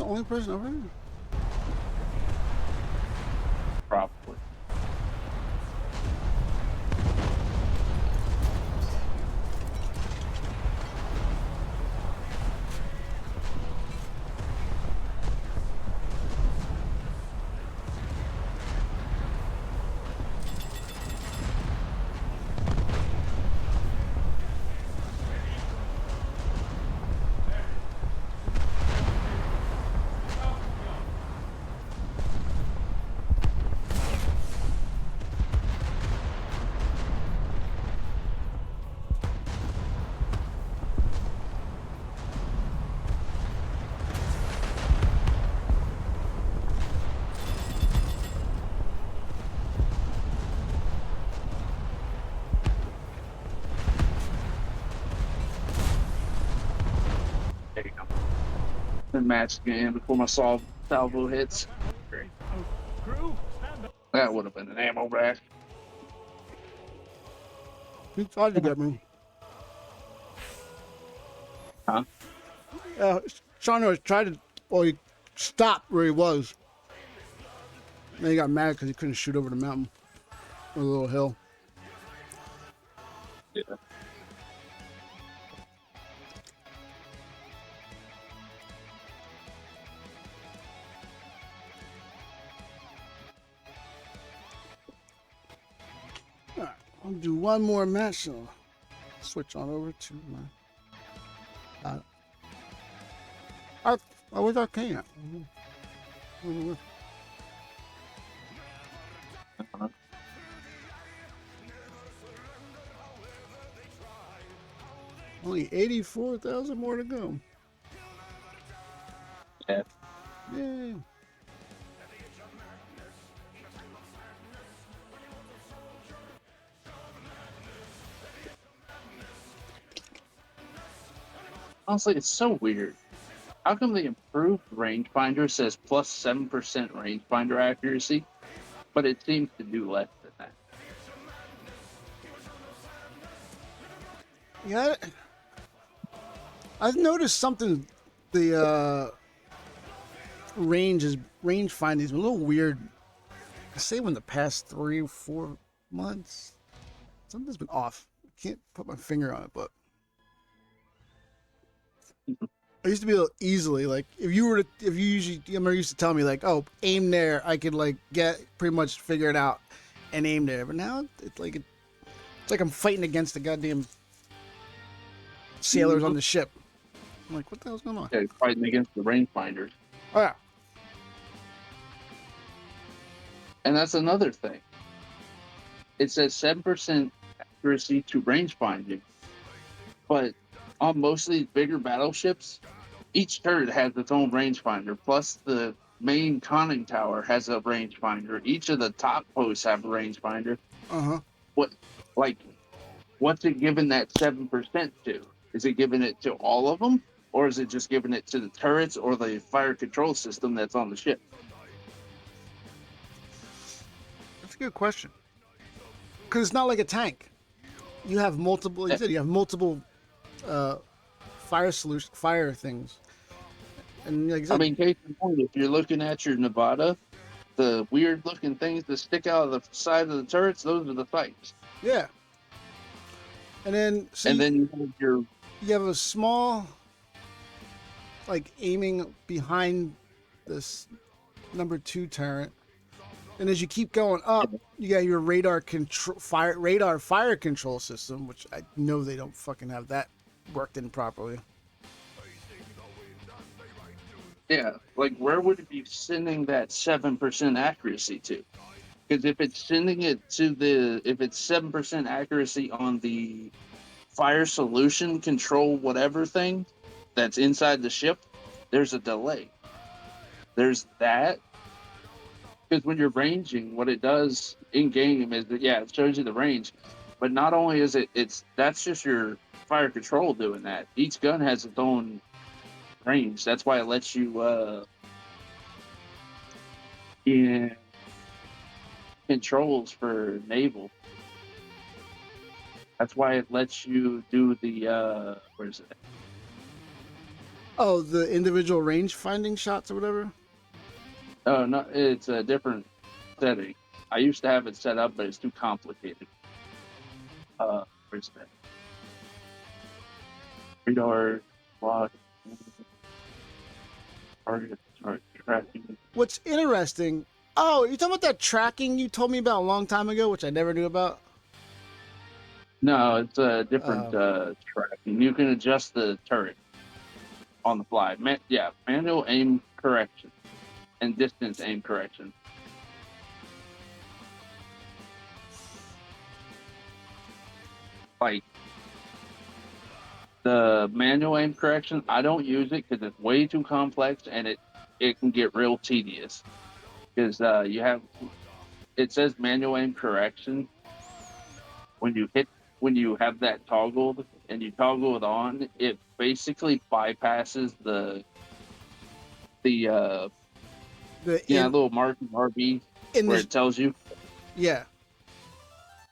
only person over there? Probably. There you go. The match again before my salvo hits. Great. That would have been an ammo rack. He tried to get me. Huh? Shawn tried to, well, he stopped where he was. Then he got mad because he couldn't shoot over the mountain. Or the little hill. Yeah. Alright, I'll do one more match, so switch on over to my. Where's Arcane at? Only 84,000 more to go. Yeah. Yay. Honestly, it's so weird. How come the improved rangefinder says plus 7% rangefinder accuracy, but it seems to do less than that? Yeah, I've noticed something. The range finding is a little weird. I say in the past 3 or 4 months, something's been off. I can't put my finger on it, but I used to be able to easily, like, if you used to tell me like, oh, aim there, I could like get pretty much figure it out and aim there. But now it's like I'm fighting against the goddamn sailors on the ship. I'm like, what the hell's going on? Yeah, fighting against the rangefinders. Oh yeah. And that's another thing. It says 7% accuracy to rangefinding, but on most of these bigger battleships, each turret has its own rangefinder, plus the main conning tower has a rangefinder. Each of the top posts have a rangefinder. Uh-huh. What's it giving that 7% to? Is it giving it to all of them? Or is it just giving it to the turrets or the fire control system that's on the ship? That's a good question. Because it's not like a tank. You have multiple. You said you have multiple fire things. And like I said, I mean, case in point, if you're looking at your Nevada, the weird-looking things that stick out of the side of the turrets, those are the sights. yeah. And then Then you have your you have a small, like, aiming behind this number 2 turret. And as you keep going up, you got your radar fire control system, which I know they don't fucking have that worked in properly. yeah, like where would it be sending that 7% accuracy to? Because if it's sending it to if it's 7% accuracy on the fire solution control whatever thing that's inside the ship, there's a delay. There's that. Because when you're ranging, what it does in game is that, yeah, it shows you the range. But not only is that's just your fire control doing that. Each gun has its own range. That's why it lets you in controls for naval. That's why it lets you do the where is it? Oh, the individual range finding shots or whatever. Oh no, it's a different setting. I used to have it set up, but it's too complicated. Where's that? Radar, block, target, tracking. What's interesting? Oh, you talking about that tracking you told me about a long time ago, which I never knew about? No, it's a different tracking. You can adjust the turret on the fly. Manual aim correction and distance aim correction. Like the manual aim correction, I don't use it because it's way too complex and it can get real tedious. Because it says manual aim correction when you have that toggled and you toggle it on, it basically bypasses the little mark in RB where it tells you. Yeah.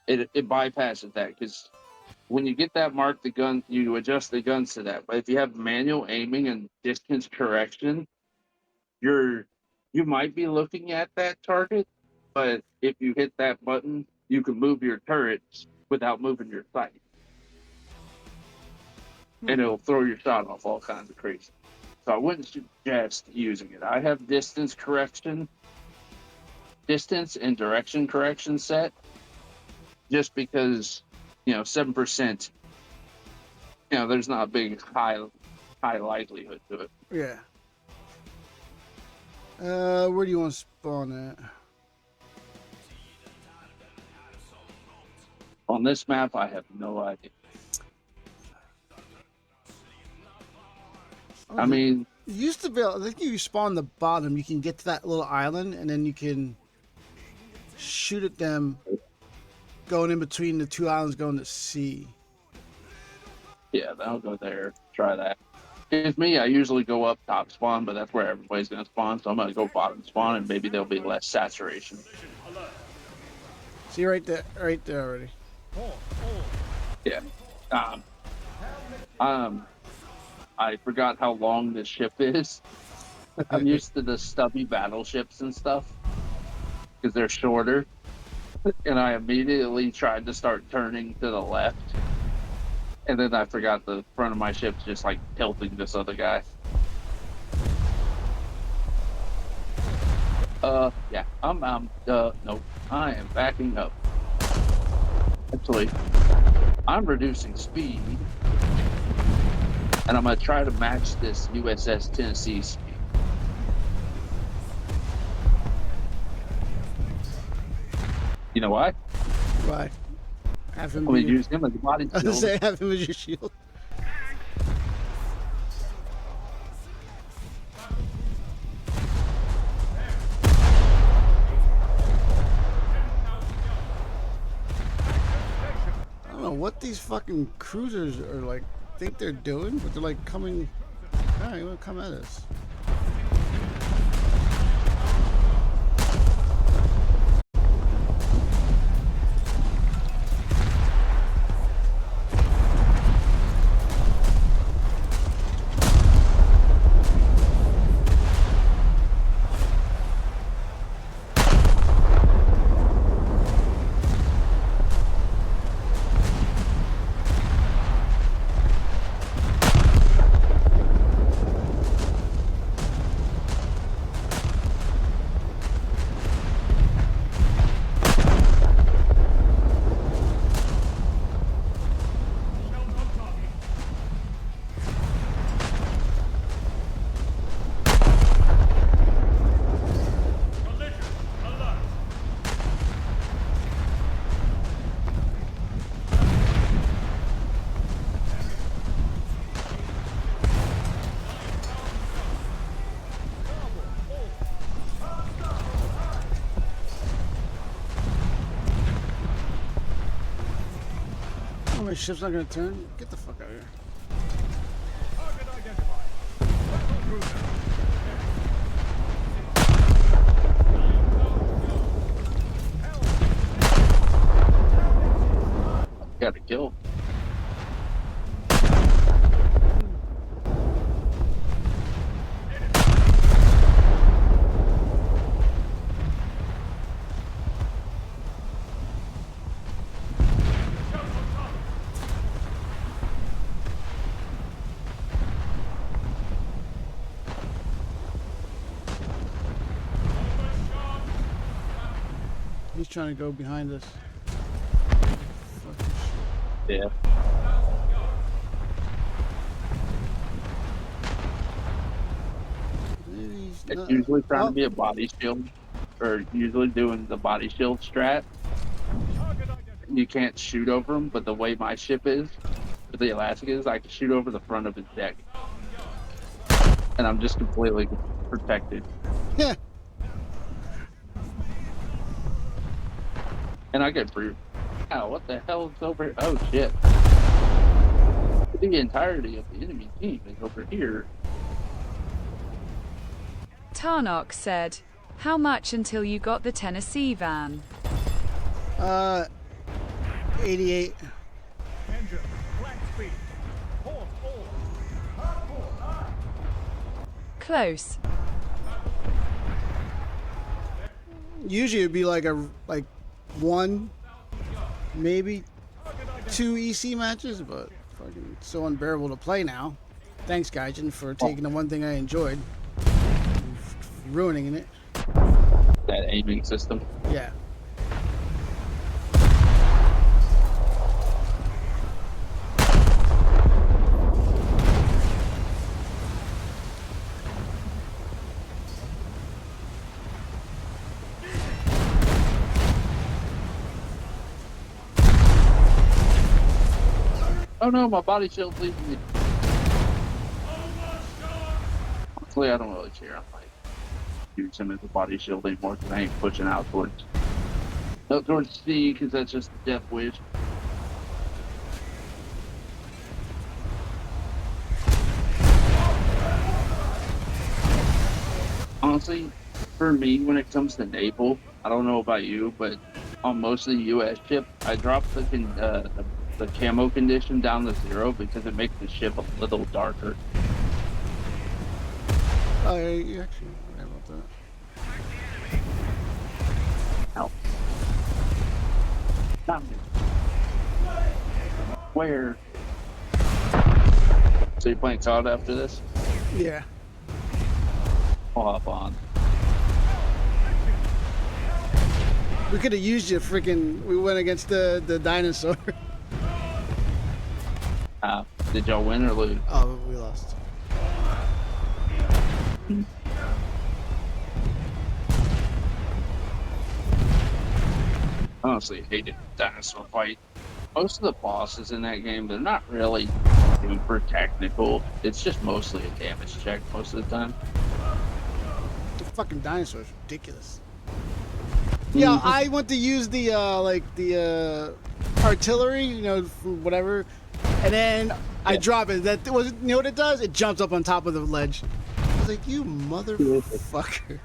It bypasses that because when you get that mark, the gun, you adjust the guns to that. But if you have manual aiming and distance correction, you might be looking at that target, but if you hit that button, you can move your turrets without moving your sight. And it'll throw your shot off all kinds of crazy. So I wouldn't suggest using it. I have distance and direction correction set just because, 7%, there's not a big high likelihood to it. Yeah. Where do you want to spawn at? On this map, I have no idea. Oh, I mean, you used to be able, I think you spawn the bottom, you can get to that little island, and then you can shoot at them going in between the two islands going to sea. Yeah, I'll go there. Try that. It's me. I usually go up top spawn, but that's where everybody's going to spawn, so I'm going to go bottom spawn, and maybe there'll be less saturation. See right there already. Yeah. I forgot how long this ship is. I'm used to the stubby battleships and stuff because they're shorter, and I immediately tried to start turning to the left, and then I forgot the front of my ship's just like tilting this other guy. Yeah, nope, I am backing up. Actually, I'm reducing speed, and I'm gonna try to match this USS Tennessee speed. You know why? Why? Have him I'm gonna use him as a body I was shield. say have him as your shield. I don't know what these fucking cruisers are like. Think they're doing, but they're like coming. All right, you want to come at us? My ship's not gonna turn. Get the fuck out of here. Got a kill. He's trying to go behind us. Yeah. It's usually trying to be a body shield, or usually doing the body shield strat. You can't shoot over him, but the way my ship is, or the Alaska is, I can shoot over the front of his deck. And I'm just completely protected. Yeah. And I get brute. Ow, what the hell is over here? Oh, shit. The entirety of the enemy team is over here. Tarnock said, "How much until you got the Tennessee van?" 88. Engine, flank speed. Port all. Hardcore. Close. Usually it'd be like one, maybe 2 EC matches, but fucking it's so unbearable to play now. Thanks, Gaijin, for taking the one thing I enjoyed, ruining it. That aiming system. Yeah. Oh no, my body shield's leaving me. Honestly, I don't really care. I'm like, use him as a body shield anymore because I ain't pushing out towards C because that's just a death wish. Honestly, for me, when it comes to naval, I don't know about you, but on most of the U.S. ship, I drop the camo condition down to 0 because it makes the ship a little darker. Oh, yeah, you actually right about that. Ow. Not me. Where? So you're playing COD after this? Yeah. I'll hop on. We could have used you freaking. We went against the dinosaur. Did y'all win or lose? Oh, we lost. Honestly, hated dinosaur fight. Most of the bosses in that game, they're not really super technical. It's just mostly a damage check most of the time. The fucking dinosaur is ridiculous. Yeah, I went to use the artillery, you know, whatever, and then I drop it. That was, you know what it does? It jumps up on top of the ledge. I was like, you motherfucker.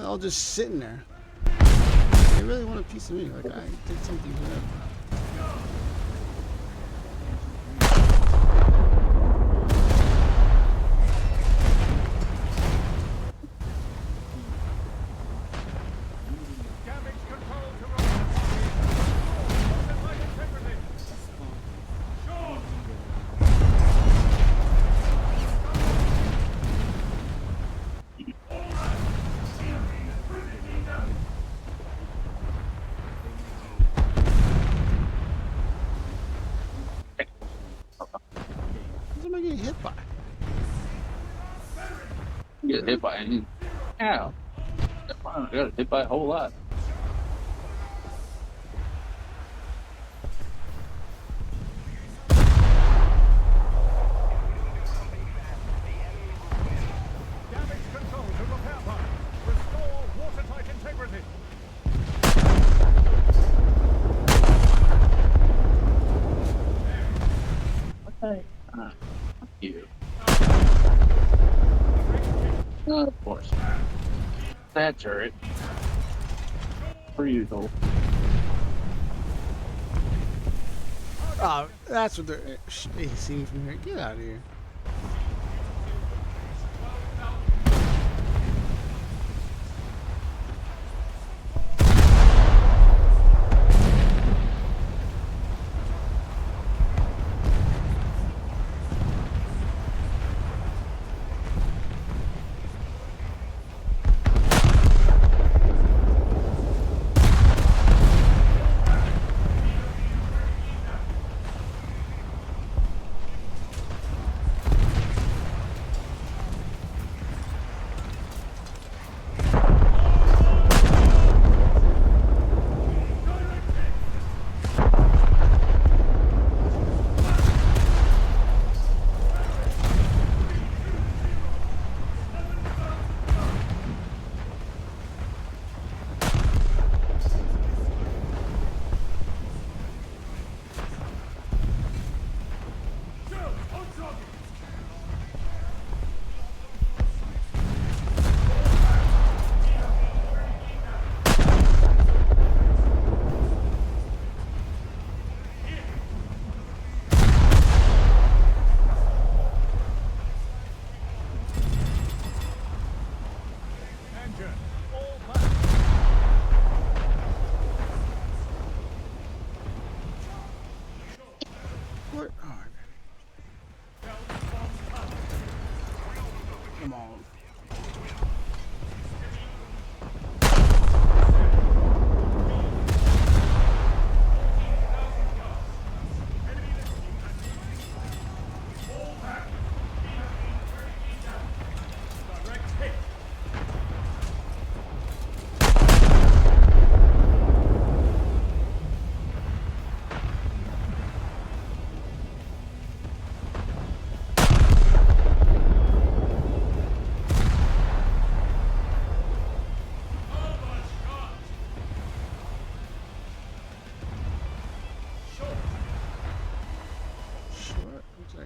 All just sitting there. They really want a piece of me. Like I did something for them. What am I getting hit by? You get hit by any. Ow. I got hit by a whole lot. Damage control to repair part. Restore watertight integrity. Okay. You. Of course. That turret. Per usual. Oh, that's what they're. Hey, see me from here. Get out of here.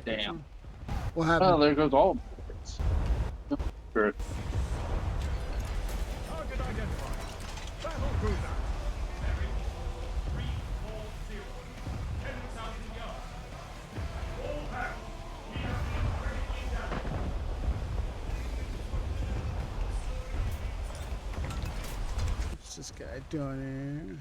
Damn. What Oh, happened? there goes all boards. Sure. Target identified. Battle cruiser. Bearing 340. 10,000 yards. All hands. We have been critically damaged. What's this guy doing here?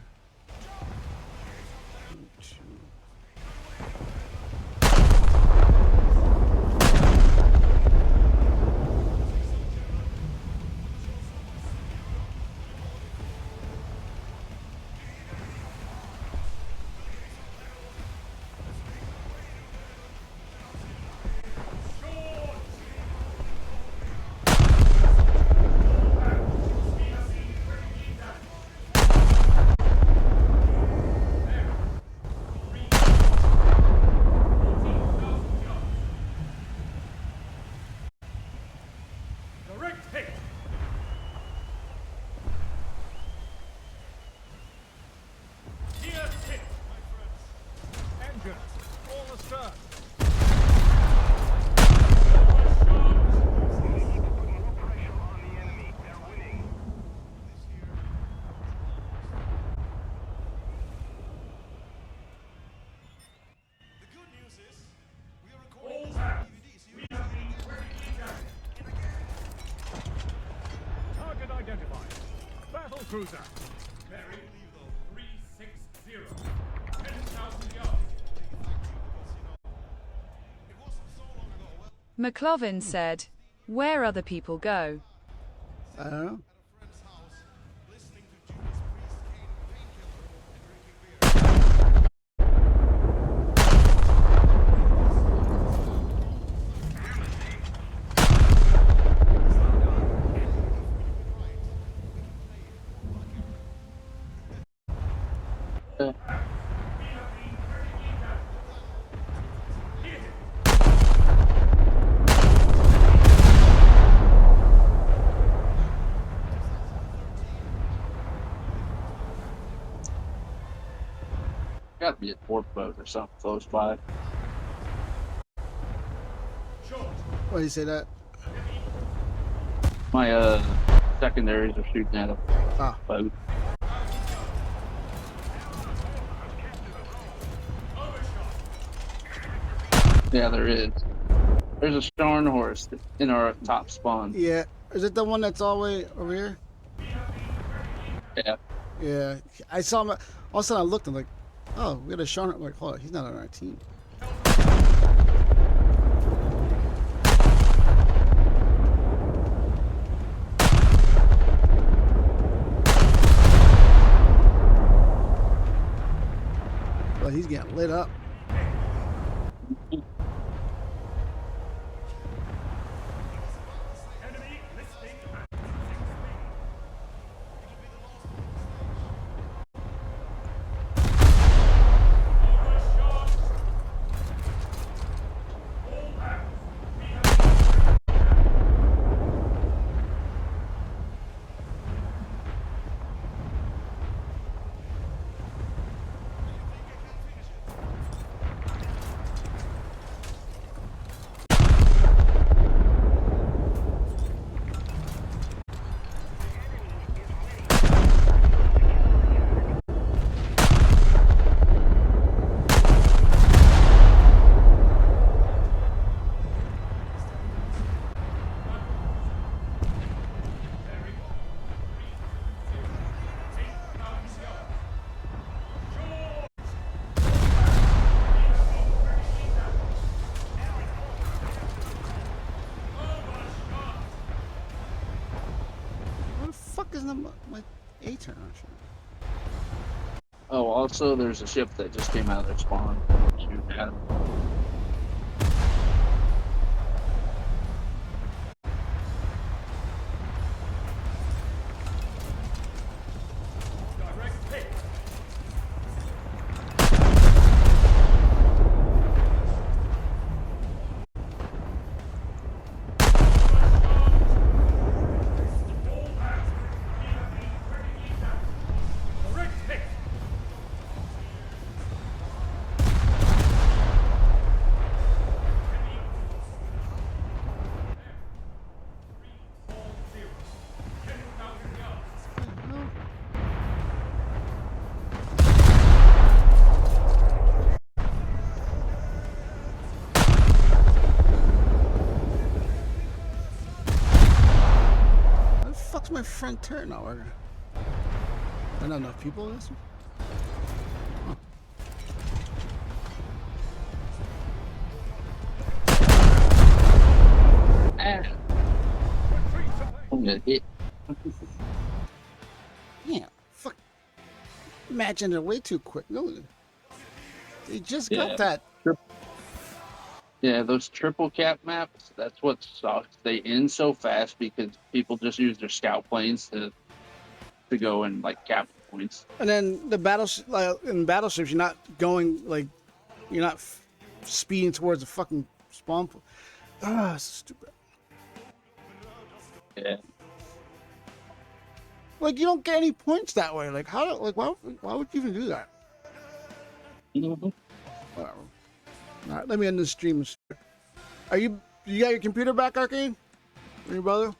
Direct hit. Gear hit. My friends. Engines, all astern. The good news is we are recording this on DVD, so you have been critically damaged. Target identified. Battle cruiser. Bearing 360. 10,000 yards. It wasn't so long ago. Well, McLovin said, "Where other people go." I don't know. at a friend's house, listening to Judas Priest, Kane, Painkiller, and drinking beer. Gotta be a torp boat or something close by. Why do you say that? My secondaries are shooting at a Ah. boat. Yeah, there is. There's a Starn horse in our top spawn. Yeah. Is it the one that's all the way over here? Yeah. Yeah. I saw him. All of a sudden I looked and like, oh, we got a Sean. I'm like, hold on, he's not on our team. But he's getting lit up. Enemy listing at 6 What the fuck is my A turn on shit? Oh, also there's a ship that just came out of their spawn. Shooting at 'em. direct hit. Direct hit. my front turn not working? Are not enough people in this one? I'm gonna hit. Yeah, fuck. Imagine it way too quick. No, they just got that. Yeah, those triple cap maps, that's what sucks. They end so fast because people just use their scout planes to go and like cap points. And then the in battleships, you're not going like you're not speeding towards the fucking spawn point. Ah, stupid. Yeah. Like you don't get any points that way. Like how? Like why would you even do that? Mm-hmm. Whatever. All right, let me end this stream. Are you got your computer back, Arcane? Your brother?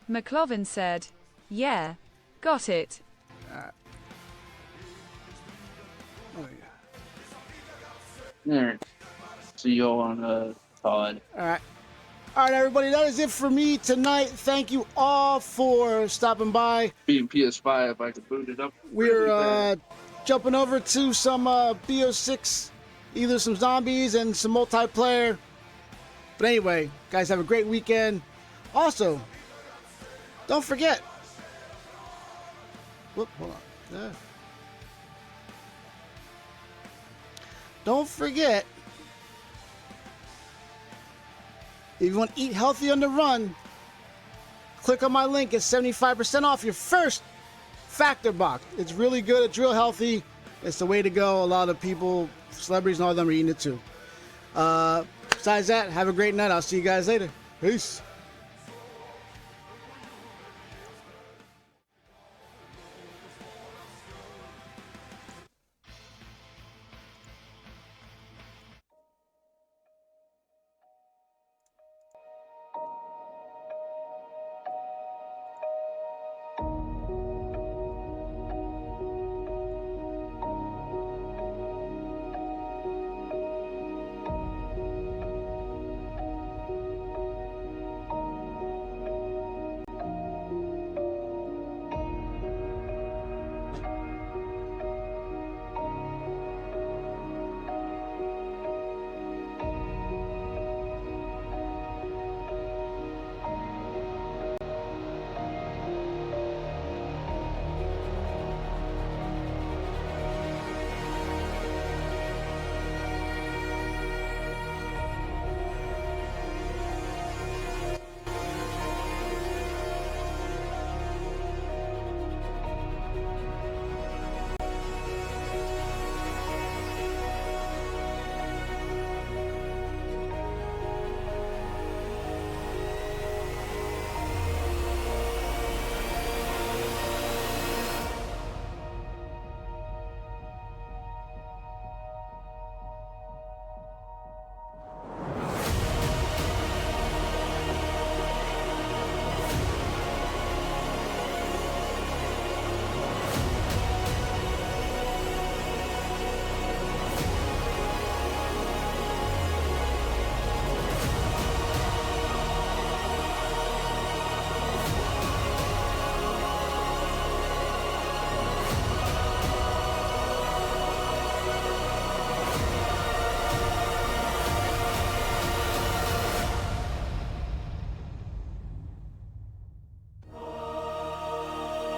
McLovin said, "Yeah, got it." Oh yeah. All right. See you all on Todd. All right. All right, everybody. That is it for me tonight. Thank you all for stopping by. Being PS5, I could boot it up. We're jumping over to some BO6, either some zombies and some multiplayer. But anyway, guys, have a great weekend. Also, don't forget. Whoop, hold on. Don't forget. If you want to eat healthy on the run, click on my link. It's 75% off your first Factor box. It's really good. It's real healthy. It's the way to go. A lot of people, celebrities and all of them are eating it too. Besides that, have a great night. I'll see you guys later. Peace.